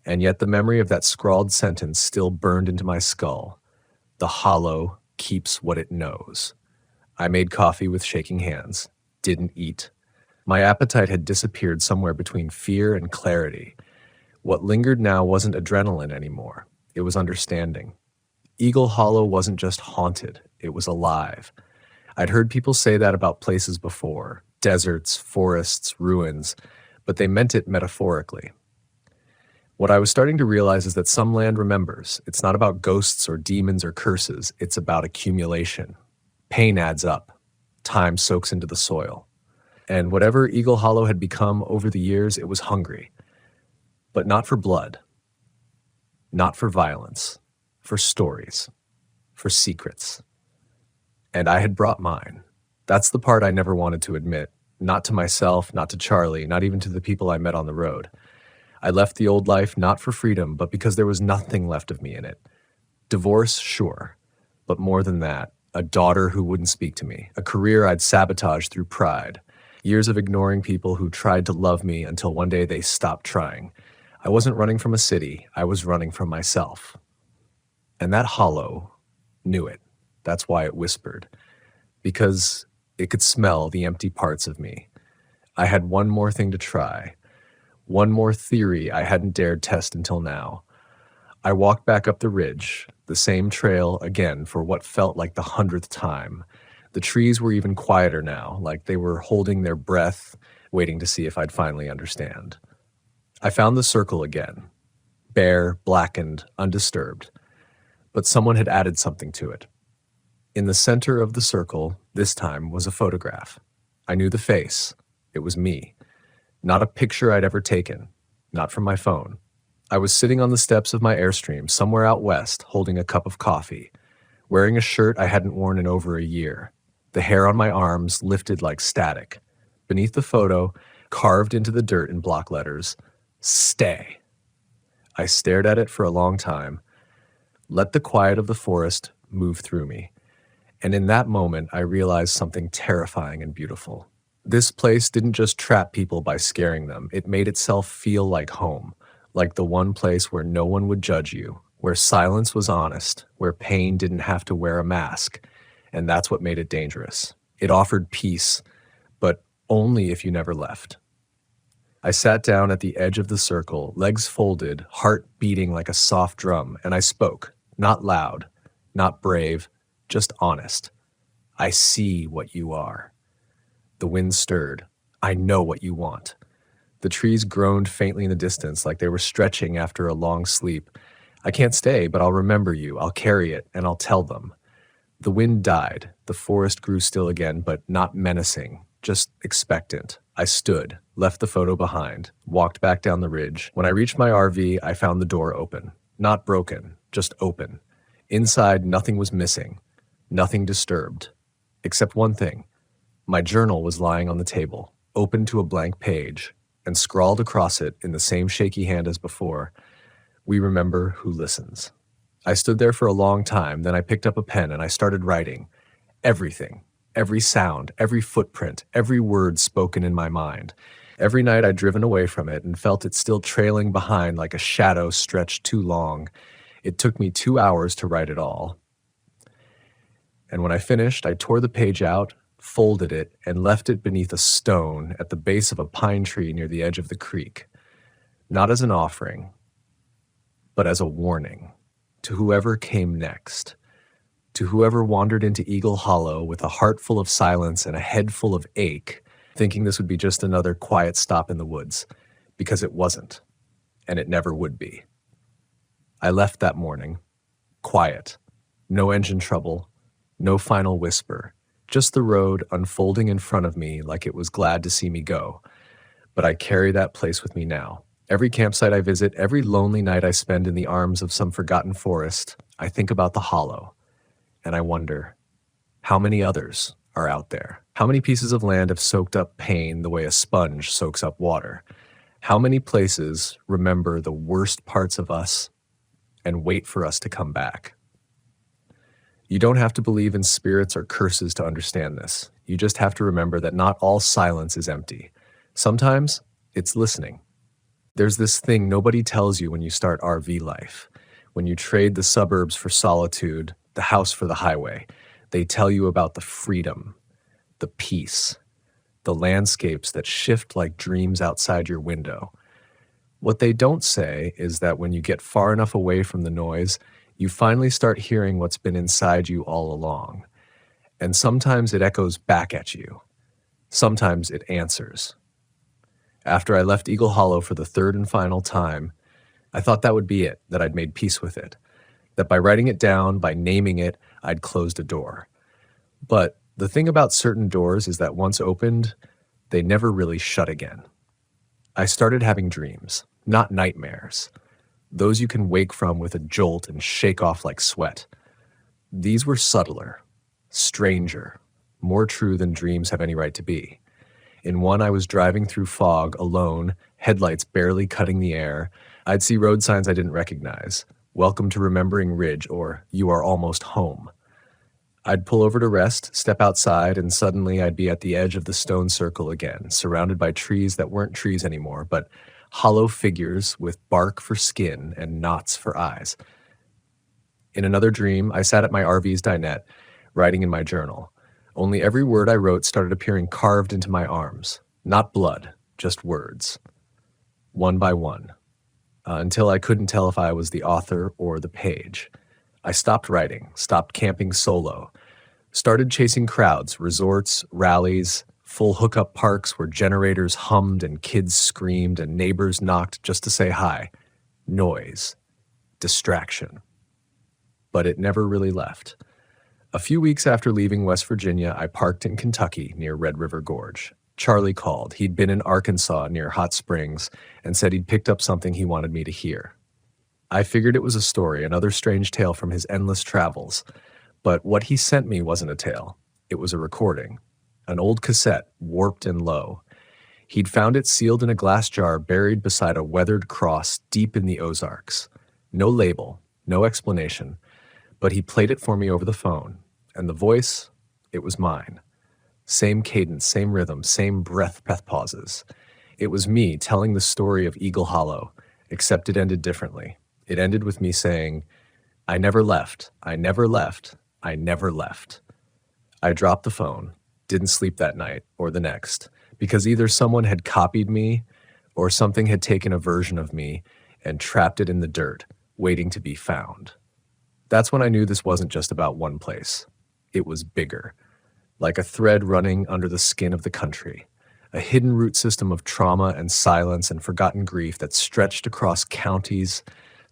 And yet the memory of that scrawled sentence still burned into my skull. The hollow keeps what it knows. I made coffee with shaking hands. Didn't eat. My appetite had disappeared somewhere between fear and clarity. What lingered now wasn't adrenaline anymore. It was understanding. Eagle Hollow wasn't just haunted. It was alive. I'd heard people say that about places before, deserts, forests, ruins, but they meant it metaphorically. What I was starting to realize is that some land remembers. It's not about ghosts or demons or curses. It's about accumulation. Pain adds up. Time soaks into the soil. And whatever Eagle Hollow had become over the years, it was hungry. But not for blood. Not for violence. For stories. For secrets. And I had brought mine. That's the part I never wanted to admit. Not to myself, not to Charlie, not even to the people I met on the road. I left the old life not for freedom, but because there was nothing left of me in it. Divorce, sure. But more than that, a daughter who wouldn't speak to me, a career I'd sabotaged through pride, years of ignoring people who tried to love me until one day they stopped trying. I wasn't running from a city, I was running from myself. And that hollow knew it. That's why it whispered. Because it could smell the empty parts of me. I had one more thing to try. One more theory I hadn't dared test until now. I walked back up the ridge, the same trail again for what felt like the 100th time. The trees were even quieter now, like they were holding their breath, waiting to see if I'd finally understand. I found the circle again, bare, blackened, undisturbed. But someone had added something to it. In the center of the circle, this time, was a photograph. I knew the face. It was me. Not a picture I'd ever taken. Not from my phone. I was sitting on the steps of my Airstream somewhere out west, holding a cup of coffee, wearing a shirt I hadn't worn in over a year. The hair on my arms lifted like static. Beneath the photo, carved into the dirt in block letters, "Stay." I stared at it for a long time. Let the quiet of the forest move through me. And in that moment, I realized something terrifying and beautiful. This place didn't just trap people by scaring them. It made itself feel like home, like the one place where no one would judge you, where silence was honest, where pain didn't have to wear a mask. And that's what made it dangerous. It offered peace, but only if you never left. I sat down at the edge of the circle, legs folded, heart beating like a soft drum, and I spoke, not loud, not brave, just honest. I see what you are. The wind stirred. I know what you want. The trees groaned faintly in the distance like they were stretching after a long sleep. I can't stay, but I'll remember you. I'll carry it, and I'll tell them. The wind died. The forest grew still again, but not menacing, just expectant. I stood, left the photo behind, walked back down the ridge. When I reached my RV, I found the door open. Not broken, just open. Inside, nothing was missing, nothing disturbed, except one thing. My journal was lying on the table, open to a blank page, and scrawled across it in the same shaky hand as before, "We remember who listens." I stood there for a long time, then I picked up a pen and I started writing. Everything, every sound, every footprint, every word spoken in my mind. Every night I'd driven away from it and felt it still trailing behind like a shadow stretched too long. It took me 2 hours to write it all. And when I finished, I tore the page out, folded it, and left it beneath a stone at the base of a pine tree near the edge of the creek. Not as an offering, but as a warning to whoever came next, to whoever wandered into Eagle Hollow with a heart full of silence and a head full of ache, thinking this would be just another quiet stop in the woods, because it wasn't, and it never would be. I left that morning, quiet, no engine trouble, no final whisper, just the road unfolding in front of me like it was glad to see me go. But I carry that place with me now. Every campsite I visit, every lonely night I spend in the arms of some forgotten forest, I think about the hollow, and I wonder, how many others are out there? How many pieces of land have soaked up pain the way a sponge soaks up water? How many places remember the worst parts of us and wait for us to come back? You don't have to believe in spirits or curses to understand this. You just have to remember that not all silence is empty. Sometimes it's listening. There's this thing nobody tells you when you start RV life. When you trade the suburbs for solitude, the house for the highway, they tell you about the freedom, the peace, the landscapes that shift like dreams outside your window. What they don't say is that when you get far enough away from the noise, you finally start hearing what's been inside you all along. And sometimes it echoes back at you. Sometimes it answers. After I left Eagle Hollow for the third and final time, I thought that would be it, that I'd made peace with it, that by writing it down, by naming it, I'd closed a door. But the thing about certain doors is that once opened, they never really shut again. I started having dreams, not nightmares. Those you can wake from with a jolt and shake off like sweat. These were subtler, stranger, more true than dreams have any right to be. In one, I was driving through fog, alone, headlights barely cutting the air. I'd see road signs I didn't recognize. "Welcome to Remembering Ridge," or "You are almost home." I'd pull over to rest, step outside, and suddenly I'd be at the edge of the stone circle again, surrounded by trees that weren't trees anymore, but hollow figures with bark for skin and knots for eyes. In another dream, I sat at my RV's dinette, writing in my journal. Only every word I wrote started appearing carved into my arms. Not blood, just words. One by one. Until I couldn't tell if I was the author or the page. I stopped writing, stopped camping solo, started chasing crowds, resorts, rallies, full hookup parks where generators hummed and kids screamed and neighbors knocked just to say hi. Noise. Distraction. But it never really left. A few weeks after leaving West Virginia, I parked in Kentucky near Red River Gorge. Charlie called. He'd been in Arkansas near Hot Springs and said he'd picked up something he wanted me to hear. I figured it was a story, another strange tale from his endless travels. But what he sent me wasn't a tale. It was a recording. An old cassette, warped and low. He'd found it sealed in a glass jar buried beside a weathered cross deep in the Ozarks. No label, no explanation. But he played it for me over the phone, and the voice, it was mine. Same cadence, same rhythm, same breath pauses. It was me telling the story of Eagle Hollow, except it ended differently. It ended with me saying, "I never left, I never left, I never left." I dropped the phone, didn't sleep that night or the next, because either someone had copied me or something had taken a version of me and trapped it in the dirt, waiting to be found. That's when I knew this wasn't just about one place. It was bigger, like a thread running under the skin of the country, a hidden root system of trauma and silence and forgotten grief that stretched across counties,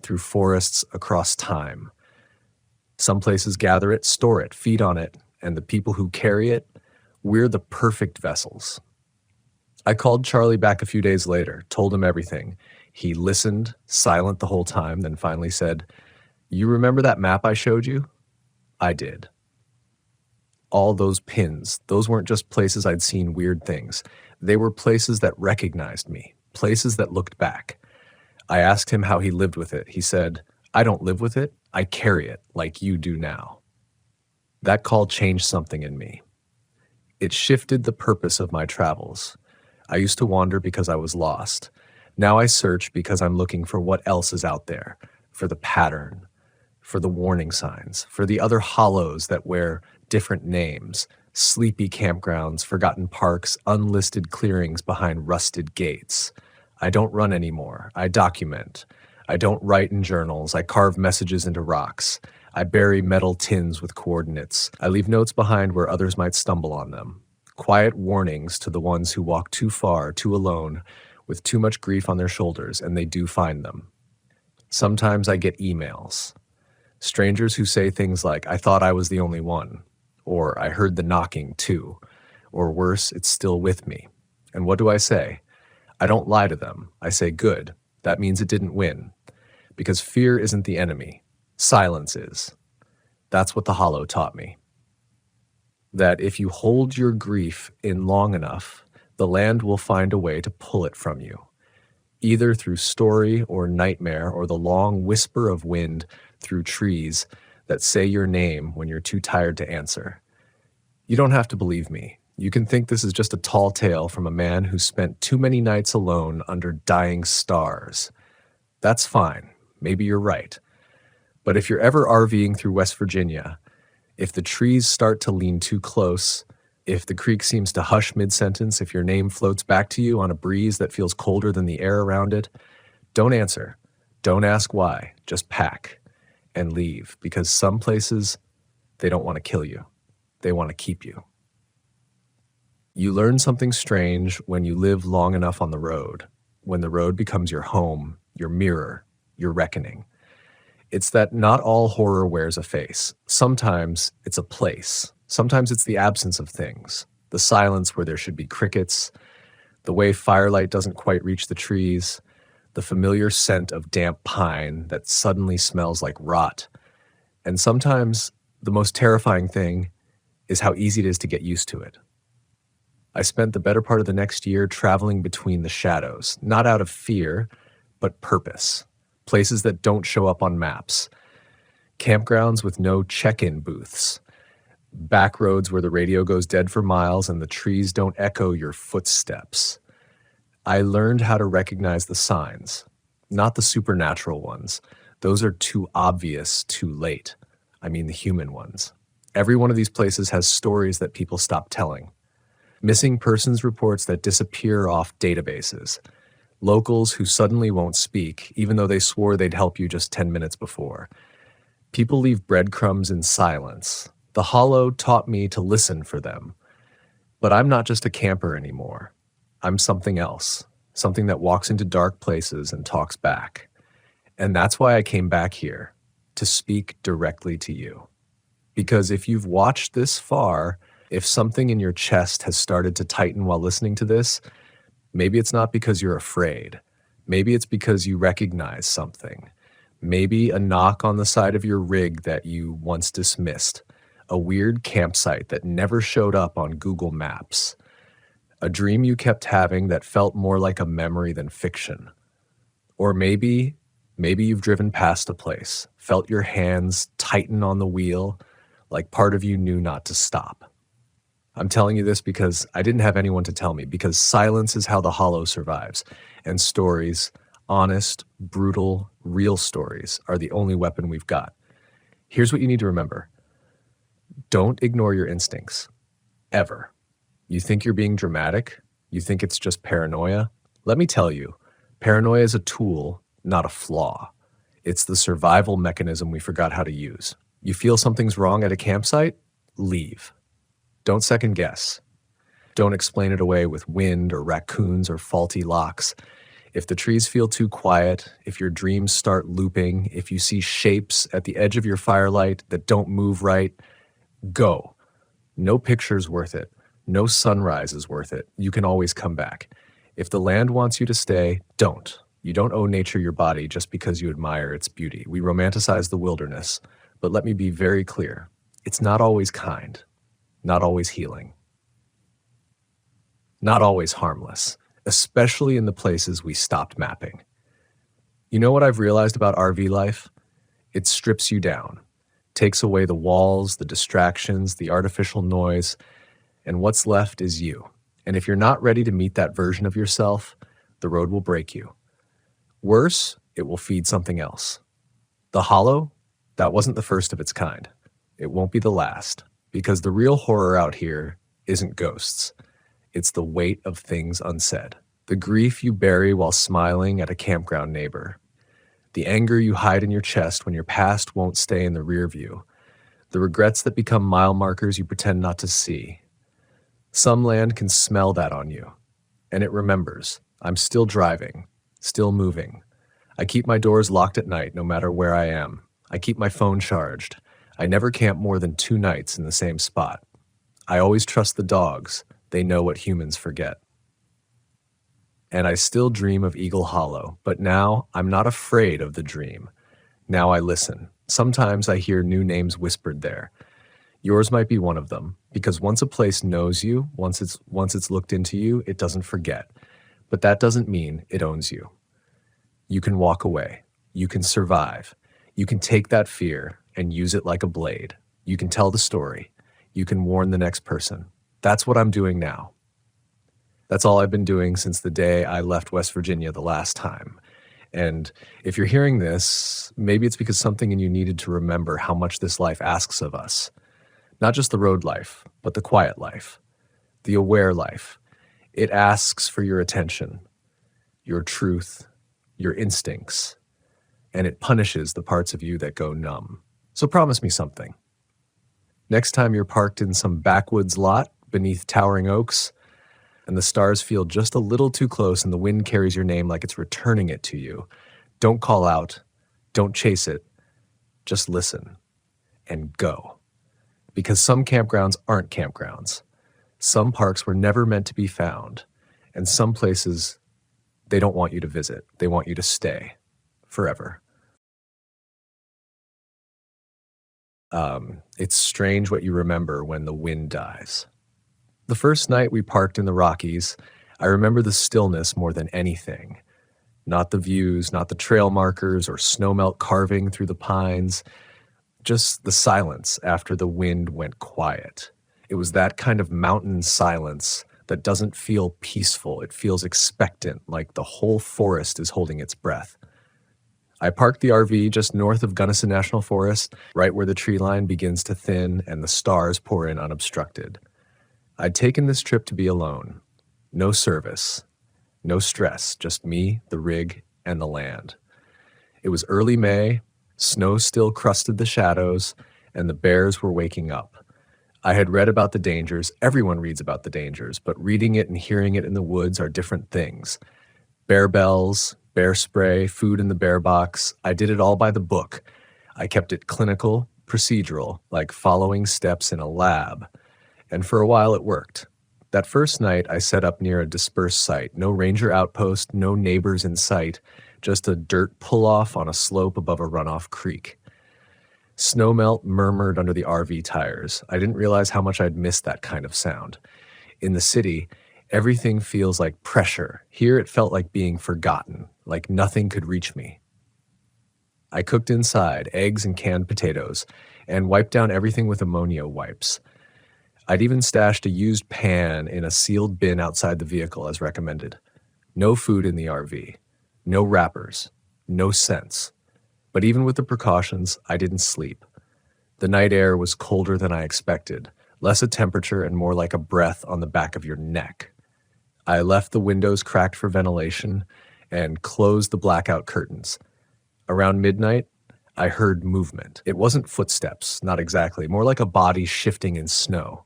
through forests, across time. Some places gather it, store it, feed on it, and the people who carry it, we're the perfect vessels. I called Charlie back a few days later, told him everything. He listened, silent the whole time, then finally said, "You remember that map I showed you?" I did. All those pins, those weren't just places I'd seen weird things. They were places that recognized me, places that looked back. I asked him how he lived with it. He said, "I don't live with it, I carry it like you do now." That call changed something in me. It shifted the purpose of my travels. I used to wander because I was lost. Now I search because I'm looking for what else is out there, for the pattern, for the warning signs, for the other hollows that wear different names, sleepy campgrounds, forgotten parks, unlisted clearings behind rusted gates. I don't run anymore. I document. I don't write in journals. I carve messages into rocks. I bury metal tins with coordinates. I leave notes behind where others might stumble on them. Quiet warnings to the ones who walk too far, too alone, with too much grief on their shoulders, and they do find them. Sometimes I get emails. Strangers who say things like, "I thought I was the only one," or "I heard the knocking too," or worse, "It's still with me." And what do I say? I don't lie to them. I say, "Good. That means it didn't win." Because fear isn't the enemy. Silence is. That's what the hollow taught me. That if you hold your grief in long enough, the land will find a way to pull it from you, either through story or nightmare or the long whisper of wind through trees that say your name when you're too tired to answer. You don't have to believe me. You can think this is just a tall tale from a man who spent too many nights alone under dying stars. That's fine. Maybe you're right. But if you're ever RVing through West Virginia, if the trees start to lean too close, if the creek seems to hush mid-sentence, if your name floats back to you on a breeze that feels colder than the air around it, don't answer. Don't ask why. Just pack and leave, because some places, they don't want to kill you. They want to keep you. You learn something strange when you live long enough on the road, when the road becomes your home, your mirror, your reckoning. It's that not all horror wears a face. Sometimes it's a place. Sometimes it's the absence of things, the silence where there should be crickets, the way firelight doesn't quite reach the trees, the familiar scent of damp pine that suddenly smells like rot. And sometimes the most terrifying thing is how easy it is to get used to it. I spent the better part of the next year traveling between the shadows, not out of fear, but purpose. Places that don't show up on maps. Campgrounds with no check-in booths. Back roads where the radio goes dead for miles and the trees don't echo your footsteps. I learned how to recognize the signs, not the supernatural ones. Those are too obvious too late. I mean the human ones. Every one of these places has stories that people stop telling. Missing persons reports that disappear off databases. Locals who suddenly won't speak, even though they swore they'd help you just 10 minutes before. People leave breadcrumbs in silence. The hollow taught me to listen for them. But I'm not just a camper anymore. I'm something else, something that walks into dark places and talks back. And that's why I came back here, to speak directly to you. Because if you've watched this far, if something in your chest has started to tighten while listening to this, maybe it's not because you're afraid. Maybe it's because you recognize something. Maybe a knock on the side of your rig that you once dismissed. A weird campsite that never showed up on Google Maps. A dream you kept having that felt more like a memory than fiction. Or maybe you've driven past a place, felt your hands tighten on the wheel, like part of you knew not to stop. I'm telling you this because I didn't have anyone to tell me, because silence is how the hollow survives. And stories, honest, brutal, real stories, are the only weapon we've got. Here's what you need to remember. Don't ignore your instincts. Ever. You think you're being dramatic? You think it's just paranoia? Let me tell you, paranoia is a tool, not a flaw. It's the survival mechanism we forgot how to use. You feel something's wrong at a campsite? Leave. Don't second guess. Don't explain it away with wind or raccoons or faulty locks. If the trees feel too quiet, if your dreams start looping, if you see shapes at the edge of your firelight that don't move right, go. No picture's worth it. No sunrise is worth it. You can always come back. If the land wants you to stay, don't. You don't owe nature your body just because you admire its beauty. We romanticize the wilderness, but let me be very clear. It's not always kind, not always healing, not always harmless, especially in the places we stopped mapping. You know what I've realized about RV life? It strips you down, takes away the walls, the distractions, the artificial noise, and what's left is you. And if you're not ready to meet that version of yourself, the road will break you. Worse, it will feed something else. The hollow, that wasn't the first of its kind. It won't be the last, because the real horror out here isn't ghosts. It's the weight of things unsaid. The grief you bury while smiling at a campground neighbor. The anger you hide in your chest when your past won't stay in the rear view. The regrets that become mile markers you pretend not to see. Some land can smell that on you, and it remembers. I'm still driving, still moving. I keep my doors locked at night no matter where I am. I keep my phone charged. I never camp more than 2 nights in the same spot. I always trust the dogs. They know what humans forget. And I still dream of Eagle Hollow, but now I'm not afraid of the dream. Now I listen. Sometimes I hear new names whispered there. Yours might be one of them, because once a place knows you, once it's looked into you, it doesn't forget. But that doesn't mean it owns you. You can walk away. You can survive. You can take that fear and use it like a blade. You can tell the story. You can warn the next person. That's what I'm doing now. That's all I've been doing since the day I left West Virginia the last time. And if you're hearing this, maybe it's because something in you needed to remember how much this life asks of us. Not just the road life, but the quiet life, the aware life. It asks for your attention, your truth, your instincts, and it punishes the parts of you that go numb. So promise me something. Next time you're parked in some backwoods lot beneath towering oaks, and the stars feel just a little too close and the wind carries your name like it's returning it to you, don't call out, don't chase it, just listen and go. Because some campgrounds aren't campgrounds. Some parks were never meant to be found, and some places, they don't want you to visit. They want you to stay forever. It's strange what you remember when the wind dies. The first night we parked in the Rockies, I remember the stillness more than anything. Not the views, not the trail markers or snowmelt carving through the pines, just the silence after the wind went quiet. It was that kind of mountain silence that doesn't feel peaceful. It feels expectant, like the whole forest is holding its breath. I parked the RV just north of Gunnison National Forest, right where the tree line begins to thin and the stars pour in unobstructed. I'd taken this trip to be alone. No service, no stress, just me, the rig, and the land. It was early May, snow still crusted the shadows, and the bears were waking up. I had read about the dangers. Everyone reads about the dangers, but reading it and hearing it in the woods are different things. Bear bells, bear spray, food in the bear box. I did it all by the book. I kept it clinical, procedural, like following steps in a lab. And for a while it worked. That first night I set up near a dispersed site. No ranger outpost, no neighbors in sight, just a dirt pull-off on a slope above a runoff creek. Snowmelt murmured under the RV tires. I didn't realize how much I'd missed that kind of sound. In the city, everything feels like pressure. Here it felt like being forgotten, like nothing could reach me. I cooked inside, eggs and canned potatoes, and wiped down everything with ammonia wipes. I'd even stashed a used pan in a sealed bin outside the vehicle as recommended. No food in the RV. No wrappers. No scents. But even with the precautions, I didn't sleep. The night air was colder than I expected, less a temperature and more like a breath on the back of your neck. I left the windows cracked for ventilation and closed the blackout curtains. Around midnight, I heard movement. It wasn't footsteps, not exactly, more like a body shifting in snow.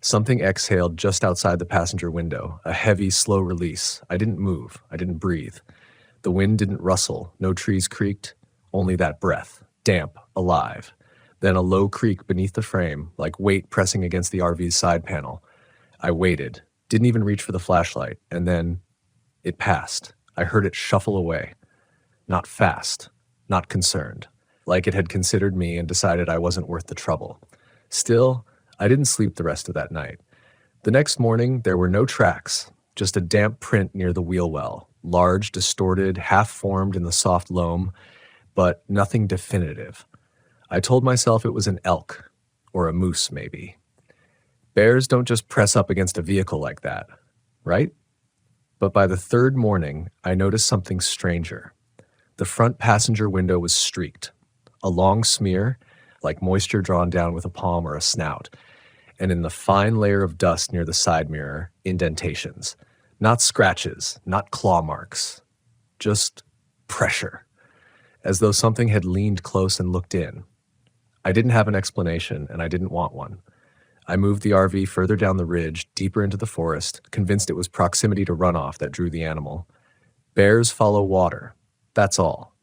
Something exhaled just outside the passenger window, a heavy, slow release. I didn't move. I didn't breathe. The wind didn't rustle. No trees creaked. Only that breath, damp, alive. Then a low creak beneath the frame, like weight pressing against the RV's side panel. I waited, didn't even reach for the flashlight, and then it passed. I heard it shuffle away. Not fast, not concerned, like it had considered me and decided I wasn't worth the trouble. Still, I didn't sleep the rest of that night. The next morning, there were no tracks, just a damp print near the wheel well, large, distorted, half-formed in the soft loam, but nothing definitive. I told myself it was an elk, or a moose maybe. Bears don't just press up against a vehicle like that, right? But by the third morning, I noticed something stranger. The front passenger window was streaked, a long smear, like moisture drawn down with a palm or a snout, and in the fine layer of dust near the side mirror, indentations. Not scratches, not claw marks, just pressure, as though something had leaned close and looked in. I didn't have an explanation, and I didn't want one. I moved the RV further down the ridge, deeper into the forest, convinced it was proximity to runoff that drew the animal. Bears follow water, that's all.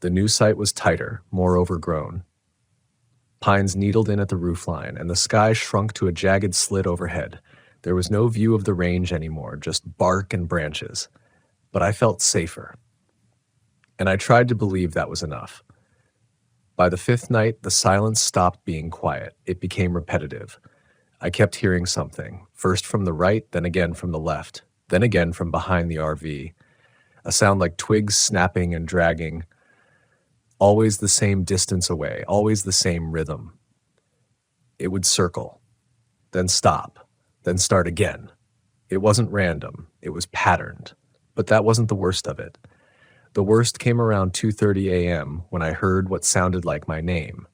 The new site was tighter, more overgrown. Pines needled in at the roofline, and the sky shrunk to a jagged slit overhead. There was no view of the range anymore, just bark and branches. But I felt safer. And I tried to believe that was enough. By the fifth night, the silence stopped being quiet. It became repetitive. I kept hearing something, first from the right, then again from the left, then again from behind the RV. A sound like twigs snapping and dragging, always the same distance away, always the same rhythm. It would circle, then stop, then start again. It wasn't random, it was patterned. But that wasn't the worst of it. The worst came around 2:30 a.m. when I heard what sounded like my name.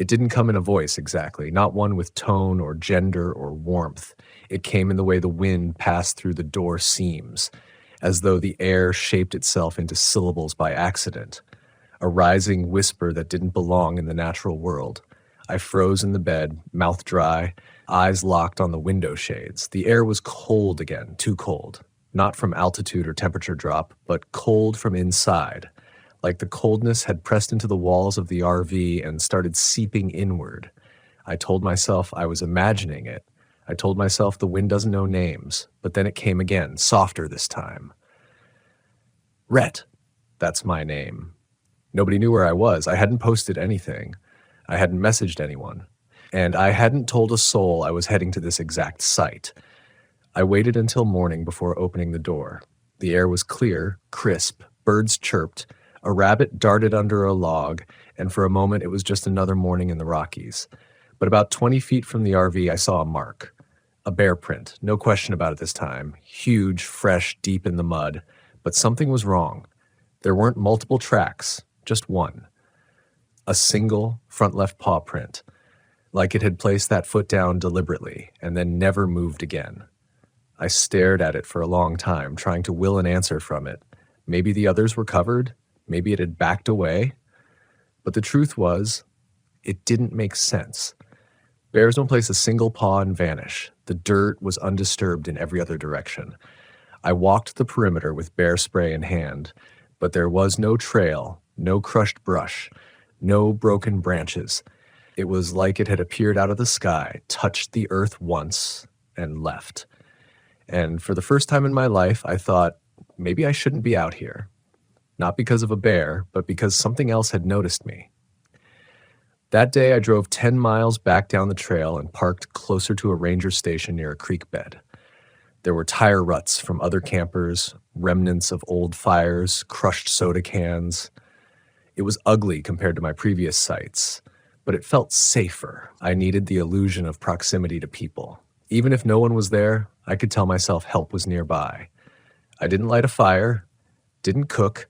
It didn't come in a voice exactly, not one with tone or gender or warmth. It came in the way the wind passed through the door seams, as though the air shaped itself into syllables by accident. A rising whisper that didn't belong in the natural world. I froze in the bed, mouth dry, eyes locked on the window shades. The air was cold again, too cold. Not from altitude or temperature drop, but cold from inside. Like the coldness had pressed into the walls of the RV and started seeping inward. I told myself I was imagining it. I told myself the wind doesn't know names, but then it came again, softer this time. Rhett, that's my name. Nobody knew where I was. I hadn't posted anything. I hadn't messaged anyone. And I hadn't told a soul I was heading to this exact site. I waited until morning before opening the door. The air was clear, crisp, birds chirped, a rabbit darted under a log, and for a moment it was just another morning in the Rockies. But about 20 feet from the RV, I saw a mark. A bear print, no question about it this time. Huge, fresh, deep in the mud. But something was wrong. There weren't multiple tracks, just one. A single front left paw print, like it had placed that foot down deliberately and then never moved again. I stared at it for a long time, trying to will an answer from it. Maybe the others were covered. Maybe it had backed away. But the truth was, it didn't make sense. Bears don't place a single paw and vanish. The dirt was undisturbed in every other direction. I walked the perimeter with bear spray in hand, but there was no trail, no crushed brush, no broken branches. It was like it had appeared out of the sky, touched the earth once, and left. And for the first time in my life, I thought, maybe I shouldn't be out here. Not because of a bear, but because something else had noticed me. That day, I drove 10 miles back down the trail and parked closer to a ranger station near a creek bed. There were tire ruts from other campers, remnants of old fires, crushed soda cans. It was ugly compared to my previous sites, but it felt safer. I needed the illusion of proximity to people. Even if no one was there, I could tell myself help was nearby. I didn't light a fire, didn't cook,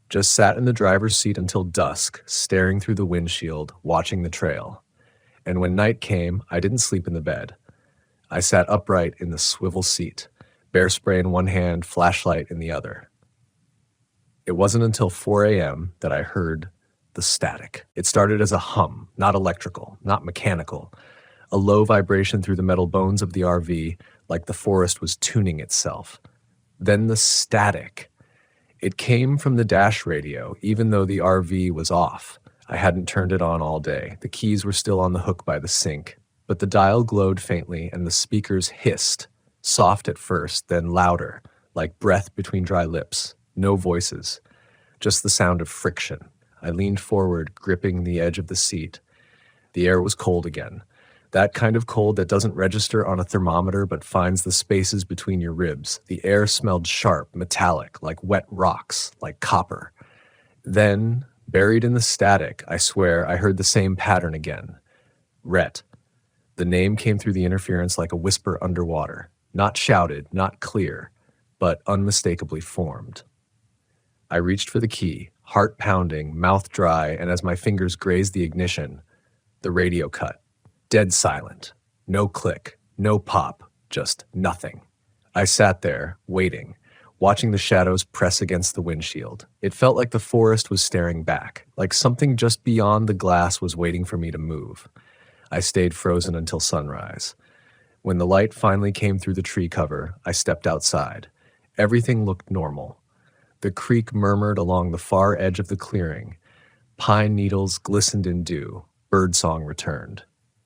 just sat in the driver's seat until dusk, staring through the windshield, watching the trail. And when night came, I didn't sleep in the bed. I sat upright in the swivel seat, bear spray in one hand, flashlight in the other. It wasn't until 4 a.m. that I heard the static. It started as a hum, not electrical, not mechanical, a low vibration through the metal bones of the RV, like the forest was tuning itself. Then the static. It came from the dash radio, even though the RV was off. I hadn't turned it on all day. The keys were still on the hook by the sink, but the dial glowed faintly and the speakers hissed, soft at first, then louder, like breath between dry lips. No voices, just the sound of friction. I leaned forward, gripping the edge of the seat. The air was cold again. That kind of cold that doesn't register on a thermometer but finds the spaces between your ribs. The air smelled sharp, metallic, like wet rocks, like copper. Then, buried in the static, I swear, I heard the same pattern again. Rhett. The name came through the interference like a whisper underwater. Not shouted, not clear, but unmistakably formed. I reached for the key, heart pounding, mouth dry, and as my fingers grazed the ignition, the radio cut. Dead silent. No click, no pop, just nothing. I sat there, waiting, watching the shadows press against the windshield. It felt like the forest was staring back, like something just beyond the glass was waiting for me to move. I stayed frozen until sunrise. When the light finally came through the tree cover, I stepped outside. Everything looked normal. The creek murmured along the far edge of the clearing. Pine needles glistened in dew. Birdsong returned.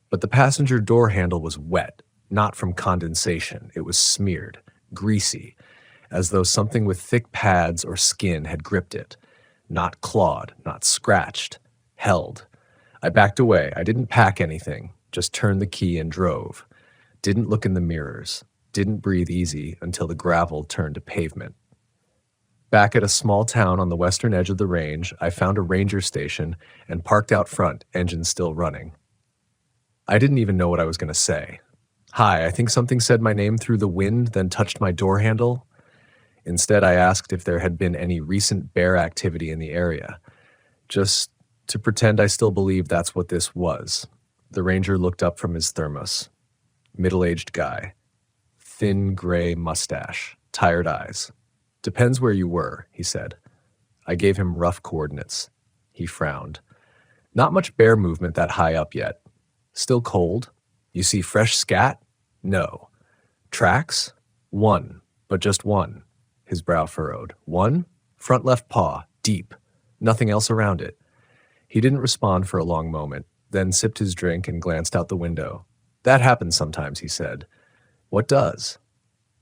But the passenger door handle was wet, not from condensation. It was smeared, greasy, as though something with thick pads or skin had gripped it. Not clawed, not scratched, held. I backed away. I didn't pack anything, just turned the key and drove. Didn't look in the mirrors. Didn't breathe easy until the gravel turned to pavement. Back at a small town on the western edge of the range, I found a ranger station and parked out front, engine still running. I didn't even know what I was going to say. Hi, I think something said my name through the wind, then touched my door handle. Instead, I asked if there had been any recent bear activity in the area, just to pretend I still believed that's what this was. The ranger looked up from his thermos. Middle-aged guy. Thin gray mustache. Tired eyes. Depends where you were, he said. I gave him rough coordinates. He frowned. Not much bear movement that high up yet. Still cold? You see fresh scat? No. Tracks? One, but just one. His brow furrowed. One? Front left paw, deep. Nothing else around it. He didn't respond for a long moment, then sipped his drink and glanced out the window. That happens sometimes, he said. What does?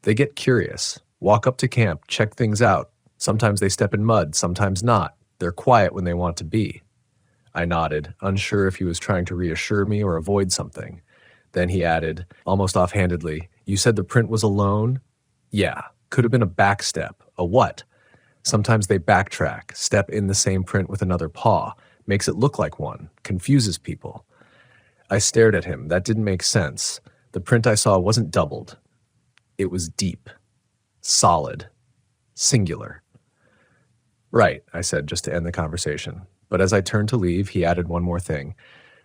They get curious. Walk up to camp, check things out. Sometimes they step in mud, sometimes not. They're quiet when they want to be. I nodded, unsure if he was trying to reassure me or avoid something. Then he added, almost offhandedly, you said the print was alone? Yeah, could have been a back step. A what? Sometimes they backtrack, step in the same print with another paw, makes it look like one, confuses people. I stared at him. That didn't make sense. The print I saw wasn't doubled. It was deep, solid, singular. Right, I said, just to end the conversation. But as I turned to leave, he added one more thing.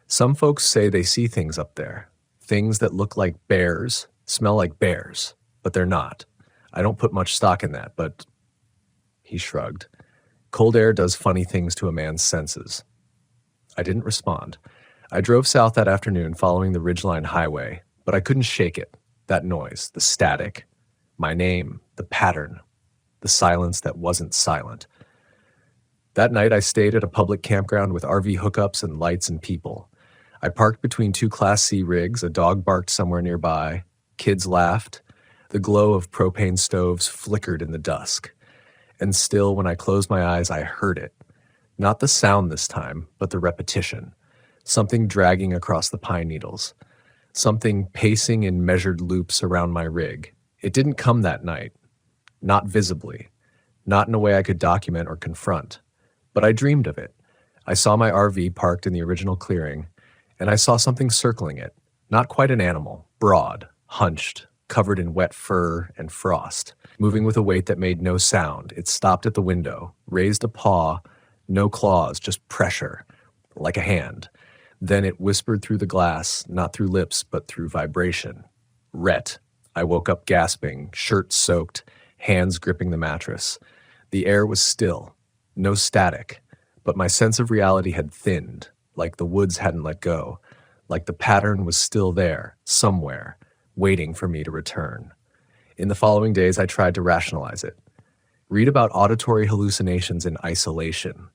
Some folks say they see things up there. Things that look like bears, smell like bears, but they're not. I don't put much stock in that, but... He shrugged. Cold air does funny things to a man's senses. I didn't respond. I drove south that afternoon following the Ridgeline Highway, but I couldn't shake it. That noise, the static, my name, the pattern, the silence that wasn't silent. That night, I stayed at a public campground with RV hookups and lights and people. I parked between two Class C rigs, a dog barked somewhere nearby, kids laughed, the glow of propane stoves flickered in the dusk. And still, when I closed my eyes, I heard it. Not the sound this time, but the repetition. Something dragging across the pine needles. Something pacing in measured loops around my rig. It didn't come that night. Not visibly. Not in a way I could document or confront. But I dreamed of it. I saw my RV parked in the original clearing, and I saw something circling it. Not quite an animal, broad, hunched, covered in wet fur and frost, moving with a weight that made no sound. It stopped at the window, raised a paw, no claws, just pressure, like a hand. Then it whispered through the glass, not through lips, but through vibration. Rhett. I woke up gasping, shirt soaked, hands gripping the mattress. The air was still, no static, but my sense of reality had thinned, like the woods hadn't let go, like the pattern was still there, somewhere, waiting for me to return. In the following days, I tried to rationalize it. Read about auditory hallucinations in isolation,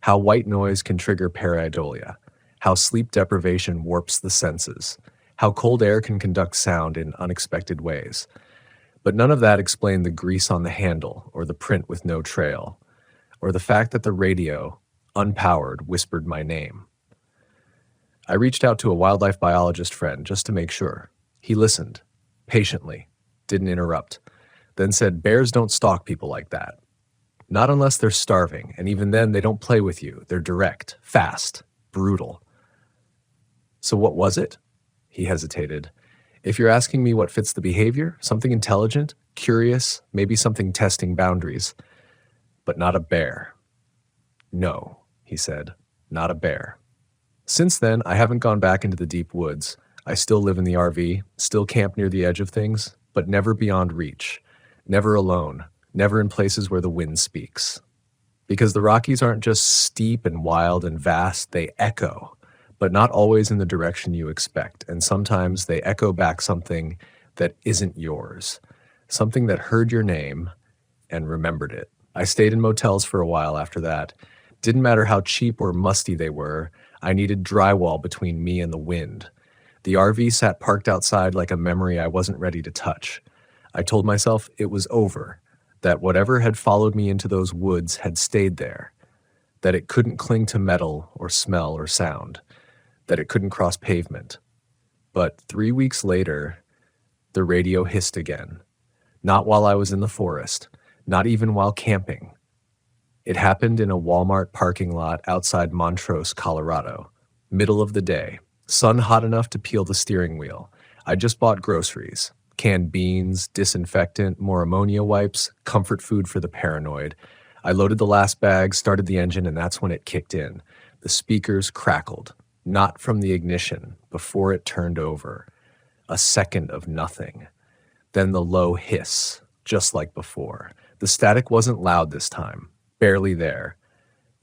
how white noise can trigger pareidolia, how sleep deprivation warps the senses, how cold air can conduct sound in unexpected ways. But none of that explained the grease on the handle, or the print with no trail, or the fact that the radio, unpowered, whispered my name. I reached out to a wildlife biologist friend just to make sure. He listened, patiently, didn't interrupt, then said bears don't stalk people like that. Not unless they're starving, and even then they don't play with you. They're direct, fast, brutal. So what was it? He hesitated. If you're asking me what fits the behavior, something intelligent, curious, maybe something testing boundaries, but not a bear. No, he said, not a bear. Since then, I haven't gone back into the deep woods. I still live in the RV, still camp near the edge of things, but never beyond reach, never alone, never in places where the wind speaks. Because the Rockies aren't just steep and wild and vast, they echo, but not always in the direction you expect, and sometimes they echo back something that isn't yours, something that heard your name and remembered it. I stayed in motels for a while after that. Didn't matter how cheap or musty they were, I needed drywall between me and the wind. The RV sat parked outside like a memory I wasn't ready to touch. I told myself it was over, that whatever had followed me into those woods had stayed there, that it couldn't cling to metal or smell or sound, that it couldn't cross pavement. But 3 weeks later, the radio hissed again. Not while I was in the forest, not even while camping. It happened in a Walmart parking lot outside Montrose, Colorado. Middle of the day. Sun hot enough to peel the steering wheel. I just bought groceries. Canned beans, disinfectant, more ammonia wipes, comfort food for the paranoid. I loaded the last bag, started the engine, and that's when it kicked in. The speakers crackled. Not from the ignition, before it turned over. A second of nothing. Then the low hiss, just like before. The static wasn't loud this time. Barely there,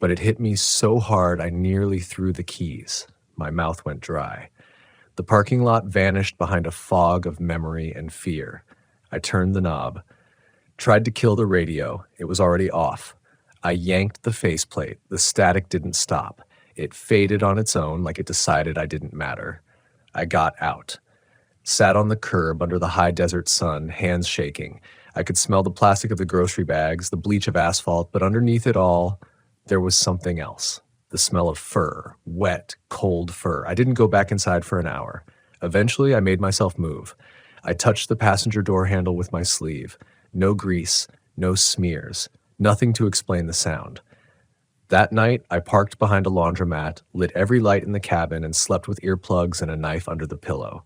but it hit me so hard I nearly threw the keys. My mouth went dry. The parking lot vanished behind a fog of memory and fear. I turned the knob, tried to kill the radio. It was already off. I yanked the faceplate. The static didn't stop. It faded on its own like it decided I didn't matter. I got out. Sat on the curb under the high desert sun, hands shaking. I could smell the plastic of the grocery bags, the bleach of asphalt, but underneath it all, there was something else. The smell of fur, wet, cold fur. I didn't go back inside for an hour. Eventually, I made myself move. I touched the passenger door handle with my sleeve. No grease, no smears, nothing to explain the sound. That night, I parked behind a laundromat, lit every light in the cabin, and slept with earplugs and a knife under the pillow.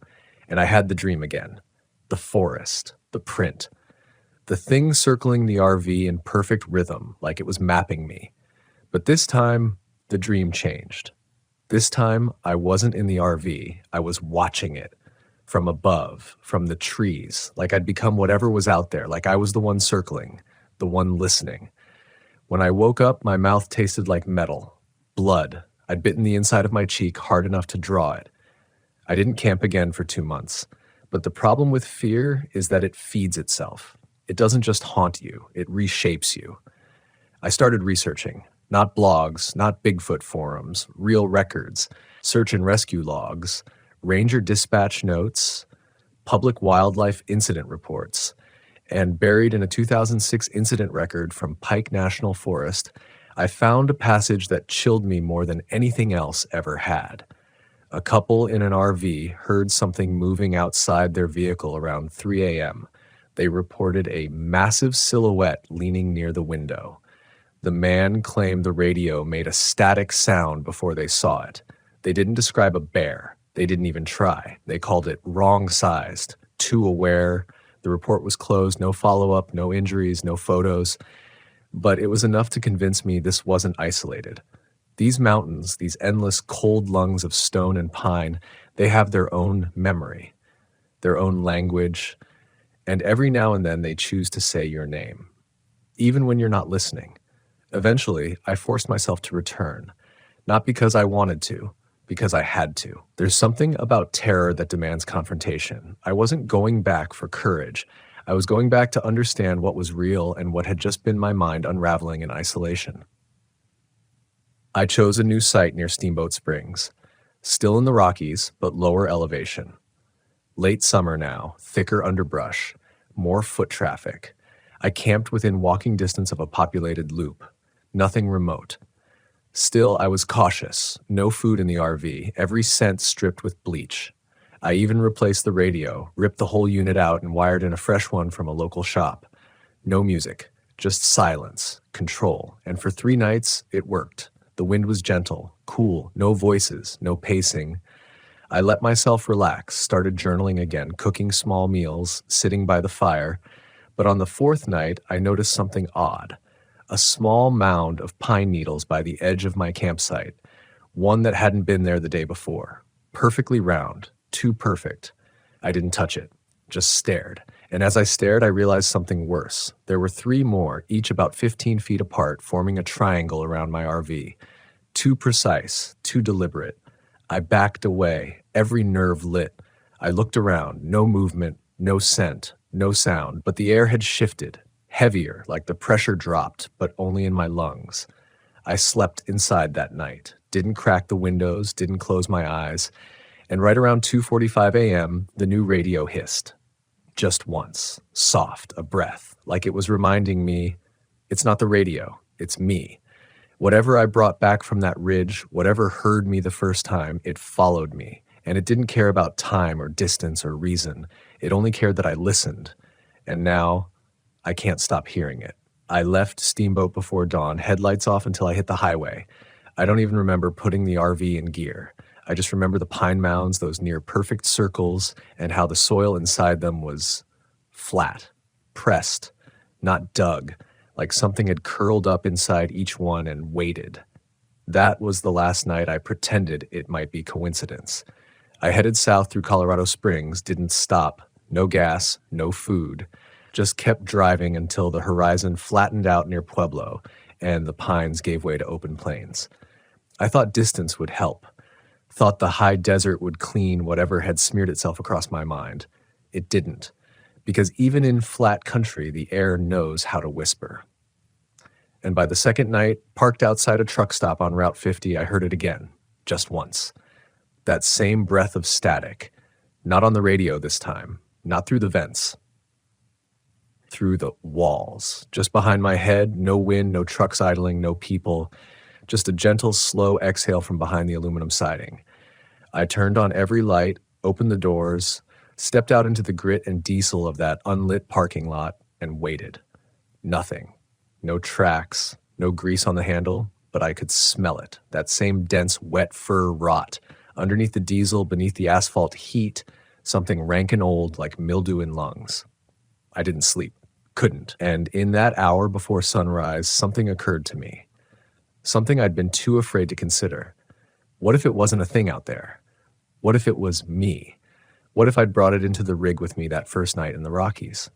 And I had the dream again. The forest, the print. The thing circling the RV in perfect rhythm, like it was mapping me. But this time, the dream changed. This time, I wasn't in the RV. I was watching it. From above, from the trees, like I'd become whatever was out there, like I was the one circling, the one listening. When I woke up, my mouth tasted like metal. Blood. I'd bitten the inside of my cheek hard enough to draw it. I didn't camp again for 2 months. But the problem with fear is that it feeds itself. It doesn't just haunt you, it reshapes you. I started researching. Not blogs, not Bigfoot forums, real records, search and rescue logs, ranger dispatch notes, public wildlife incident reports, and buried in a 2006 incident record from Pike National Forest, I found a passage that chilled me more than anything else ever had. A couple in an RV heard something moving outside their vehicle around 3 a.m. They reported a massive silhouette leaning near the window. The man claimed the radio made a static sound before they saw it. They didn't describe a bear. They didn't even try. They called it wrong-sized, too aware. The report was closed, no follow-up, no injuries, no photos. But it was enough to convince me this wasn't isolated. These mountains, these endless cold lungs of stone and pine, they have their own memory, their own language, And every now and then they choose to say your name, even when you're not listening. Eventually, I forced myself to return, not because I wanted to, because I had to. There's something about terror that demands confrontation. I wasn't going back for courage. I was going back to understand what was real and what had just been my mind unraveling in isolation. I chose a new site near Steamboat Springs, still in the Rockies, but lower elevation. Late summer now, thicker underbrush, more foot traffic. I camped within walking distance of a populated loop. Nothing remote. Still, I was cautious. No food in the RV, every scent stripped with bleach. I even replaced the radio, ripped the whole unit out, and wired in a fresh one from a local shop. No music, just silence, control, and for 3 nights, it worked. The wind was gentle, cool, no voices, no pacing. I let myself relax, started journaling again, cooking small meals, sitting by the fire. But on the 4th night, I noticed something odd. A small mound of pine needles by the edge of my campsite, one that hadn't been there the day before. Perfectly round, too perfect. I didn't touch it, just stared. And as I stared, I realized something worse. There were 3 more, each about 15 feet apart, forming a triangle around my RV. Too precise, too deliberate. I backed away, every nerve lit. I looked around, no movement, no scent, no sound, but the air had shifted, heavier, like the pressure dropped, but only in my lungs. I slept inside that night, didn't crack the windows, didn't close my eyes, and right around 2:45 a.m., the new radio hissed. Just once, soft, a breath, like it was reminding me, it's not the radio, it's me. Whatever I brought back from that ridge, whatever heard me the first time, it followed me, and it didn't care about time or distance or reason. It only cared that I listened, and now I can't stop hearing it. I left Steamboat before dawn, headlights off until I hit the highway. I don't even remember putting the RV in gear. I just remember the pine mounds, those near perfect circles, and how the soil inside them was flat, pressed, not dug, like something had curled up inside each one and waited. That was the last night I pretended it might be coincidence. I headed south through Colorado Springs, didn't stop, no gas, no food, just kept driving until the horizon flattened out near Pueblo and the pines gave way to open plains. I thought distance would help, thought the high desert would clean whatever had smeared itself across my mind. It didn't, because even in flat country, the air knows how to whisper. And by the 2nd night, parked outside a truck stop on Route 50, I heard it again, just once. That same breath of static, not on the radio this time, not through the vents, through the walls. Just behind my head, no wind, no trucks idling, no people, just a gentle, slow exhale from behind the aluminum siding. I turned on every light, opened the doors, stepped out into the grit and diesel of that unlit parking lot, and waited. Nothing. No tracks, no grease on the handle, but I could smell it, that same dense, wet fur rot. Underneath the diesel, beneath the asphalt heat, something rank and old like mildew in lungs. I didn't sleep. Couldn't. And in that hour before sunrise, something occurred to me. Something I'd been too afraid to consider. What if it wasn't a thing out there? What if it was me? What if I'd brought it into the rig with me that first night in the Rockies?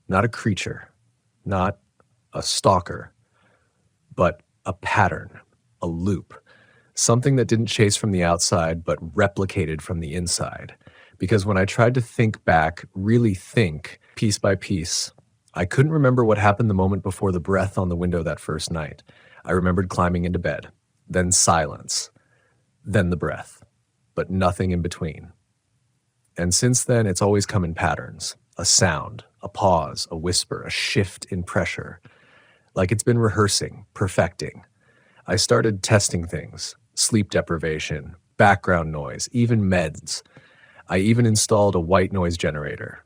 Not a creature, not a stalker, but a pattern, a loop, something that didn't chase from the outside, but replicated from the inside. Because when I tried to think back, really think, piece by piece, I couldn't remember what happened the moment before the breath on the window that first night. I remembered climbing into bed, then silence, then the breath, but nothing in between. And since then, it's always come in patterns, a sound, a pause, a whisper, a shift in pressure, like it's been rehearsing, perfecting. I started testing things, sleep deprivation, background noise, even meds. I even installed a white noise generator,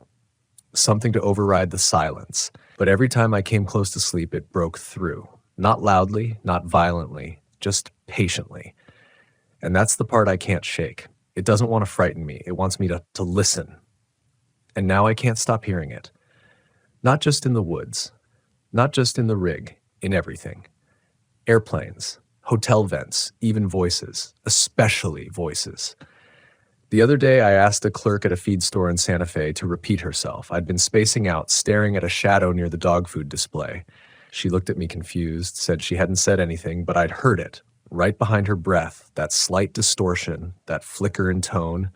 something to override the silence. But every time I came close to sleep, it broke through. Not loudly, not violently, just patiently. And that's the part I can't shake. It doesn't want to frighten me. It wants me to listen. And now I can't stop hearing it. Not just in the woods, not just in the rig, in everything. Airplanes, hotel vents, even voices, especially voices. The other day, I asked a clerk at a feed store in Santa Fe to repeat herself. I'd been spacing out, staring at a shadow near the dog food display. She looked at me confused, said she hadn't said anything, but I'd heard it, right behind her breath, that slight distortion, that flicker in tone.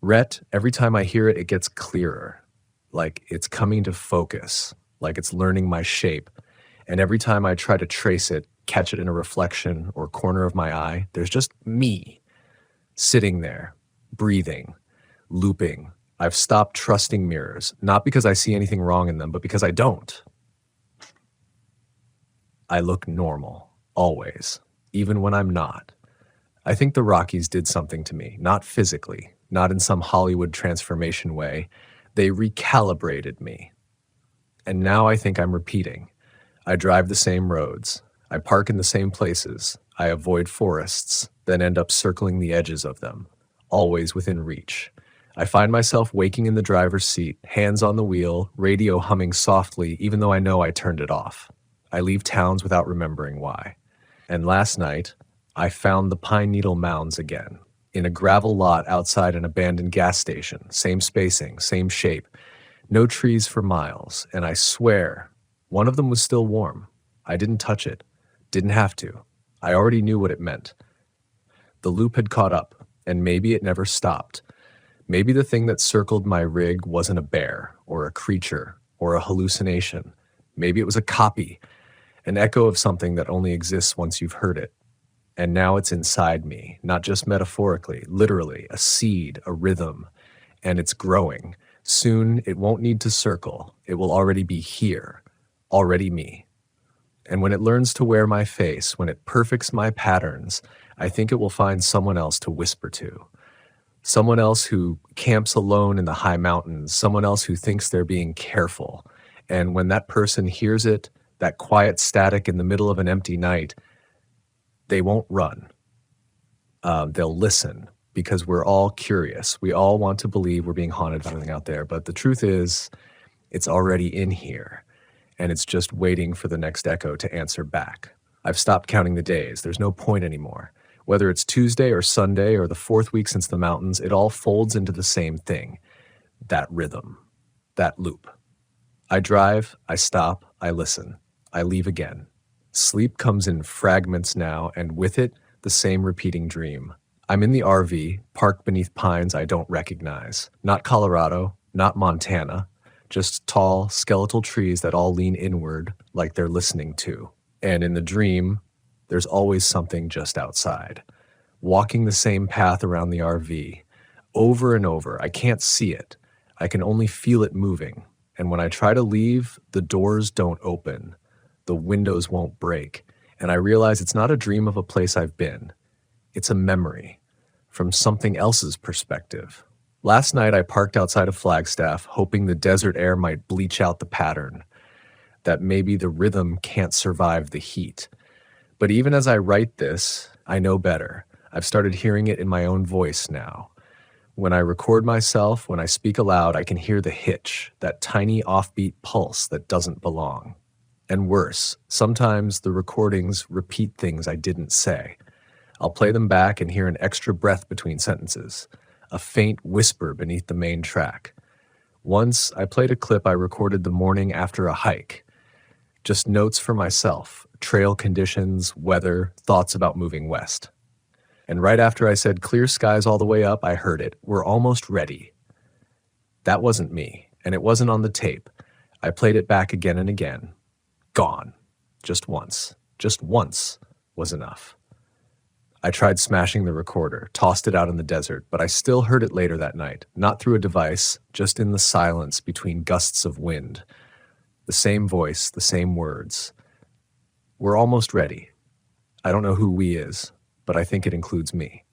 Rhett, every time I hear it, it gets clearer, like it's coming to focus, like it's learning my shape. And every time I try to trace it, catch it in a reflection or corner of my eye, there's just me, sitting there, breathing, looping. I've stopped trusting mirrors, not because I see anything wrong in them, but because I don't. I look normal, always, even when I'm not. I think the Rockies did something to me, not physically, not in some Hollywood transformation way. They recalibrated me. And now I think I'm repeating. I drive the same roads. I park in the same places. I avoid forests, then end up circling the edges of them, always within reach. I find myself waking in the driver's seat, hands on the wheel, radio humming softly, even though I know I turned it off. I leave towns without remembering why. And last night, I found the pine needle mounds again, in a gravel lot outside an abandoned gas station, same spacing, same shape, no trees for miles, and I swear, one of them was still warm. I didn't touch it, didn't have to. I already knew what it meant. The loop had caught up, and maybe it never stopped. Maybe the thing that circled my rig wasn't a bear, or a creature, or a hallucination. Maybe it was a copy, an echo of something that only exists once you've heard it. And now it's inside me, not just metaphorically, literally, a seed, a rhythm, and it's growing. Soon it won't need to circle. It will already be here, already me. And when it learns to wear my face, when it perfects my patterns, I think it will find someone else to whisper to. Someone else who camps alone in the high mountains, someone else who thinks they're being careful. And when that person hears it, that quiet static in the middle of an empty night, they won't run. They'll listen, because we're all curious. We all want to believe we're being haunted by something out there. But the truth is, it's already in here, and it's just waiting for the next echo to answer back. I've stopped counting the days. There's no point anymore. Whether it's Tuesday or Sunday or the fourth week since the mountains, it all folds into the same thing. That rhythm, that loop. I drive, I stop, I listen, I leave again. Sleep comes in fragments now, and with it, the same repeating dream. I'm in the RV, parked beneath pines I don't recognize. Not Colorado, not Montana, just tall, skeletal trees that all lean inward like they're listening to. And in the dream, there's always something just outside. Walking the same path around the RV, over and over. I can't see it. I can only feel it moving. And when I try to leave, the doors don't open. The windows won't break. And I realize it's not a dream of a place I've been. It's a memory from something else's perspective. Last night, I parked outside of Flagstaff, hoping the desert air might bleach out the pattern, that maybe the rhythm can't survive the heat. But even as I write this, I know better. I've started hearing it in my own voice now. When I record myself, when I speak aloud, I can hear the hitch, that tiny offbeat pulse that doesn't belong. And worse, sometimes the recordings repeat things I didn't say. I'll play them back and hear an extra breath between sentences, a faint whisper beneath the main track. Once, I played a clip I recorded the morning after a hike. Just notes for myself, trail conditions, weather, thoughts about moving west. And right after I said clear skies all the way up, I heard it. We're almost ready. That wasn't me, and it wasn't on the tape. I played it back again and again. Gone. Just once. Just once was enough. I tried smashing the recorder, tossed it out in the desert, but I still heard it later that night, not through a device, just in the silence between gusts of wind. The same voice, the same words. We're almost ready. I don't know who we is, but I think it includes me.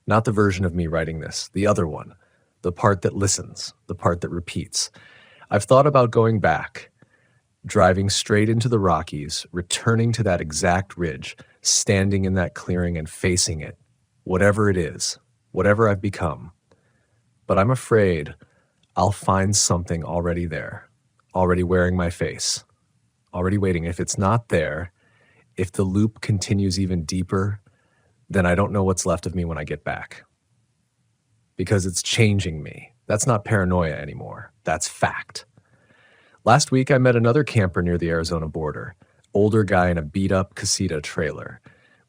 Not the version of me writing this, the other one, the part that listens, the part that repeats. I've thought about going back, driving straight into the Rockies, returning to that exact ridge, standing in that clearing and facing it, whatever it is, whatever I've become. But I'm afraid I'll find something already there, already wearing my face, already waiting. If it's not there, if the loop continues even deeper, then I don't know what's left of me when I get back. because it's changing me. That's not paranoia anymore. That's fact. Last week, I met another camper near the Arizona border, older guy in a beat-up casita trailer.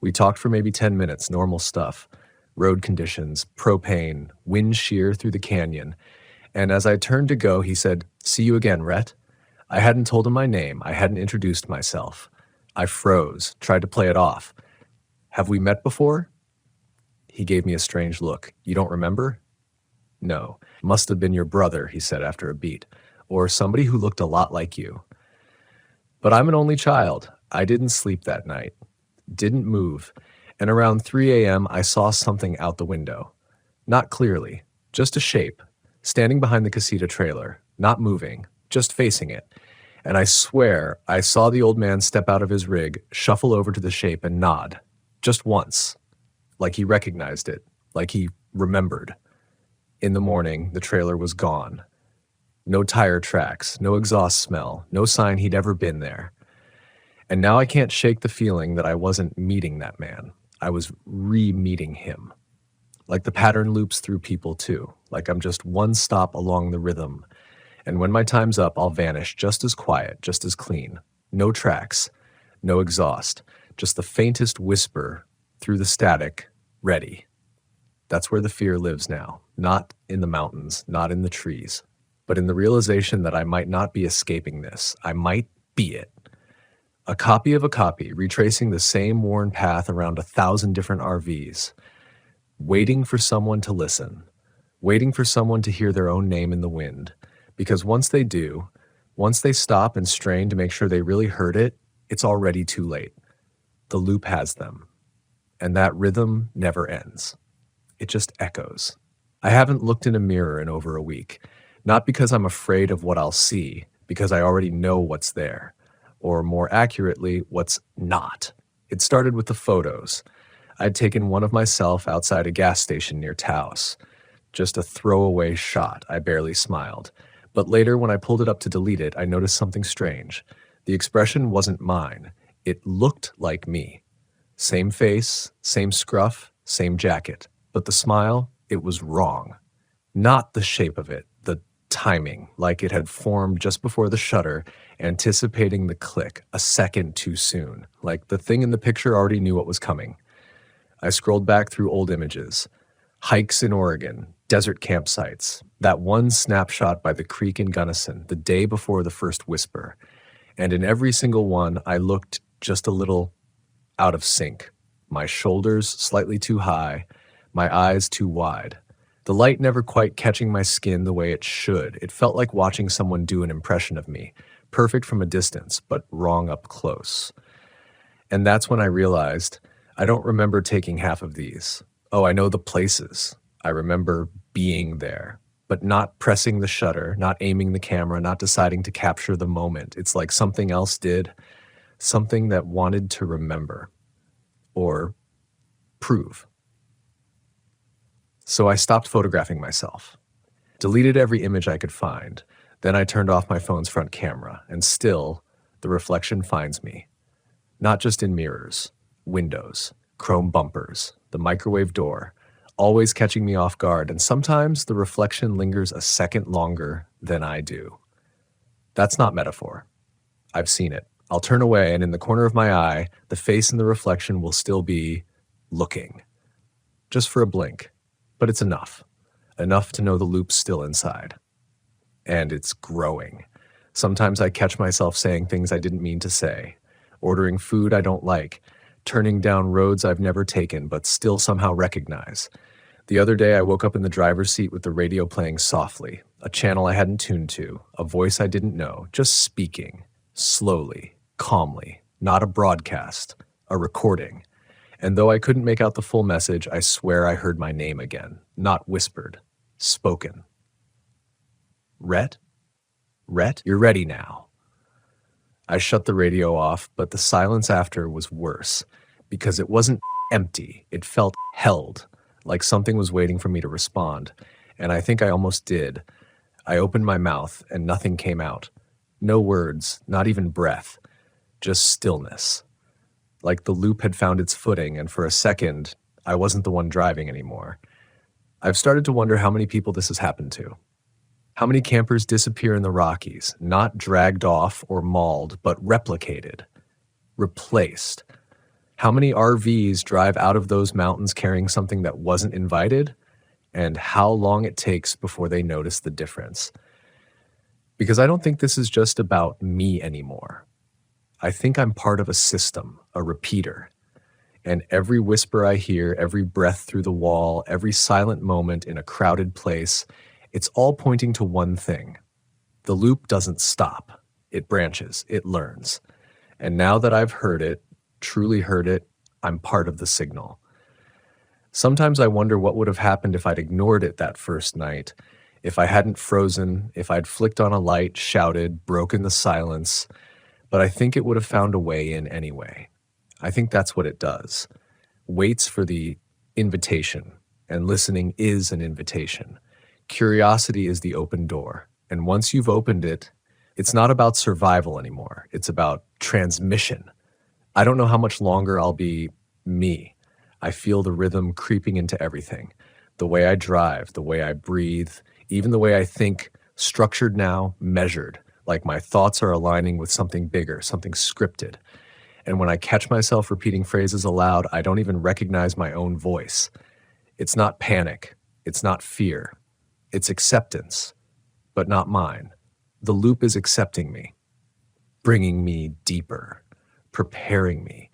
We talked for maybe 10 minutes, normal stuff, road conditions, propane, wind shear through the canyon. And as I turned to go, he said, "See you again, Rhett." I hadn't told him my name. I hadn't introduced myself. I froze, tried to play it off. "Have we met before?" He gave me a strange look. "You don't remember?" "No. Must have been your brother," he said after a beat, "or somebody who looked a lot like you." But I'm an only child. I didn't sleep that night, didn't move, and around 3 a.m. I saw something out the window. Not clearly, just a shape, standing behind the casita trailer, not moving, just facing it. And I swear I saw the old man step out of his rig, shuffle over to the shape and nod, just once, like he recognized it, like he remembered. In the morning, the trailer was gone. No tire tracks, no exhaust smell, no sign he'd ever been there. And now I can't shake the feeling that I wasn't meeting that man. I was re-meeting him. Like the pattern loops through people too, like I'm just one stop along the rhythm. And when my time's up, I'll vanish just as quiet, just as clean. No tracks, no exhaust, just the faintest whisper through the static, ready. That's where the fear lives now, not in the mountains, not in the trees, but in the realization that I might not be escaping this. I might be it. A copy of a copy, retracing the same worn path around 1,000 different RVs, waiting for someone to listen, waiting for someone to hear their own name in the wind. Because once they do, once they stop and strain to make sure they really heard it, it's already too late. The loop has them. And that rhythm never ends. It just echoes. I haven't looked in a mirror in over a week, not because I'm afraid of what I'll see, because I already know what's there, or more accurately, what's not. It started with the photos. I'd taken one of myself outside a gas station near Taos. Just a throwaway shot. I barely smiled. But later, when I pulled it up to delete it, I noticed something strange. The expression wasn't mine. It looked like me. Same face, same scruff, same jacket. But the smile, it was wrong. Not the shape of it, the timing, like it had formed just before the shutter, anticipating the click, a second too soon, like the thing in the picture already knew what was coming. I scrolled back through old images. Hikes in Oregon, desert campsites, that one snapshot by the creek in Gunnison, the day before the first whisper. And in every single one, I looked just a little out of sync. My shoulders slightly too high, my eyes too wide. The light never quite catching my skin the way it should. It felt like watching someone do an impression of me, perfect from a distance, but wrong up close. And that's when I realized I don't remember taking half of these. Oh, I know the places. I remember being there, but not pressing the shutter, not aiming the camera, not deciding to capture the moment. It's like something else did, something that wanted to remember or prove. So I stopped photographing myself, deleted every image I could find. Then I turned off my phone's front camera, and still, the reflection finds me. Not just in mirrors, windows, chrome bumpers, the microwave door, always catching me off guard, and sometimes the reflection lingers a second longer than I do. That's not metaphor. I've seen it. I'll turn away, and in the corner of my eye, the face in the reflection will still be looking. Just for a blink. But it's enough. Enough to know the loop's still inside. And it's growing. Sometimes I catch myself saying things I didn't mean to say, ordering food I don't like, turning down roads I've never taken but still somehow recognize. The other day I woke up in the driver's seat with the radio playing softly, a channel I hadn't tuned to, a voice I didn't know, just speaking, slowly, calmly, not a broadcast, a recording. And though I couldn't make out the full message, I swear I heard my name again, not whispered, spoken. Rhett? Rhett, you're ready now. I shut the radio off, but the silence after was worse, because it wasn't empty. It felt held, like something was waiting for me to respond, and I think I almost did. I opened my mouth, and nothing came out. No words, not even breath, just stillness. Like the loop had found its footing, and for a second, I wasn't the one driving anymore. I've started to wonder how many people this has happened to. How many campers disappear in the Rockies, not dragged off or mauled, but replicated, replaced? How many RVs drive out of those mountains carrying something that wasn't invited? And how long it takes before they notice the difference? Because I don't think this is just about me anymore. I think I'm part of a system, a repeater. And every whisper I hear, every breath through the wall, every silent moment in a crowded place, it's all pointing to one thing. The loop doesn't stop. It branches, it learns. And now that I've heard it, truly heard it, I'm part of the signal. Sometimes I wonder what would have happened if I'd ignored it that first night, if I hadn't frozen, if I'd flicked on a light, shouted, broken the silence, but I think it would have found a way in anyway. I think that's what it does. Waits for the invitation, and listening is an invitation. Curiosity is the open door, and once you've opened it, it's not about survival anymore. It's about transmission. I don't know how much longer I'll be me. I feel the rhythm creeping into everything. The way I drive, the way I breathe, even the way I think, structured now, measured, like my thoughts are aligning with something bigger, something scripted. And when I catch myself repeating phrases aloud, I don't even recognize my own voice. It's not panic. It's not fear. It's acceptance, but not mine. The loop is accepting me, bringing me deeper, preparing me.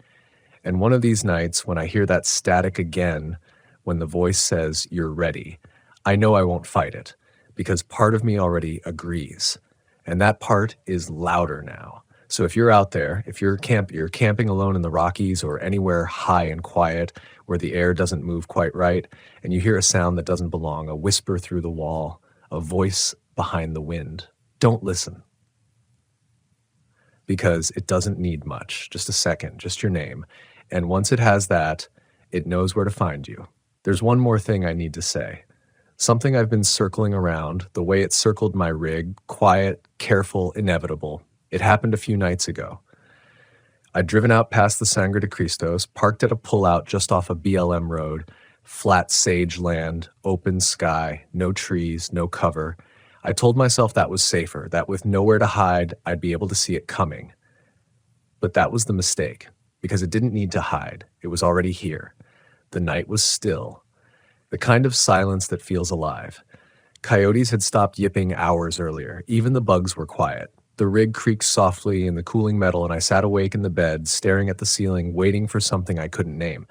And one of these nights, when I hear that static again, when the voice says, "You're ready," I know I won't fight it, because part of me already agrees. And that part is louder now. So if you're out there, if you're camping alone in the Rockies or anywhere high and quiet where the air doesn't move quite right, and you hear a sound that doesn't belong, a whisper through the wall, a voice behind the wind, don't listen. Because it doesn't need much, just a second, just your name. And once it has that, it knows where to find you. There's one more thing I need to say. Something I've been circling around, the way it circled my rig, quiet, careful, inevitable. It happened a few nights ago. I'd driven out past the Sangre de Cristos, parked at a pullout just off a BLM road, flat sage land, open sky, no trees, no cover. I told myself that was safer, that with nowhere to hide, I'd be able to see it coming. But that was the mistake, because it didn't need to hide. It was already here. The night was still. The kind of silence that feels alive. Coyotes had stopped yipping hours earlier. Even the bugs were quiet. The rig creaked softly in the cooling metal, and I sat awake in the bed, staring at the ceiling, waiting for something I couldn't name.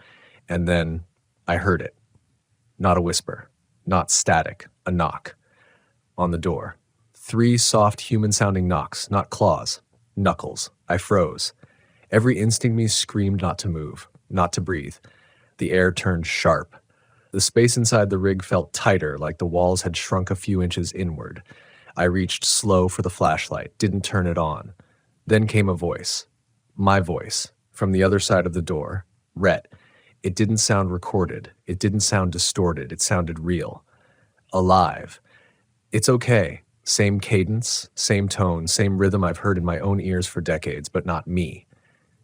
And then I heard it. Not a whisper. Not static. A knock. On the door. 3 soft, human-sounding knocks, not claws. Knuckles. I froze. Every instinct in me screamed not to move, not to breathe. The air turned sharp. The space inside the rig felt tighter, like the walls had shrunk a few inches inward. I reached slow for the flashlight, didn't turn it on. Then came a voice. My voice, from the other side of the door. Rhett. It didn't sound recorded. It didn't sound distorted. It sounded real. Alive. It's okay. Same cadence, same tone, same rhythm I've heard in my own ears for decades, but not me.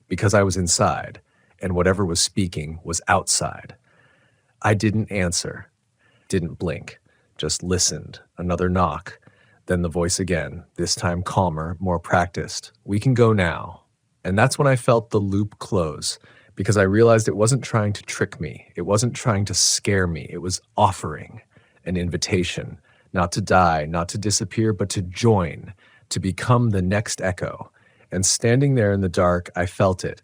Because I was inside, and whatever was speaking was outside. I didn't answer, didn't blink, just listened. Another knock. Then the voice again, this time calmer, more practiced. We can go now. And that's when I felt the loop close, because I realized it wasn't trying to trick me. It wasn't trying to scare me. It was offering an invitation, not to die, not to disappear, but to join, to become the next echo. And standing there in the dark, I felt it,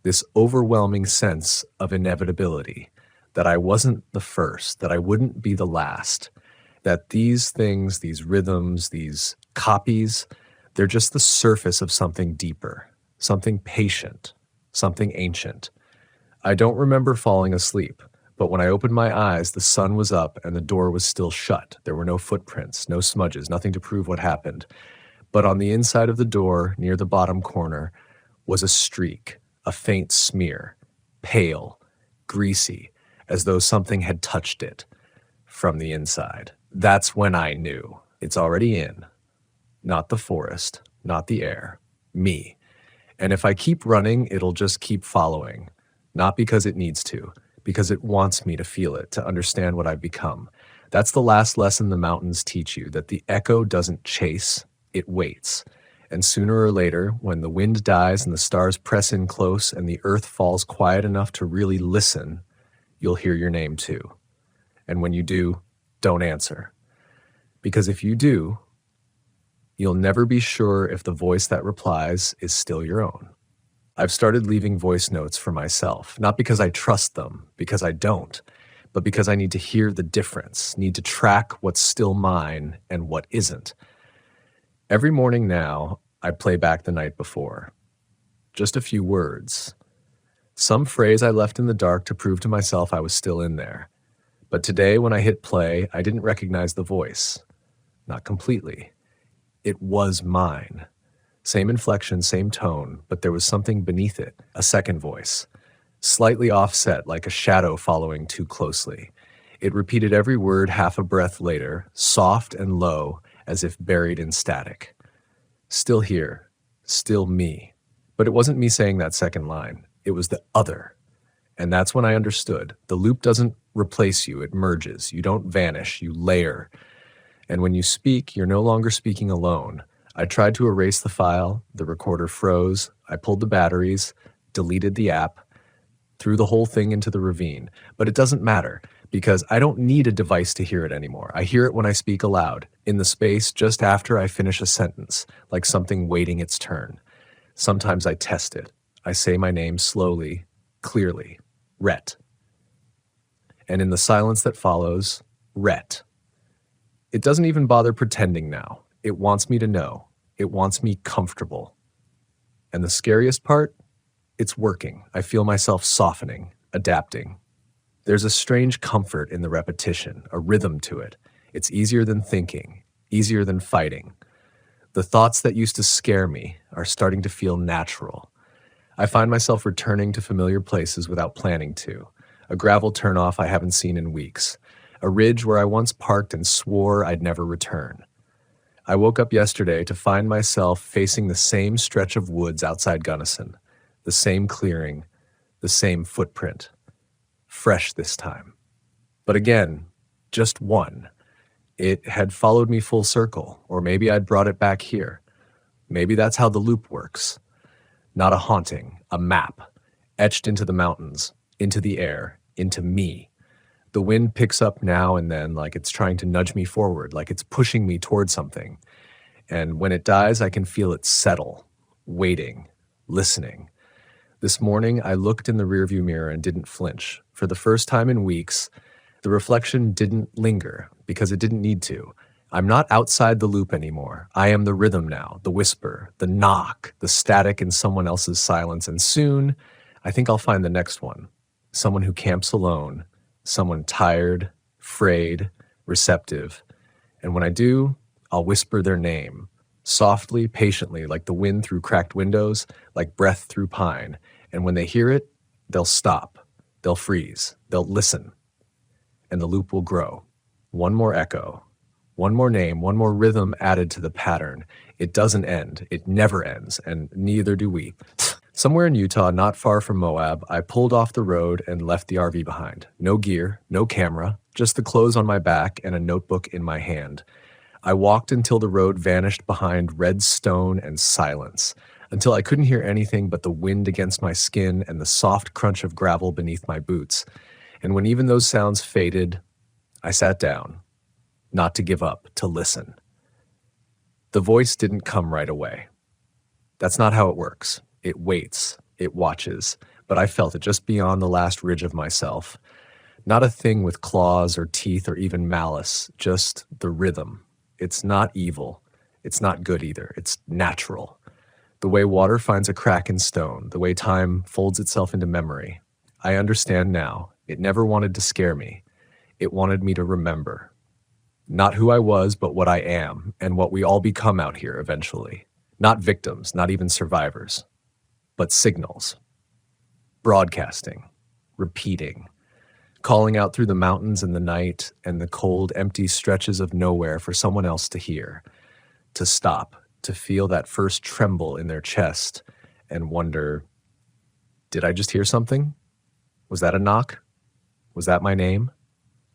this overwhelming sense of inevitability, that I wasn't the first, that I wouldn't be the last, that these things, these rhythms, these copies, they're just the surface of something deeper, something patient, something ancient. I don't remember falling asleep, but when I opened my eyes, the sun was up and the door was still shut. There were no footprints, no smudges, nothing to prove what happened. But on the inside of the door, near the bottom corner, was a streak, a faint smear, pale, greasy, as though something had touched it from the inside. That's when I knew. It's already in. Not the forest, not the air, me. And if I keep running, it'll just keep following. Not because it needs to, because it wants me to feel it, to understand what I've become. That's the last lesson the mountains teach you, that the echo doesn't chase, it waits. And sooner or later, when the wind dies and the stars press in close and the earth falls quiet enough to really listen, you'll hear your name too. And when you do, don't answer. Because if you do, you'll never be sure if the voice that replies is still your own. I've started leaving voice notes for myself, not because I trust them, because I don't, but because I need to hear the difference, need to track what's still mine and what isn't. Every morning now, I play back the night before. Just a few words. Some phrase I left in the dark to prove to myself I was still in there. But today, when I hit play, I didn't recognize the voice. Not completely. It was mine. Same inflection, same tone, but there was something beneath it, a second voice. Slightly offset, like a shadow following too closely. It repeated every word half a breath later, soft and low, as if buried in static. Still here, still me. But it wasn't me saying that second line. It was the other. And that's when I understood. The loop doesn't replace you, it merges. You don't vanish, you layer. And when you speak, you're no longer speaking alone. I tried to erase the file, the recorder froze, I pulled the batteries, deleted the app, threw the whole thing into the ravine. But it doesn't matter, because I don't need a device to hear it anymore. I hear it when I speak aloud, in the space just after I finish a sentence, like something waiting its turn. Sometimes I test it. I say my name slowly, clearly. Rhett. And in the silence that follows, Rhett. It doesn't even bother pretending now. It wants me to know. It wants me comfortable. And the scariest part? It's working. I feel myself softening, adapting. There's a strange comfort in the repetition, a rhythm to it. It's easier than thinking, easier than fighting. The thoughts that used to scare me are starting to feel natural. I find myself returning to familiar places without planning to. A gravel turnoff I haven't seen in weeks. A ridge where I once parked and swore I'd never return. I woke up yesterday to find myself facing the same stretch of woods outside Gunnison, the same clearing, the same footprint. Fresh this time. But again, just one. It had followed me full circle, or maybe I'd brought it back here. Maybe that's how the loop works. Not a haunting, a map, etched into the mountains, into the air, into me. The wind picks up now and then like it's trying to nudge me forward, like it's pushing me toward something. And when it dies, I can feel it settle, waiting, listening. This morning, I looked in the rearview mirror and didn't flinch. For the first time in weeks, the reflection didn't linger because it didn't need to. I'm not outside the loop anymore. I am the rhythm now, the whisper, the knock, the static in someone else's silence. And soon, I think I'll find the next one. Someone who camps alone, someone tired, frayed, receptive. And when I do, I'll whisper their name, softly, patiently, like the wind through cracked windows, like breath through pine. And when they hear it, they'll stop, they'll freeze, they'll listen. And the loop will grow. One more echo, one more name, one more rhythm added to the pattern. It doesn't end. It never ends, and neither do we. Somewhere in Utah, not far from Moab, I pulled off the road and left the RV behind. No gear, no camera, just the clothes on my back and a notebook in my hand. I walked until the road vanished behind red stone and silence, until I couldn't hear anything but the wind against my skin and the soft crunch of gravel beneath my boots. And when even those sounds faded, I sat down, not to give up, to listen. The voice didn't come right away. That's not how it works. It waits, it watches, but I felt it just beyond the last ridge of myself. Not a thing with claws or teeth or even malice, just the rhythm. It's not evil. It's not good either. It's natural. The way water finds a crack in stone, the way time folds itself into memory. I understand now. It never wanted to scare me. It wanted me to remember. Not who I was, but what I am, and what we all become out here eventually. Not victims, not even survivors, but signals. Broadcasting, repeating, calling out through the mountains and the night and the cold, empty stretches of nowhere for someone else to hear, to stop, to feel that first tremble in their chest and wonder, did I just hear something? Was that a knock? Was that my name?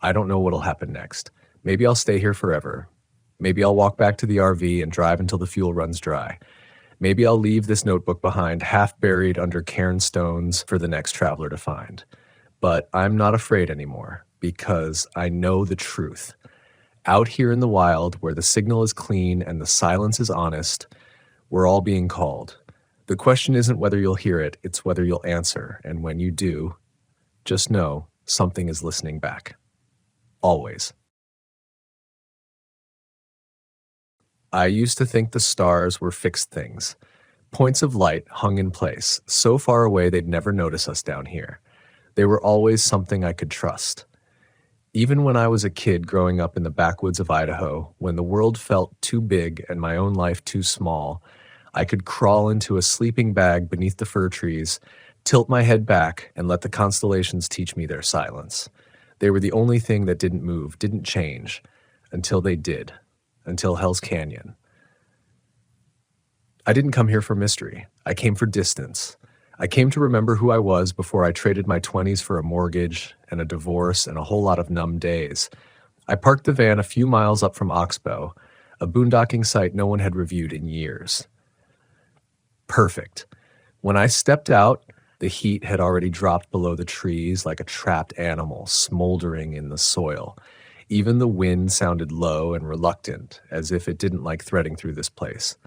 I don't know what'll happen next, Maybe I'll stay here forever. Maybe I'll walk back to the RV and drive until the fuel runs dry. Maybe I'll leave this notebook behind, half buried under cairn stones for the next traveler to find. But I'm not afraid anymore because I know the truth. Out here in the wild, where the signal is clean and the silence is honest, we're all being called. The question isn't whether you'll hear it, it's whether you'll answer. And when you do, just know something is listening back. Always. I used to think the stars were fixed things, points of light hung in place, so far away they'd never notice us down here. They were always something I could trust. Even when I was a kid growing up in the backwoods of Idaho, when the world felt too big and my own life too small, I could crawl into a sleeping bag beneath the fir trees, tilt my head back, and let the constellations teach me their silence. They were the only thing that didn't move, didn't change, until they did, until Hell's Canyon. I didn't come here for mystery. I came for distance. I came to remember who I was before I traded my 20s for a mortgage and a divorce and a whole lot of numb days. I parked the van a few miles up from Oxbow, a boondocking site no one had reviewed in years. Perfect. When I stepped out, the heat had already dropped below the trees like a trapped animal smoldering in the soil. Even the wind sounded low and reluctant, as if it didn't like threading through this place.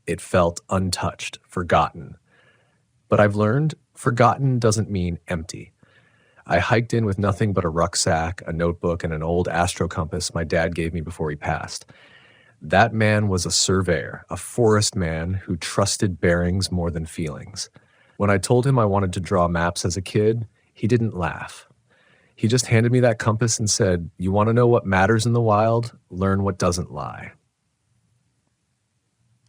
It felt untouched, forgotten. But I've learned forgotten doesn't mean empty. I hiked in with nothing but a rucksack, a notebook, and an old astro compass my dad gave me before he passed. That man was a surveyor, a forest man who trusted bearings more than feelings. When I told him I wanted to draw maps as a kid, he didn't laugh. He just handed me that compass and said, "You want to know what matters in the wild? Learn what doesn't lie."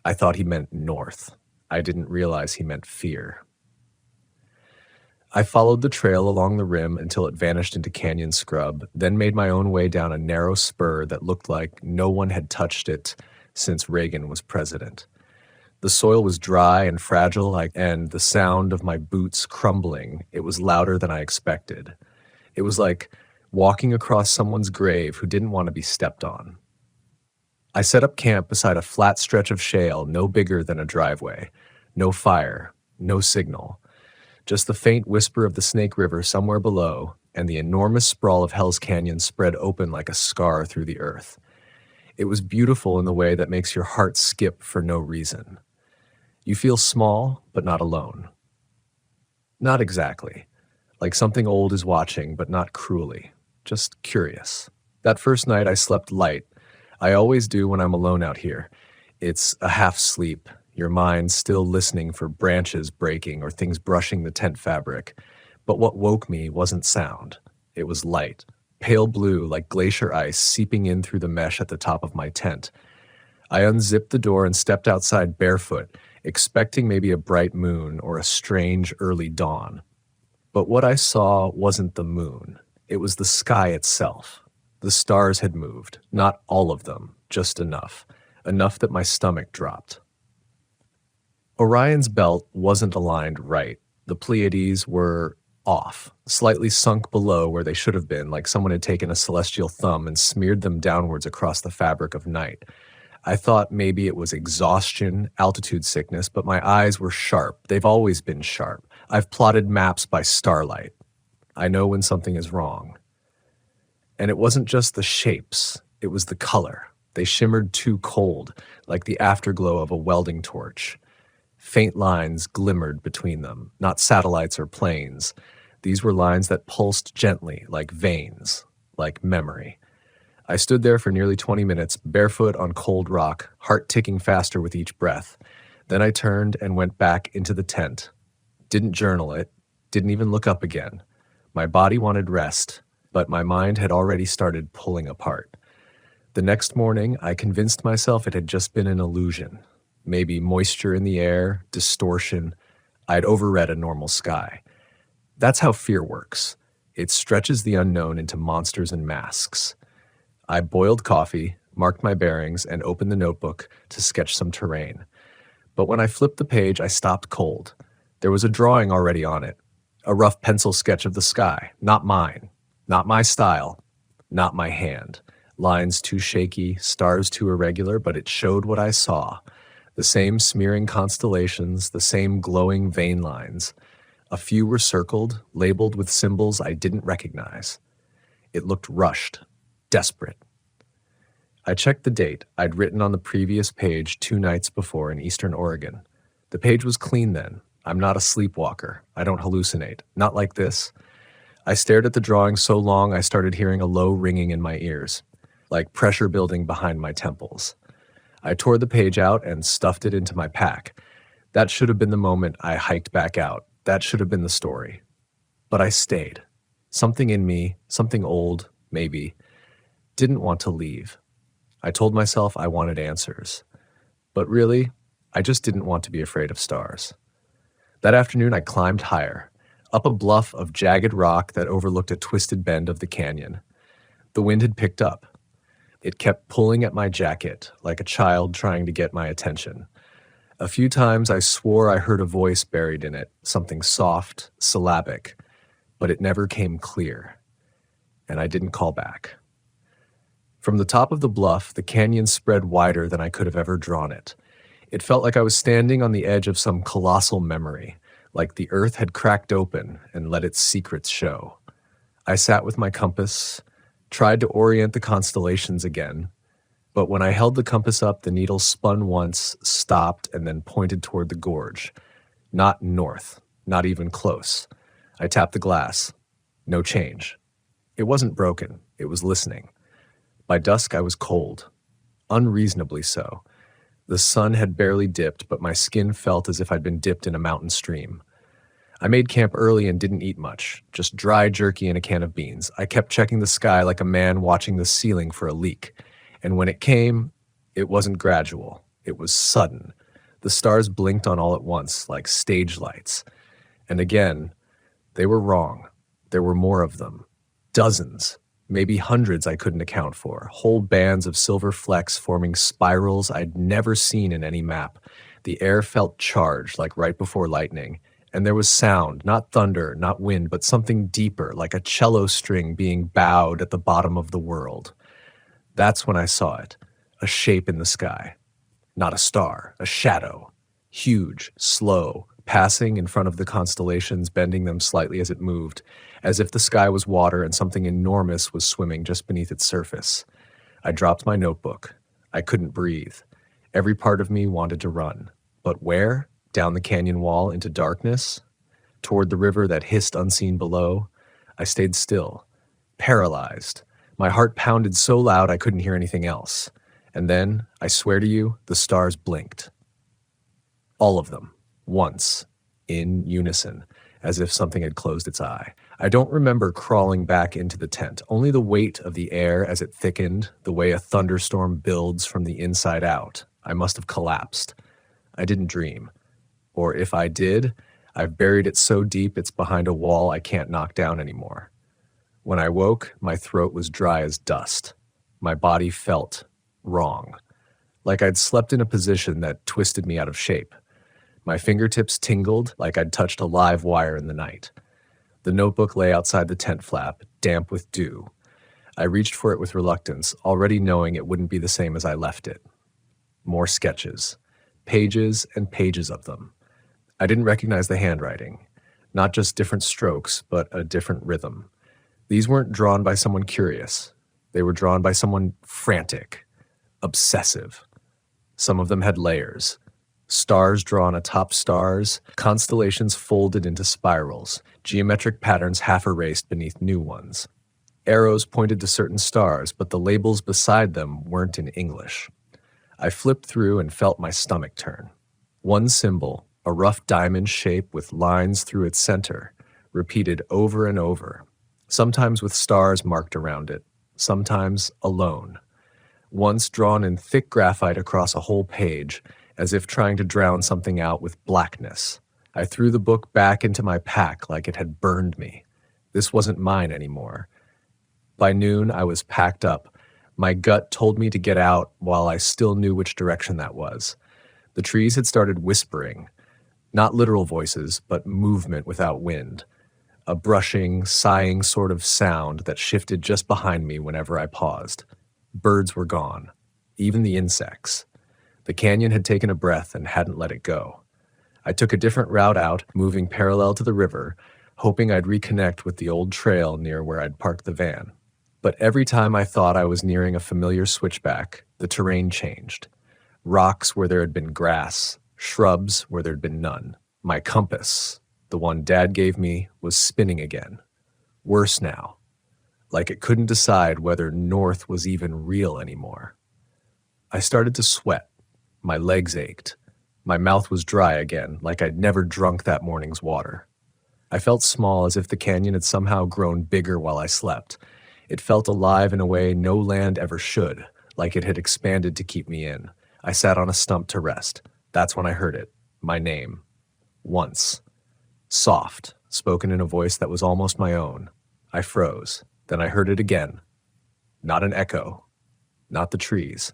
I thought he meant north. I didn't realize he meant fear. I followed the trail along the rim until it vanished into canyon scrub, then made my own way down a narrow spur that looked like no one had touched it since Reagan was president. The soil was dry and fragile, and the sound of my boots crumbling, it was louder than I expected. It was like walking across someone's grave who didn't want to be stepped on. I set up camp beside a flat stretch of shale no bigger than a driveway. No fire, no signal. Just the faint whisper of the Snake River somewhere below, and the enormous sprawl of Hell's Canyon spread open like a scar through the earth. It was beautiful in the way that makes your heart skip for no reason. You feel small, but not alone. Not exactly. Like something old is watching, but not cruelly. Just curious. That first night I slept light. I always do when I'm alone out here. It's a half sleep. Your mind still listening for branches breaking or things brushing the tent fabric. But what woke me wasn't sound. It was light, pale blue like glacier ice seeping in through the mesh at the top of my tent. I unzipped the door and stepped outside barefoot, expecting maybe a bright moon or a strange early dawn. But what I saw wasn't the moon. It was the sky itself. The stars had moved, not all of them, just enough. Enough that my stomach dropped. Orion's belt wasn't aligned right. The Pleiades were off, slightly sunk below where they should have been, like someone had taken a celestial thumb and smeared them downwards across the fabric of night. I thought maybe it was exhaustion, altitude sickness, but my eyes were sharp. They've always been sharp. I've plotted maps by starlight. I know when something is wrong. And it wasn't just the shapes, it was the color. They shimmered too cold, like the afterglow of a welding torch. Faint lines glimmered between them, not satellites or planes. These were lines that pulsed gently, like veins, like memory. I stood there for nearly 20 minutes, barefoot on cold rock, heart ticking faster with each breath. Then I turned and went back into the tent. Didn't journal it, didn't even look up again. My body wanted rest, but my mind had already started pulling apart. The next morning, I convinced myself it had just been an illusion. Maybe moisture in the air, distortion. I'd overread a normal sky. That's how fear works. It stretches the unknown into monsters and masks. I boiled coffee, marked my bearings, and opened the notebook to sketch some terrain. But when I flipped the page, I stopped cold. There was a drawing already on it, a rough pencil sketch of the sky, not mine, not my style, not my hand. Lines too shaky, stars too irregular, but it showed what I saw. The same smearing constellations, the same glowing vein lines. A few were circled, labeled with symbols I didn't recognize. It looked rushed, desperate. I checked the date I'd written on the previous page 2 nights before in Eastern Oregon. The page was clean then. I'm not a sleepwalker. I don't hallucinate. Not like this. I stared at the drawing so long I started hearing a low ringing in my ears, like pressure building behind my temples. I tore the page out and stuffed it into my pack. That should have been the moment I hiked back out. That should have been the story. But I stayed. Something in me, something old, maybe, didn't want to leave. I told myself I wanted answers. But really, I just didn't want to be afraid of stars. That afternoon I climbed higher, up a bluff of jagged rock that overlooked a twisted bend of the canyon. The wind had picked up. It kept pulling at my jacket, like a child trying to get my attention. A few times I swore I heard a voice buried in it, something soft, syllabic, but it never came clear. And I didn't call back. From the top of the bluff, the canyon spread wider than I could have ever drawn it. It felt like I was standing on the edge of some colossal memory, like the earth had cracked open and let its secrets show. I sat with my compass, tried to orient the constellations again, but when I held the compass up, the needle spun once, stopped, and then pointed toward the gorge. Not north, not even close. I tapped the glass. No change. It wasn't broken. It was listening. By dusk, I was cold. Unreasonably so. The sun had barely dipped, but my skin felt as if I'd been dipped in a mountain stream. I made camp early and didn't eat much, just dry jerky and a can of beans. I kept checking the sky like a man watching the ceiling for a leak. And when it came, it wasn't gradual. It was sudden. The stars blinked on all at once, like stage lights. And again, they were wrong. There were more of them. Dozens. Maybe hundreds I couldn't account for. Whole bands of silver flecks forming spirals I'd never seen in any map. The air felt charged, like right before lightning. And there was sound, not thunder, not wind, but something deeper, like a cello string being bowed at the bottom of the world. That's when I saw it, a shape in the sky. Not a star, a shadow. Huge, slow, passing in front of the constellations, bending them slightly as it moved, as if the sky was water and something enormous was swimming just beneath its surface. I dropped my notebook. I couldn't breathe. Every part of me wanted to run. But where? Down the canyon wall into darkness? Toward the river that hissed unseen below? I stayed still, paralyzed. My heart pounded so loud I couldn't hear anything else. And then, I swear to you, the stars blinked. All of them. Once. In unison. As if something had closed its eye. I don't remember crawling back into the tent, only the weight of the air as it thickened, the way a thunderstorm builds from the inside out. I must have collapsed. I didn't dream. Or if I did, I've buried it so deep it's behind a wall I can't knock down anymore. When I woke, my throat was dry as dust. My body felt wrong, like I'd slept in a position that twisted me out of shape. My fingertips tingled like I'd touched a live wire in the night. The notebook lay outside the tent flap, damp with dew. I reached for it with reluctance, already knowing it wouldn't be the same as I left it. More sketches. Pages and pages of them. I didn't recognize the handwriting. Not just different strokes, but a different rhythm. These weren't drawn by someone curious. They were drawn by someone frantic, obsessive. Some of them had layers. Stars drawn atop stars, constellations folded into spirals, geometric patterns half erased beneath new ones. Arrows pointed to certain stars, but the labels beside them weren't in English. I flipped through and felt my stomach turn. One symbol, a rough diamond shape with lines through its center, repeated over and over, sometimes with stars marked around it, sometimes alone. Once drawn in thick graphite across a whole page, as if trying to drown something out with blackness. I threw the book back into my pack like it had burned me. This wasn't mine anymore. By noon, I was packed up. My gut told me to get out while I still knew which direction that was. The trees had started whispering. Not literal voices, but movement without wind. A brushing, sighing sort of sound that shifted just behind me whenever I paused. Birds were gone, even the insects. The canyon had taken a breath and hadn't let it go. I took a different route out, moving parallel to the river, hoping I'd reconnect with the old trail near where I'd parked the van. But every time I thought I was nearing a familiar switchback, the terrain changed. Rocks where there had been grass, shrubs where there'd been none. My compass, the one Dad gave me, was spinning again. Worse now, like it couldn't decide whether north was even real anymore. I started to sweat. My legs ached. My mouth was dry again, like I'd never drunk that morning's water. I felt small, as if the canyon had somehow grown bigger while I slept. It felt alive in a way no land ever should, like it had expanded to keep me in. I sat on a stump to rest. That's when I heard it. My name. Once. Soft, spoken in a voice that was almost my own. I froze. Then I heard it again. Not an echo. Not the trees.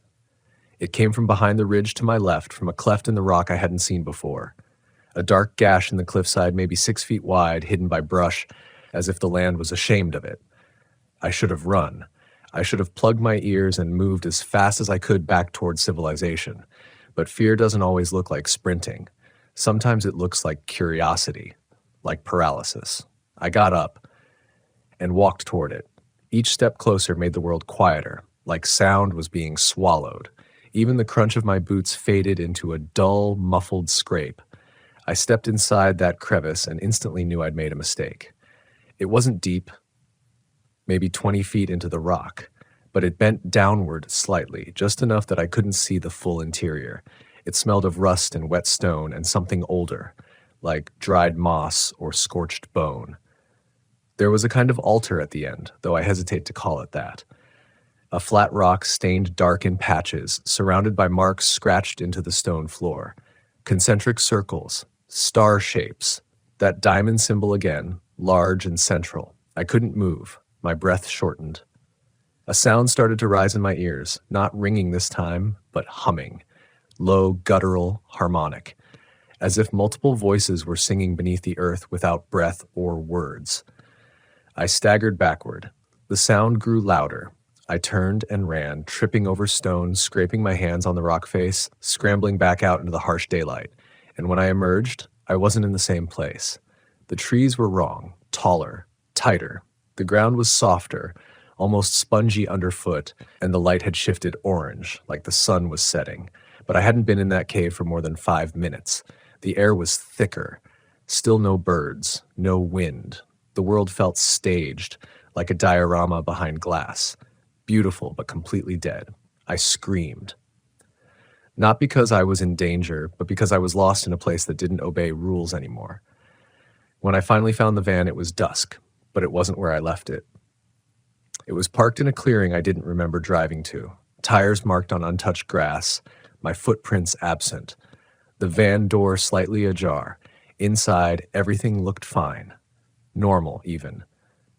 It came from behind the ridge to my left, from a cleft in the rock I hadn't seen before. A dark gash in the cliffside, maybe 6 feet wide, hidden by brush, as if the land was ashamed of it. I should have run. I should have plugged my ears and moved as fast as I could back toward civilization. But fear doesn't always look like sprinting. Sometimes it looks like curiosity, like paralysis. I got up and walked toward it. Each step closer made the world quieter, like sound was being swallowed. Even the crunch of my boots faded into a dull, muffled scrape. I stepped inside that crevice and instantly knew I'd made a mistake. It wasn't deep, maybe 20 feet into the rock, but it bent downward slightly, just enough that I couldn't see the full interior. It smelled of rust and wet stone and something older, like dried moss or scorched bone. There was a kind of altar at the end, though I hesitate to call it that. A flat rock stained dark in patches, surrounded by marks scratched into the stone floor. Concentric circles, star shapes. That diamond symbol again, large and central. I couldn't move. My breath shortened. A sound started to rise in my ears, not ringing this time, but humming. Low, guttural, harmonic. As if multiple voices were singing beneath the earth without breath or words. I staggered backward. The sound grew louder. I turned and ran, tripping over stones, scraping my hands on the rock face, scrambling back out into the harsh daylight. And when I emerged, I wasn't in the same place. The trees were wrong, taller, tighter. The ground was softer, almost spongy underfoot, and the light had shifted orange, like the sun was setting. But I hadn't been in that cave for more than 5 minutes. The air was thicker. Still no birds, no wind. The world felt staged, like a diorama behind glass. Beautiful, but completely dead. I screamed. Not because I was in danger, but because I was lost in a place that didn't obey rules anymore. When I finally found the van, it was dusk, but it wasn't where I left it. It was parked in a clearing I didn't remember driving to. Tires marked on untouched grass, my footprints absent. The van door slightly ajar. Inside, everything looked fine. Normal, even.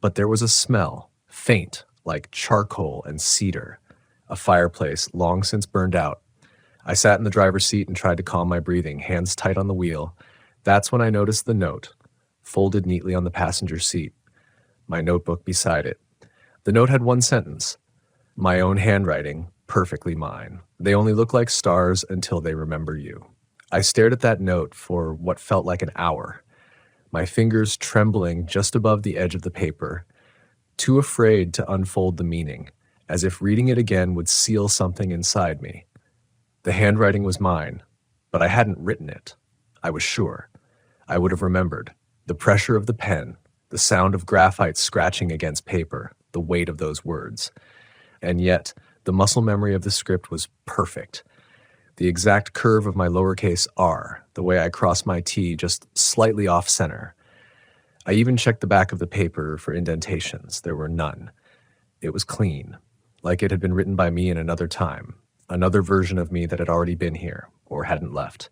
But there was a smell, faint, like charcoal and cedar. A fireplace long since burned out. I sat in the driver's seat and tried to calm my breathing, hands tight on the wheel. That's when I noticed the note, folded neatly on the passenger seat. My notebook beside it. The note had one sentence. My own handwriting, perfectly mine. They only look like stars until they remember you. I stared at that note for what felt like an hour, my fingers trembling just above the edge of the paper, too afraid to unfold the meaning, as if reading it again would seal something inside me. The handwriting was mine, but I hadn't written it. I was sure. I would have remembered. The pressure of the pen, the sound of graphite scratching against paper, the weight of those words. And yet, the muscle memory of the script was perfect. The exact curve of my lowercase r, the way I crossed my T just slightly off center. I even checked the back of the paper for indentations. There were none. It was clean, like it had been written by me in another time, another version of me that had already been here, or hadn't left.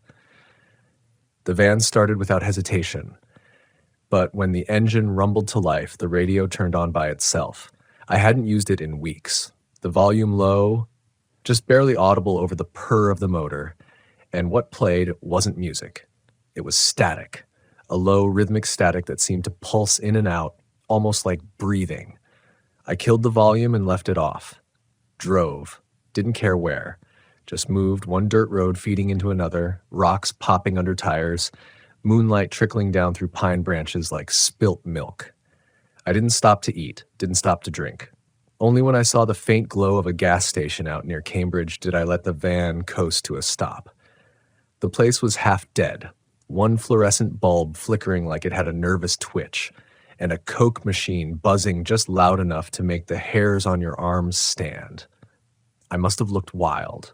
The van started without hesitation, but when the engine rumbled to life, the radio turned on by itself. I hadn't used it in weeks. The volume low, just barely audible over the purr of the motor, and what played wasn't music. It was static. A low rhythmic static that seemed to pulse in and out, almost like breathing. I killed the volume and left it off. Drove. Didn't care where. Just moved, one dirt road feeding into another, rocks popping under tires, moonlight trickling down through pine branches like spilt milk. I didn't stop to eat, didn't stop to drink. Only when I saw the faint glow of a gas station out near Cambridge did I let the van coast to a stop. The place was half dead, one fluorescent bulb flickering like it had a nervous twitch, and a Coke machine buzzing just loud enough to make the hairs on your arms stand. I must have looked wild.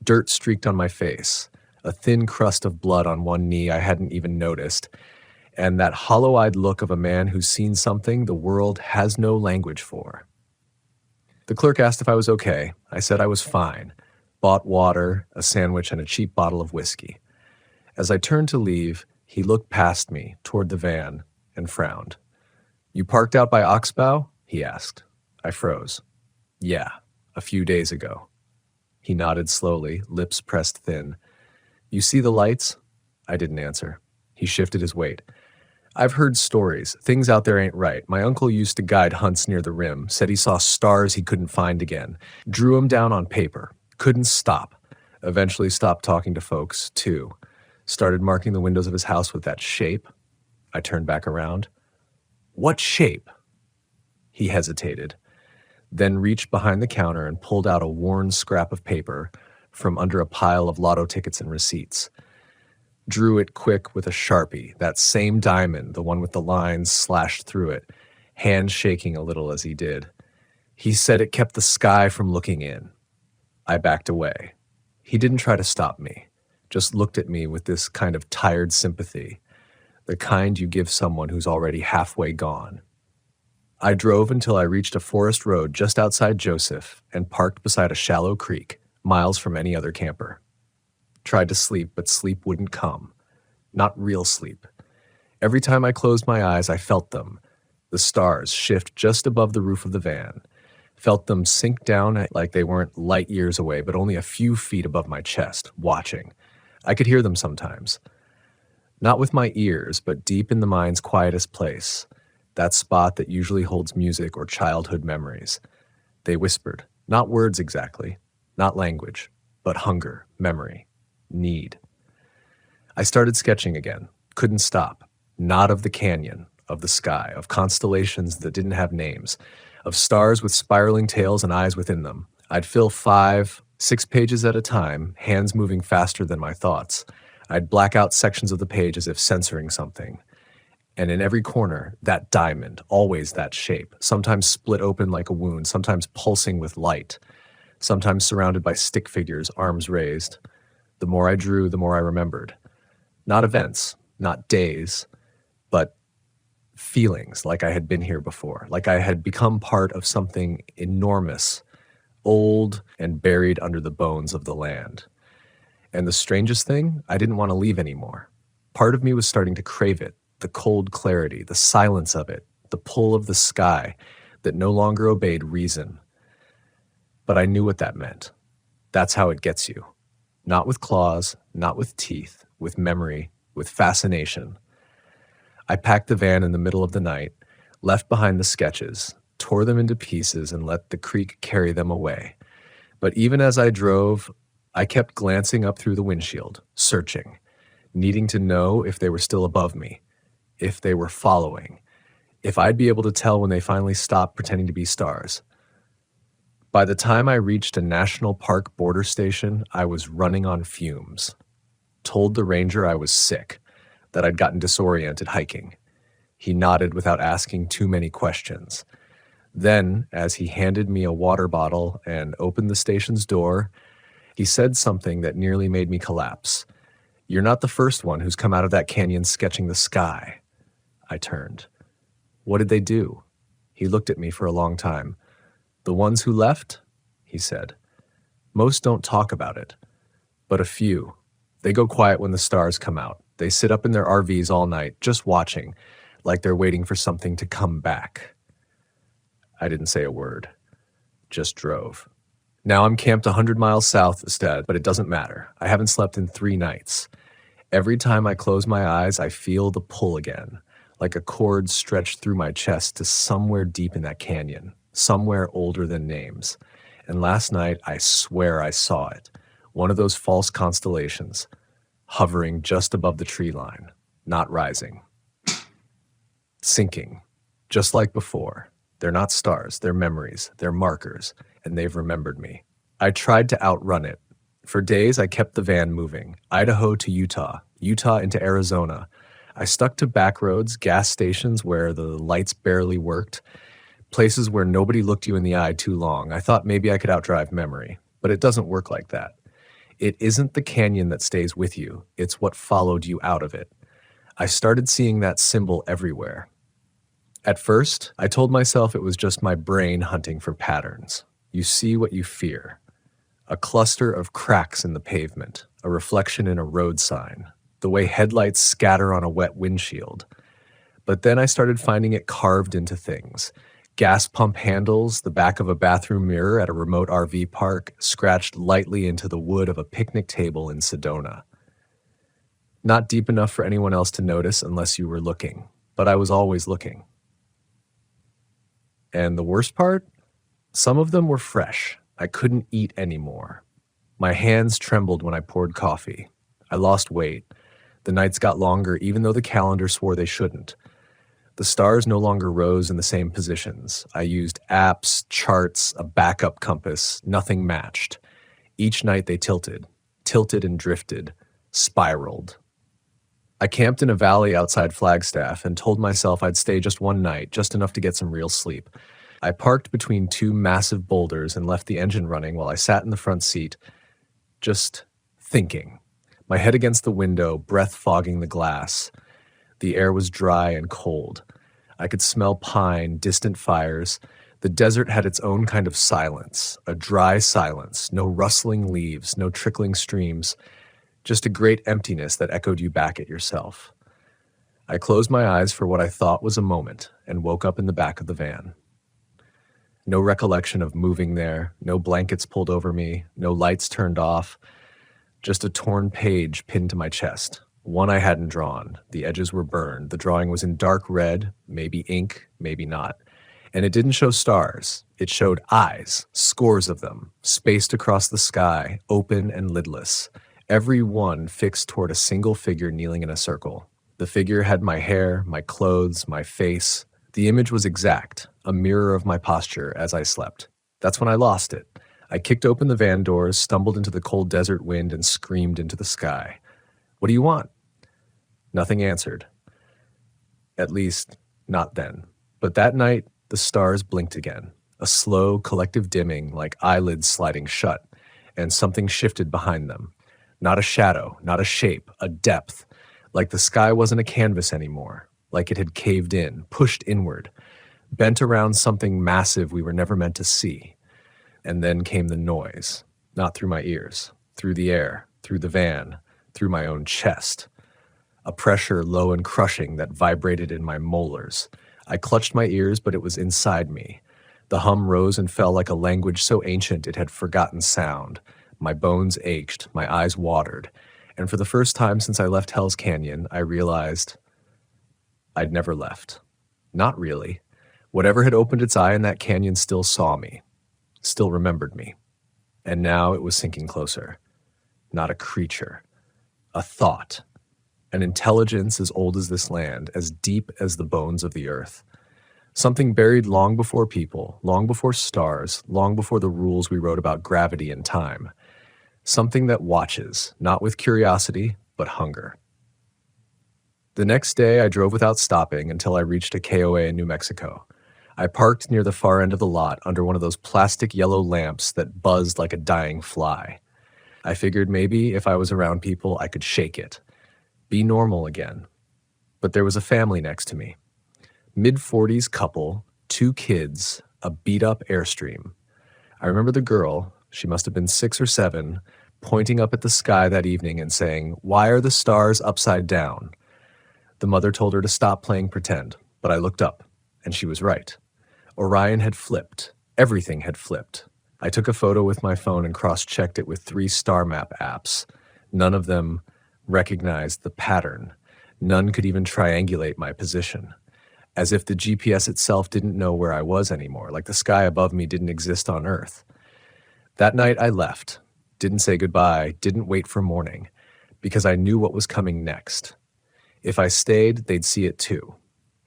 Dirt streaked on my face, a thin crust of blood on one knee I hadn't even noticed, and that hollow-eyed look of a man who's seen something the world has no language for. The clerk asked if I was okay. I said I was fine. Bought water, a sandwich, and a cheap bottle of whiskey. As I turned to leave, he looked past me, toward the van, and frowned. "You parked out by Oxbow?" he asked. I froze. "Yeah, a few days ago." He nodded slowly, lips pressed thin. "You see the lights?" I didn't answer. He shifted his weight. "I've heard stories. Things out there ain't right. My uncle used to guide hunts near the rim, said he saw stars he couldn't find again. Drew 'em down on paper. Couldn't stop. Eventually stopped talking to folks, too. Started marking the windows of his house with that shape." I turned back around. "What shape?" He hesitated, then reached behind the counter and pulled out a worn scrap of paper from under a pile of lotto tickets and receipts. Drew it quick with a Sharpie, that same diamond, the one with the lines slashed through it, hand shaking a little as he did. He said it kept the sky from looking in. I backed away. He didn't try to stop me, just looked at me with this kind of tired sympathy, the kind you give someone who's already halfway gone. I drove until I reached a forest road just outside Joseph and parked beside a shallow creek, miles from any other camper. Tried to sleep, but sleep wouldn't come. Not real sleep. Every time I closed my eyes, I felt them. The stars shift just above the roof of the van. Felt them sink down like they weren't light years away, but only a few feet above my chest, watching. I could hear them sometimes. Not with my ears, but deep in the mind's quietest place. That spot that usually holds music or childhood memories. They whispered, not words exactly, not language, but hunger, memory, need. I started sketching again, couldn't stop. Not of the canyon, of the sky, of constellations that didn't have names, of stars with spiraling tails and eyes within them. I'd fill 5, 6 pages at a time, hands moving faster than my thoughts. I'd black out sections of the page as if censoring something. And in every corner, that diamond, always that shape, sometimes split open like a wound, sometimes pulsing with light, sometimes surrounded by stick figures, arms raised. The more I drew, the more I remembered. Not events, not days, but feelings like I had been here before, like I had become part of something enormous, old and buried under the bones of the land. And the strangest thing, I didn't want to leave anymore. Part of me was starting to crave it, the cold clarity, the silence of it, the pull of the sky that no longer obeyed reason. But I knew what that meant. That's how it gets you. Not with claws, not with teeth, with memory, with fascination. I packed the van in the middle of the night, left behind the sketches, tore them into pieces and let the creek carry them away. But even as I drove, I kept glancing up through the windshield, searching, needing to know if they were still above me, if they were following, if I'd be able to tell when they finally stopped pretending to be stars. By the time I reached a national park border station, I was running on fumes. Told the ranger I was sick, that I'd gotten disoriented hiking. He nodded without asking too many questions. Then, as he handed me a water bottle and opened the station's door, he said something that nearly made me collapse. "You're not the first one who's come out of that canyon sketching the sky." I turned. "What did they do?" He looked at me for a long time. "The ones who left?" he said. "Most don't talk about it, but a few. They go quiet when the stars come out. They sit up in their RVs all night, just watching, like they're waiting for something to come back." I didn't say a word, just drove. Now I'm camped 100 miles south instead, but it doesn't matter. I haven't slept in 3 nights. Every time I close my eyes, I feel the pull again, like a cord stretched through my chest to somewhere deep in that canyon, somewhere older than names. And last night, I swear I saw it. One of those false constellations, hovering just above the tree line, not rising. Sinking, just like before. They're not stars, they're memories, they're markers, and they've remembered me. I tried to outrun it. For days, I kept the van moving, Idaho to Utah, Utah into Arizona. I stuck to back roads, gas stations where the lights barely worked, places where nobody looked you in the eye too long. I thought maybe I could outdrive memory, but it doesn't work like that. It isn't the canyon that stays with you, it's what followed you out of it. I started seeing that symbol everywhere. At first, I told myself it was just my brain hunting for patterns. You see what you fear. A cluster of cracks in the pavement, a reflection in a road sign, the way headlights scatter on a wet windshield. But then I started finding it carved into things. Gas pump handles, the back of a bathroom mirror at a remote RV park, scratched lightly into the wood of a picnic table in Sedona. Not deep enough for anyone else to notice unless you were looking, but I was always looking. And the worst part? Some of them were fresh. I couldn't eat anymore. My hands trembled when I poured coffee. I lost weight. The nights got longer even though the calendar swore they shouldn't. The stars no longer rose in the same positions. I used apps, charts, a backup compass. Nothing matched. Each night they tilted and drifted, spiraled. I camped in a valley outside Flagstaff and told myself I'd stay just one night, just enough to get some real sleep. I parked between two massive boulders and left the engine running while I sat in the front seat, just thinking. My head against the window, breath fogging the glass. The air was dry and cold. I could smell pine, distant fires. The desert had its own kind of silence, a dry silence, no rustling leaves, no trickling streams, just a great emptiness that echoed you back at yourself. I closed my eyes for what I thought was a moment and woke up in the back of the van. No recollection of moving there, no blankets pulled over me, no lights turned off, just a torn page pinned to my chest. One I hadn't drawn. The edges were burned. The drawing was in dark red, maybe ink, maybe not. And it didn't show stars. It showed eyes, scores of them, spaced across the sky, open and lidless. Every one fixed toward a single figure kneeling in a circle. The figure had my hair, my clothes, my face. The image was exact, a mirror of my posture as I slept. That's when I lost it. I kicked open the van doors, stumbled into the cold desert wind, and screamed into the sky. "What do you want?" Nothing answered. At least, not then. But that night, the stars blinked again. A slow, collective dimming, like eyelids sliding shut, and something shifted behind them. Not a shadow, not a shape, a depth, like the sky wasn't a canvas anymore, like it had caved in, pushed inward, bent around something massive we were never meant to see. And then came the noise, not through my ears, through the air, through the van, through my own chest. A pressure low and crushing that vibrated in my molars. I clutched my ears, but it was inside me. The hum rose and fell like a language so ancient it had forgotten sound. My bones ached, my eyes watered, and for the first time since I left Hell's Canyon, I realized I'd never left. Not really. Whatever had opened its eye in that canyon still saw me, still remembered me. And now it was sinking closer. Not a creature. A thought. An intelligence as old as this land, as deep as the bones of the earth. Something buried long before people, long before stars, long before the rules we wrote about gravity and time. Something that watches, not with curiosity, but hunger. The next day, I drove without stopping until I reached a KOA in New Mexico. I parked near the far end of the lot under one of those plastic yellow lamps that buzzed like a dying fly. I figured maybe if I was around people, I could shake it. Be normal again. But there was a family next to me. Mid-40s couple, 2 kids, a beat-up Airstream. I remember the girl, she must have been 6 or 7, pointing up at the sky that evening and saying, "Why are the stars upside down?" The mother told her to stop playing pretend, but I looked up, and she was right. Orion had flipped. Everything had flipped. I took a photo with my phone and cross-checked it with 3 star map apps. None of them recognized the pattern. None could even triangulate my position. As if the GPS itself didn't know where I was anymore, like the sky above me didn't exist on Earth. That night I left, didn't say goodbye, didn't wait for morning, because I knew what was coming next. If I stayed, they'd see it too.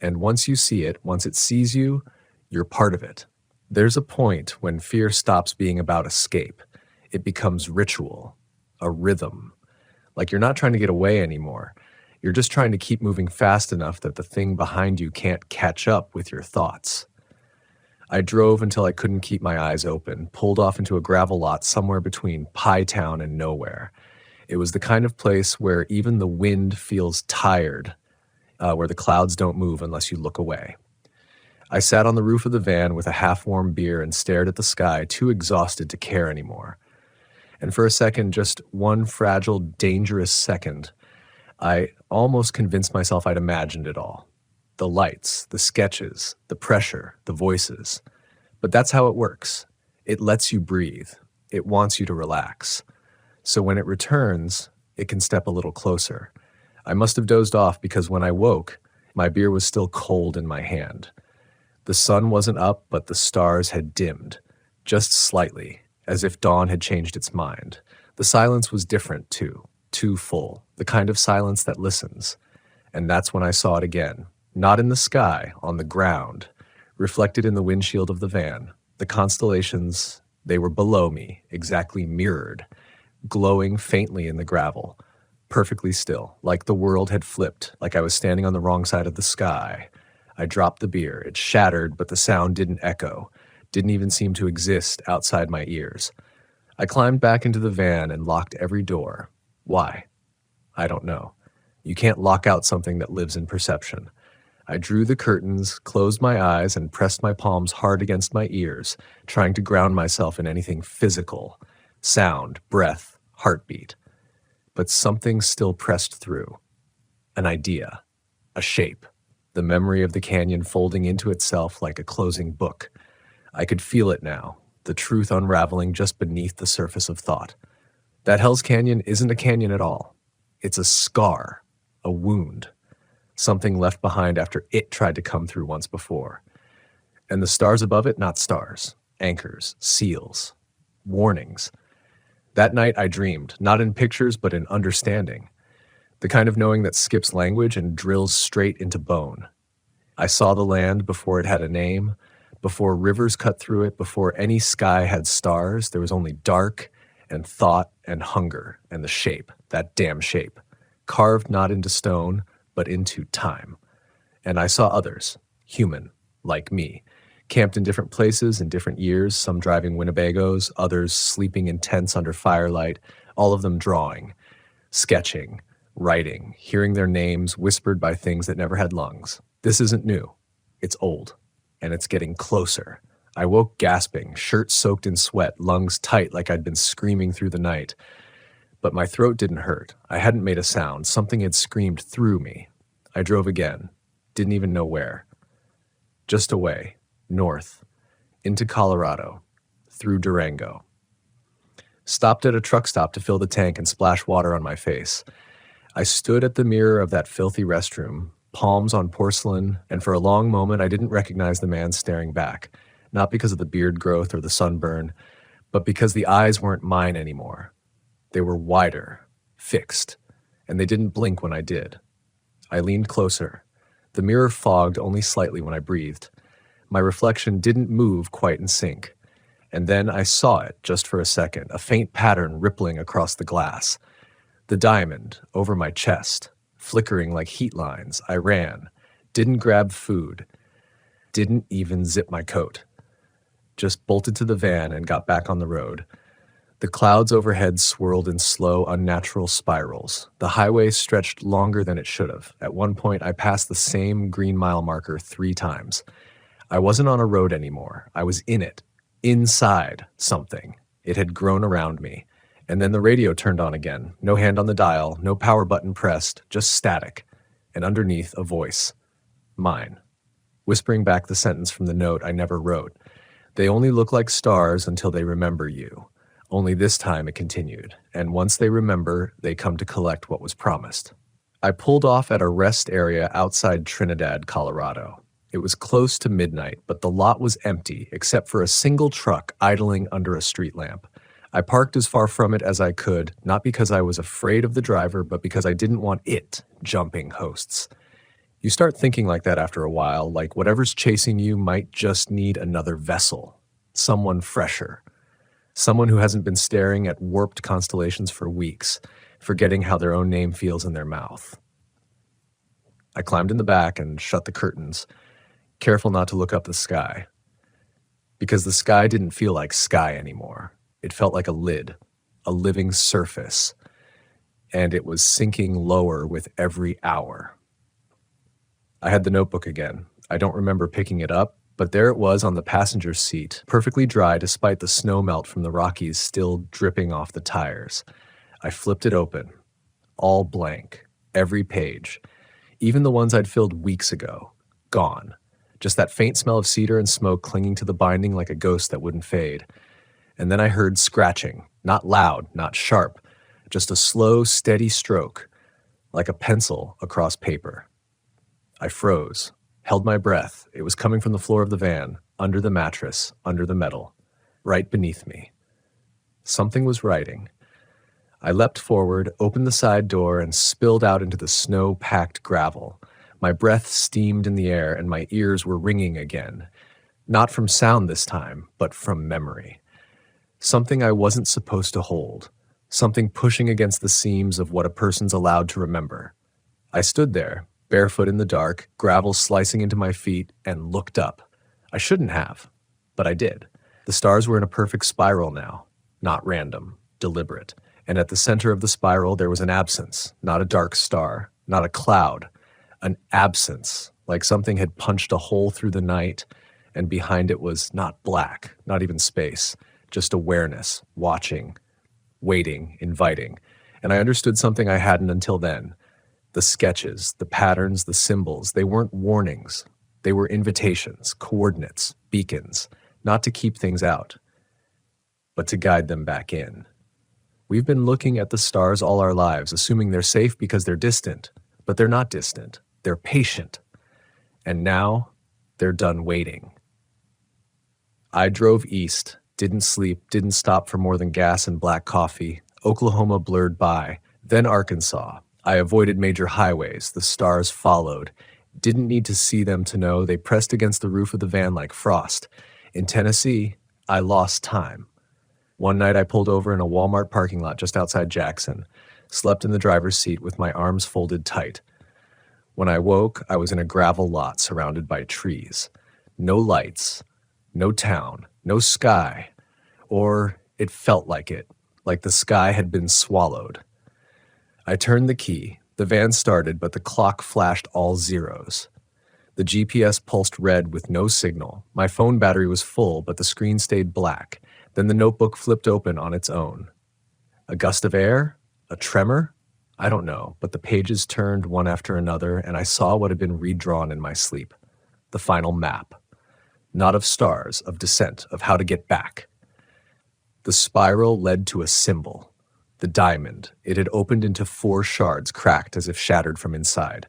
And once you see it, once it sees you, you're part of it. There's a point when fear stops being about escape. It becomes ritual, a rhythm. Like you're not trying to get away anymore. You're just trying to keep moving fast enough that the thing behind you can't catch up with your thoughts. I drove until I couldn't keep my eyes open, pulled off into a gravel lot somewhere between Pie Town and nowhere. It was the kind of place where even the wind feels tired, where the clouds don't move unless you look away. I sat on the roof of the van with a half-warm beer and stared at the sky, too exhausted to care anymore. And for a second, just one fragile, dangerous second, I almost convinced myself I'd imagined it all. The lights, the sketches, the pressure, the voices. But that's how it works. It lets you breathe. It wants you to relax. So when it returns, it can step a little closer. I must have dozed off because when I woke, my beer was still cold in my hand. The sun wasn't up, but the stars had dimmed, just slightly, as if dawn had changed its mind. The silence was different, too full, the kind of silence that listens. And that's when I saw it again, not in the sky, on the ground, reflected in the windshield of the van. The constellations, they were below me, exactly mirrored, glowing faintly in the gravel, perfectly still, like the world had flipped, like I was standing on the wrong side of the sky. I dropped the beer. It shattered, but the sound didn't echo, didn't even seem to exist outside my ears. I climbed back into the van and locked every door. Why? I don't know. You can't lock out something that lives in perception. I drew the curtains, closed my eyes, and pressed my palms hard against my ears, trying to ground myself in anything physical. Sound, breath, heartbeat. But something still pressed through. An idea. A shape. The memory of the canyon folding into itself like a closing book. I could feel it now, the truth unraveling just beneath the surface of thought. That Hell's Canyon isn't a canyon at all. It's a scar, a wound, something left behind after it tried to come through once before. And the stars above it, not stars, anchors, seals, warnings. That night I dreamed, not in pictures but in understanding. The kind of knowing that skips language and drills straight into bone. I saw the land before it had a name, before rivers cut through it, before any sky had stars. There was only dark and thought and hunger and the shape, that damn shape, carved not into stone, but into time. And I saw others, human, like me, camped in different places in different years, some driving Winnebagos, others sleeping in tents under firelight, all of them drawing, sketching, writing, hearing their names whispered by things that never had lungs. This isn't new. It's old, and it's getting closer. I woke gasping, shirt soaked in sweat, lungs tight like I'd been screaming through the night. But my throat didn't hurt. I hadn't made a sound. Something had screamed through me. I drove again. Didn't even know where. Just away, north, into Colorado, through Durango. Stopped at a truck stop to fill the tank and splash water on my face. I stood at the mirror of that filthy restroom, palms on porcelain, and for a long moment I didn't recognize the man staring back, not because of the beard growth or the sunburn, but because the eyes weren't mine anymore. They were wider, fixed, and they didn't blink when I did. I leaned closer. The mirror fogged only slightly when I breathed. My reflection didn't move quite in sync. And then I saw it, just for a second, a faint pattern rippling across the glass. The diamond, over my chest, flickering like heat lines. I ran, didn't grab food, didn't even zip my coat. Just bolted to the van and got back on the road. The clouds overhead swirled in slow, unnatural spirals. The highway stretched longer than it should have. At one point, I passed the same green mile marker 3 times. I wasn't on a road anymore. I was in it, inside something. It had grown around me. And then the radio turned on again. No hand on the dial, no power button pressed, just static. And underneath, a voice. Mine. Whispering back the sentence from the note I never wrote. They only look like stars until they remember you. Only this time it continued. And once they remember, they come to collect what was promised. I pulled off at a rest area outside Trinidad, Colorado. It was close to midnight, but the lot was empty except for a single truck idling under a street lamp. I parked as far from it as I could, not because I was afraid of the driver, but because I didn't want it jumping hosts. You start thinking like that after a while, like whatever's chasing you might just need another vessel, someone fresher, someone who hasn't been staring at warped constellations for weeks, forgetting how their own name feels in their mouth. I climbed in the back and shut the curtains, careful not to look up the sky. Because the sky didn't feel like sky anymore. It felt like a lid, a living surface, and it was sinking lower with every hour. I had the notebook again. I don't remember picking it up, but there it was on the passenger seat, perfectly dry despite the snow melt from the Rockies still dripping off the tires. I flipped it open, all blank, every page, even the ones I'd filled weeks ago, gone. Just that faint smell of cedar and smoke clinging to the binding like a ghost that wouldn't fade. And then I heard scratching, not loud, not sharp, just a slow, steady stroke, like a pencil across paper. I froze, held my breath. It was coming from the floor of the van, under the mattress, under the metal, right beneath me. Something was writing. I leapt forward, opened the side door, and spilled out into the snow-packed gravel. My breath steamed in the air, and my ears were ringing again. Not from sound this time, but from memory. Something I wasn't supposed to hold. Something pushing against the seams of what a person's allowed to remember. I stood there, barefoot in the dark, gravel slicing into my feet, and looked up. I shouldn't have, but I did. The stars were in a perfect spiral now, not random, deliberate. And at the center of the spiral, there was an absence, not a dark star, not a cloud, an absence, like something had punched a hole through the night, and behind it was not black, not even space, just awareness, watching, waiting, inviting. And I understood something I hadn't until then. The sketches, the patterns, the symbols, they weren't warnings. They were invitations, coordinates, beacons, not to keep things out, but to guide them back in. We've been looking at the stars all our lives, assuming they're safe because they're distant, but they're not distant. They're patient. And now they're done waiting. I drove east, didn't sleep, didn't stop for more than gas and black coffee. Oklahoma blurred by, then Arkansas. I avoided major highways. The stars followed. Didn't need to see them to know they pressed against the roof of the van like frost. In Tennessee, I lost time. One night I pulled over in a Walmart parking lot just outside Jackson, slept in the driver's seat with my arms folded tight. When I woke, I was in a gravel lot surrounded by trees. No lights, no town, no sky, or it felt like it, like the sky had been swallowed. I turned the key. The van started, but the clock flashed all zeros. The GPS pulsed red with no signal. My phone battery was full, but the screen stayed black. Then the notebook flipped open on its own. A gust of air? A tremor? I don't know, but the pages turned one after another, and I saw what had been redrawn in my sleep. The final map. Not of stars, of descent, of how to get back. The spiral led to a symbol. The diamond. It had opened into 4 shards, cracked as if shattered from inside.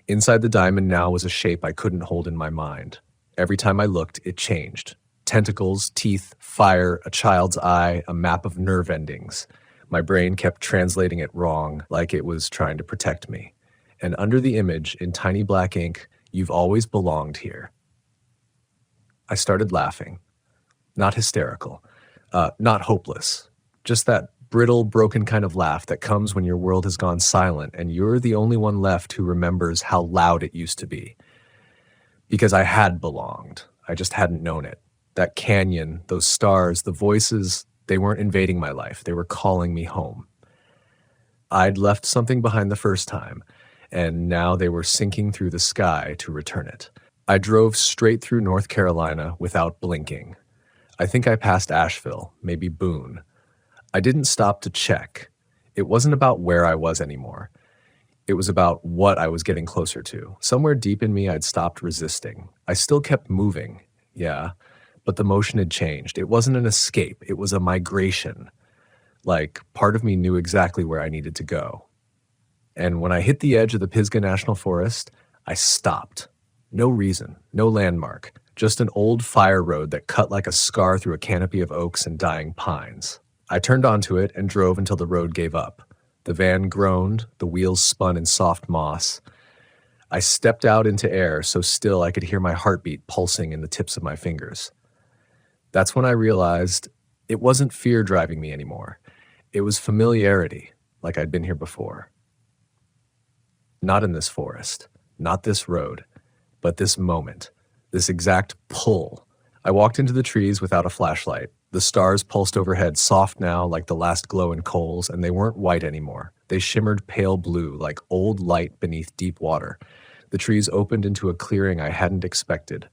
Inside the diamond now was a shape I couldn't hold in my mind. Every time I looked, it changed. Tentacles, teeth, fire, a child's eye, a map of nerve endings. My brain kept translating it wrong, like it was trying to protect me. And under the image, in tiny black ink, "You've always belonged here." I started laughing. Not hysterical. Not hopeless. Just that brittle, broken kind of laugh that comes when your world has gone silent and you're the only one left who remembers how loud it used to be. Because I had belonged. I just hadn't known it. That canyon, those stars, the voices, they weren't invading my life. They were calling me home. I'd left something behind the first time, and now they were sinking through the sky to return it. I drove straight through North Carolina without blinking. I think I passed Asheville, maybe Boone. I didn't stop to check. It wasn't about where I was anymore. It was about what I was getting closer to. Somewhere deep in me, I'd stopped resisting. I still kept moving, yeah, but the motion had changed. It wasn't an escape. It was a migration. Like, part of me knew exactly where I needed to go. And when I hit the edge of the Pisgah National Forest, I stopped. No reason, no landmark, just an old fire road that cut like a scar through a canopy of oaks and dying pines. I turned onto it and drove until the road gave up. The van groaned, the wheels spun in soft moss. I stepped out into air so still I could hear my heartbeat pulsing in the tips of my fingers. That's when I realized it wasn't fear driving me anymore. It was familiarity, like I'd been here before. Not in this forest, not this road, but this moment, this exact pull. I walked into the trees without a flashlight. The stars pulsed overhead, soft now like the last glow in coals, and they weren't white anymore. They shimmered pale blue, like old light beneath deep water. The trees opened into a clearing I hadn't expected.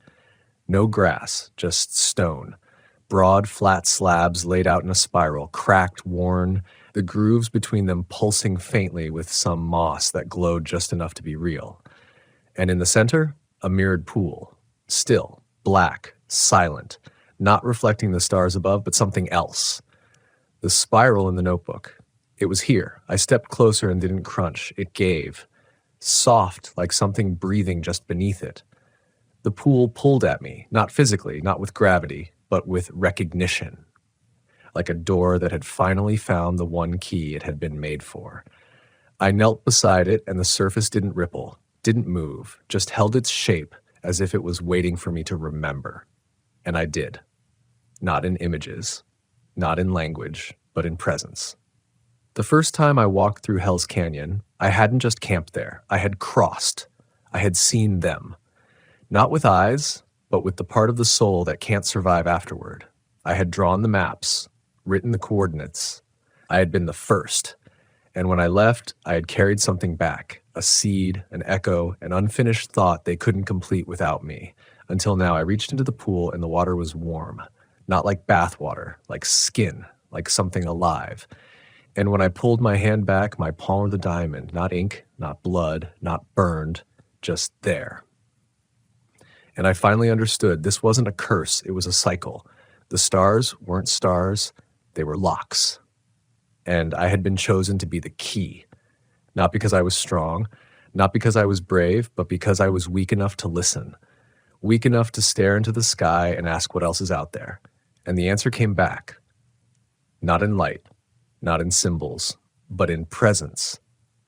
No grass, just stone. Broad, flat slabs laid out in a spiral, cracked, worn, the grooves between them pulsing faintly with some moss that glowed just enough to be real. And in the center, a mirrored pool. Still, black, silent, not reflecting the stars above, but something else. The spiral in the notebook. It was here. I stepped closer and didn't crunch. It gave. Soft, like something breathing just beneath it. The pool pulled at me, not physically, not with gravity, but with recognition. Like a door that had finally found the one key it had been made for. I knelt beside it and the surface didn't ripple, didn't move, just held its shape as if it was waiting for me to remember. And I did. Not in images, not in language, but in presence. The first time I walked through Hell's Canyon, I hadn't just camped there. I had crossed. I had seen them. Not with eyes, but with the part of the soul that can't survive afterward. I had drawn the maps, written the coordinates. I had been the first. And when I left, I had carried something back, a seed, an echo, an unfinished thought they couldn't complete without me. Until now, I reached into the pool and the water was warm. Not like bath water, like skin, like something alive. And when I pulled my hand back, my palm of the diamond, not ink, not blood, not burned, just there. And I finally understood this wasn't a curse, it was a cycle. The stars weren't stars, they were locks. And I had been chosen to be the key. Not because I was strong, not because I was brave, but because I was weak enough to listen. Weak enough to stare into the sky and ask what else is out there. And the answer came back. Not in light, not in symbols, but in presence.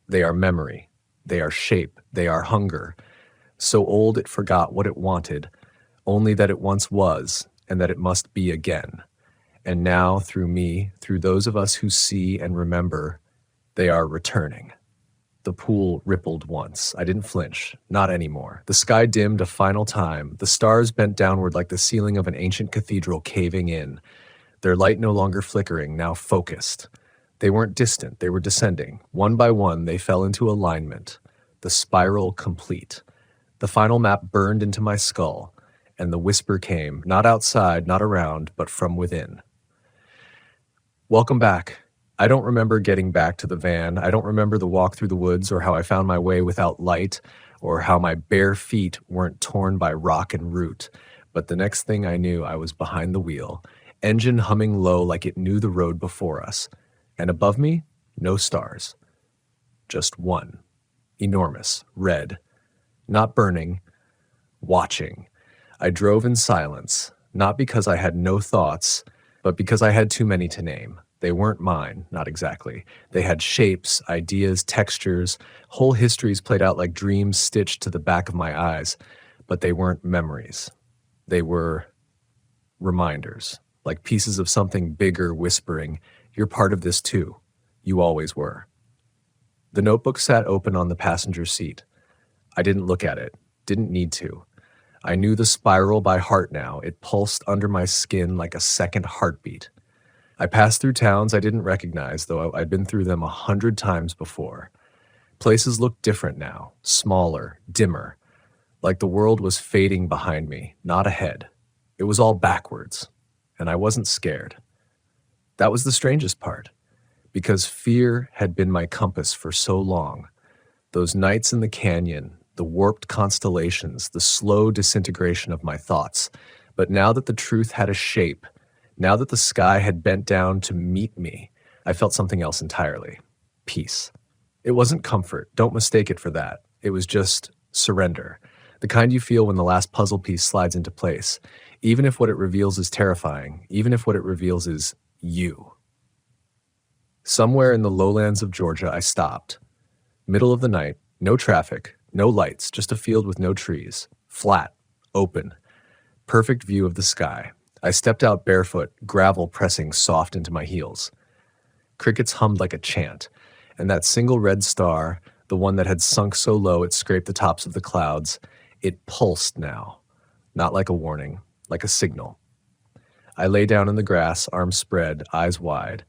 They are memory, they are shape, they are hunger. So old it forgot what it wanted, only that it once was, and that it must be again. And now, through me, through those of us who see and remember, they are returning. The pool rippled once. I didn't flinch. Not anymore. The sky dimmed a final time. The stars bent downward like the ceiling of an ancient cathedral caving in. Their light no longer flickering, now focused. They weren't distant. They were descending. One by one, they fell into alignment. The spiral complete. The final map burned into my skull, and the whisper came, not outside, not around, but from within. Welcome back. I don't remember getting back to the van. I don't remember the walk through the woods or how I found my way without light or how my bare feet weren't torn by rock and root. But the next thing I knew, I was behind the wheel, engine humming low like it knew the road before us. And above me, no stars. Just one. Enormous, red. Not burning, watching. I drove in silence, not because I had no thoughts, but because I had too many to name. They weren't mine, not exactly. They had shapes, ideas, textures, whole histories played out like dreams stitched to the back of my eyes, but they weren't memories. They were reminders, like pieces of something bigger whispering, "You're part of this too. You always were." The notebook sat open on the passenger seat. I didn't look at it, didn't need to. I knew the spiral by heart now. It pulsed under my skin like a second heartbeat. I passed through towns I didn't recognize, though I'd been through them 100 times before. Places looked different now, smaller, dimmer, like the world was fading behind me, not ahead. It was all backwards, and I wasn't scared. That was the strangest part, because fear had been my compass for so long. Those nights in the canyon, the warped constellations, the slow disintegration of my thoughts. But now that the truth had a shape, now that the sky had bent down to meet me, I felt something else entirely. Peace. It wasn't comfort. Don't mistake it for that. It was just surrender. The kind you feel when the last puzzle piece slides into place. Even if what it reveals is terrifying. Even if what it reveals is you. Somewhere in the lowlands of Georgia, I stopped. Middle of the night, no traffic, no lights, just a field with no trees. Flat, open, perfect view of the sky. I stepped out barefoot, gravel pressing soft into my heels. Crickets hummed like a chant, and that single red star, the one that had sunk so low it scraped the tops of the clouds, it pulsed now, not like a warning, like a signal. I lay down in the grass, arms spread, eyes wide,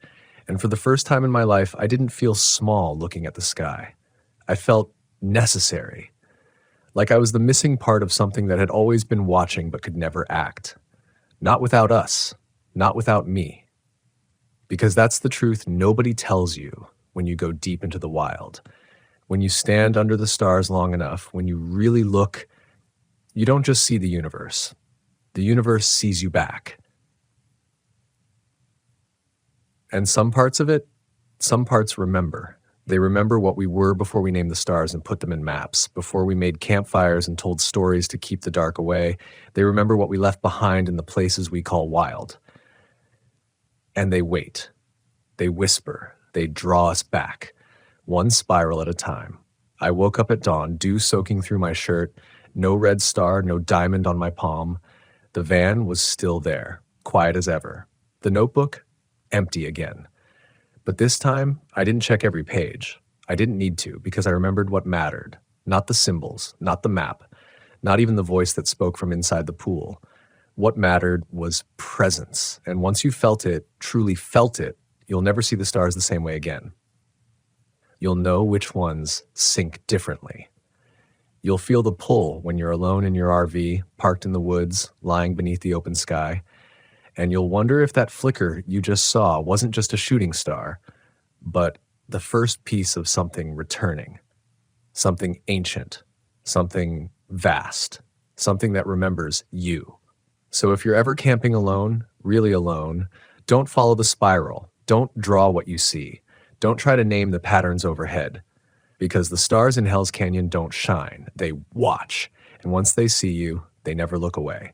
and for the first time in my life, I didn't feel small looking at the sky. I felt necessary, like I was the missing part of something that had always been watching but could never act. Not without us, not without me. Because that's the truth nobody tells you when you go deep into the wild. When you stand under the stars long enough, when you really look, you don't just see the universe. The universe sees you back. And some parts of it, some parts remember. They remember what we were before we named the stars and put them in maps, before we made campfires and told stories to keep the dark away. They remember what we left behind in the places we call wild. And they wait. They whisper. They draw us back, one spiral at a time. I woke up at dawn, dew soaking through my shirt, no red star, no diamond on my palm. The van was still there, quiet as ever. The notebook, empty again. But this time, I didn't check every page. I didn't need to, because I remembered what mattered. Not the symbols, not the map, not even the voice that spoke from inside the pool. What mattered was presence. And once you felt it, truly felt it, you'll never see the stars the same way again. You'll know which ones sink differently. You'll feel the pull when you're alone in your RV, parked in the woods, lying beneath the open sky. And you'll wonder if that flicker you just saw wasn't just a shooting star, but the first piece of something returning, something ancient, something vast, something that remembers you. So if you're ever camping alone, really alone, don't follow the spiral. Don't draw what you see. Don't try to name the patterns overhead, because the stars in Hell's Canyon don't shine. They watch. And once they see you, they never look away.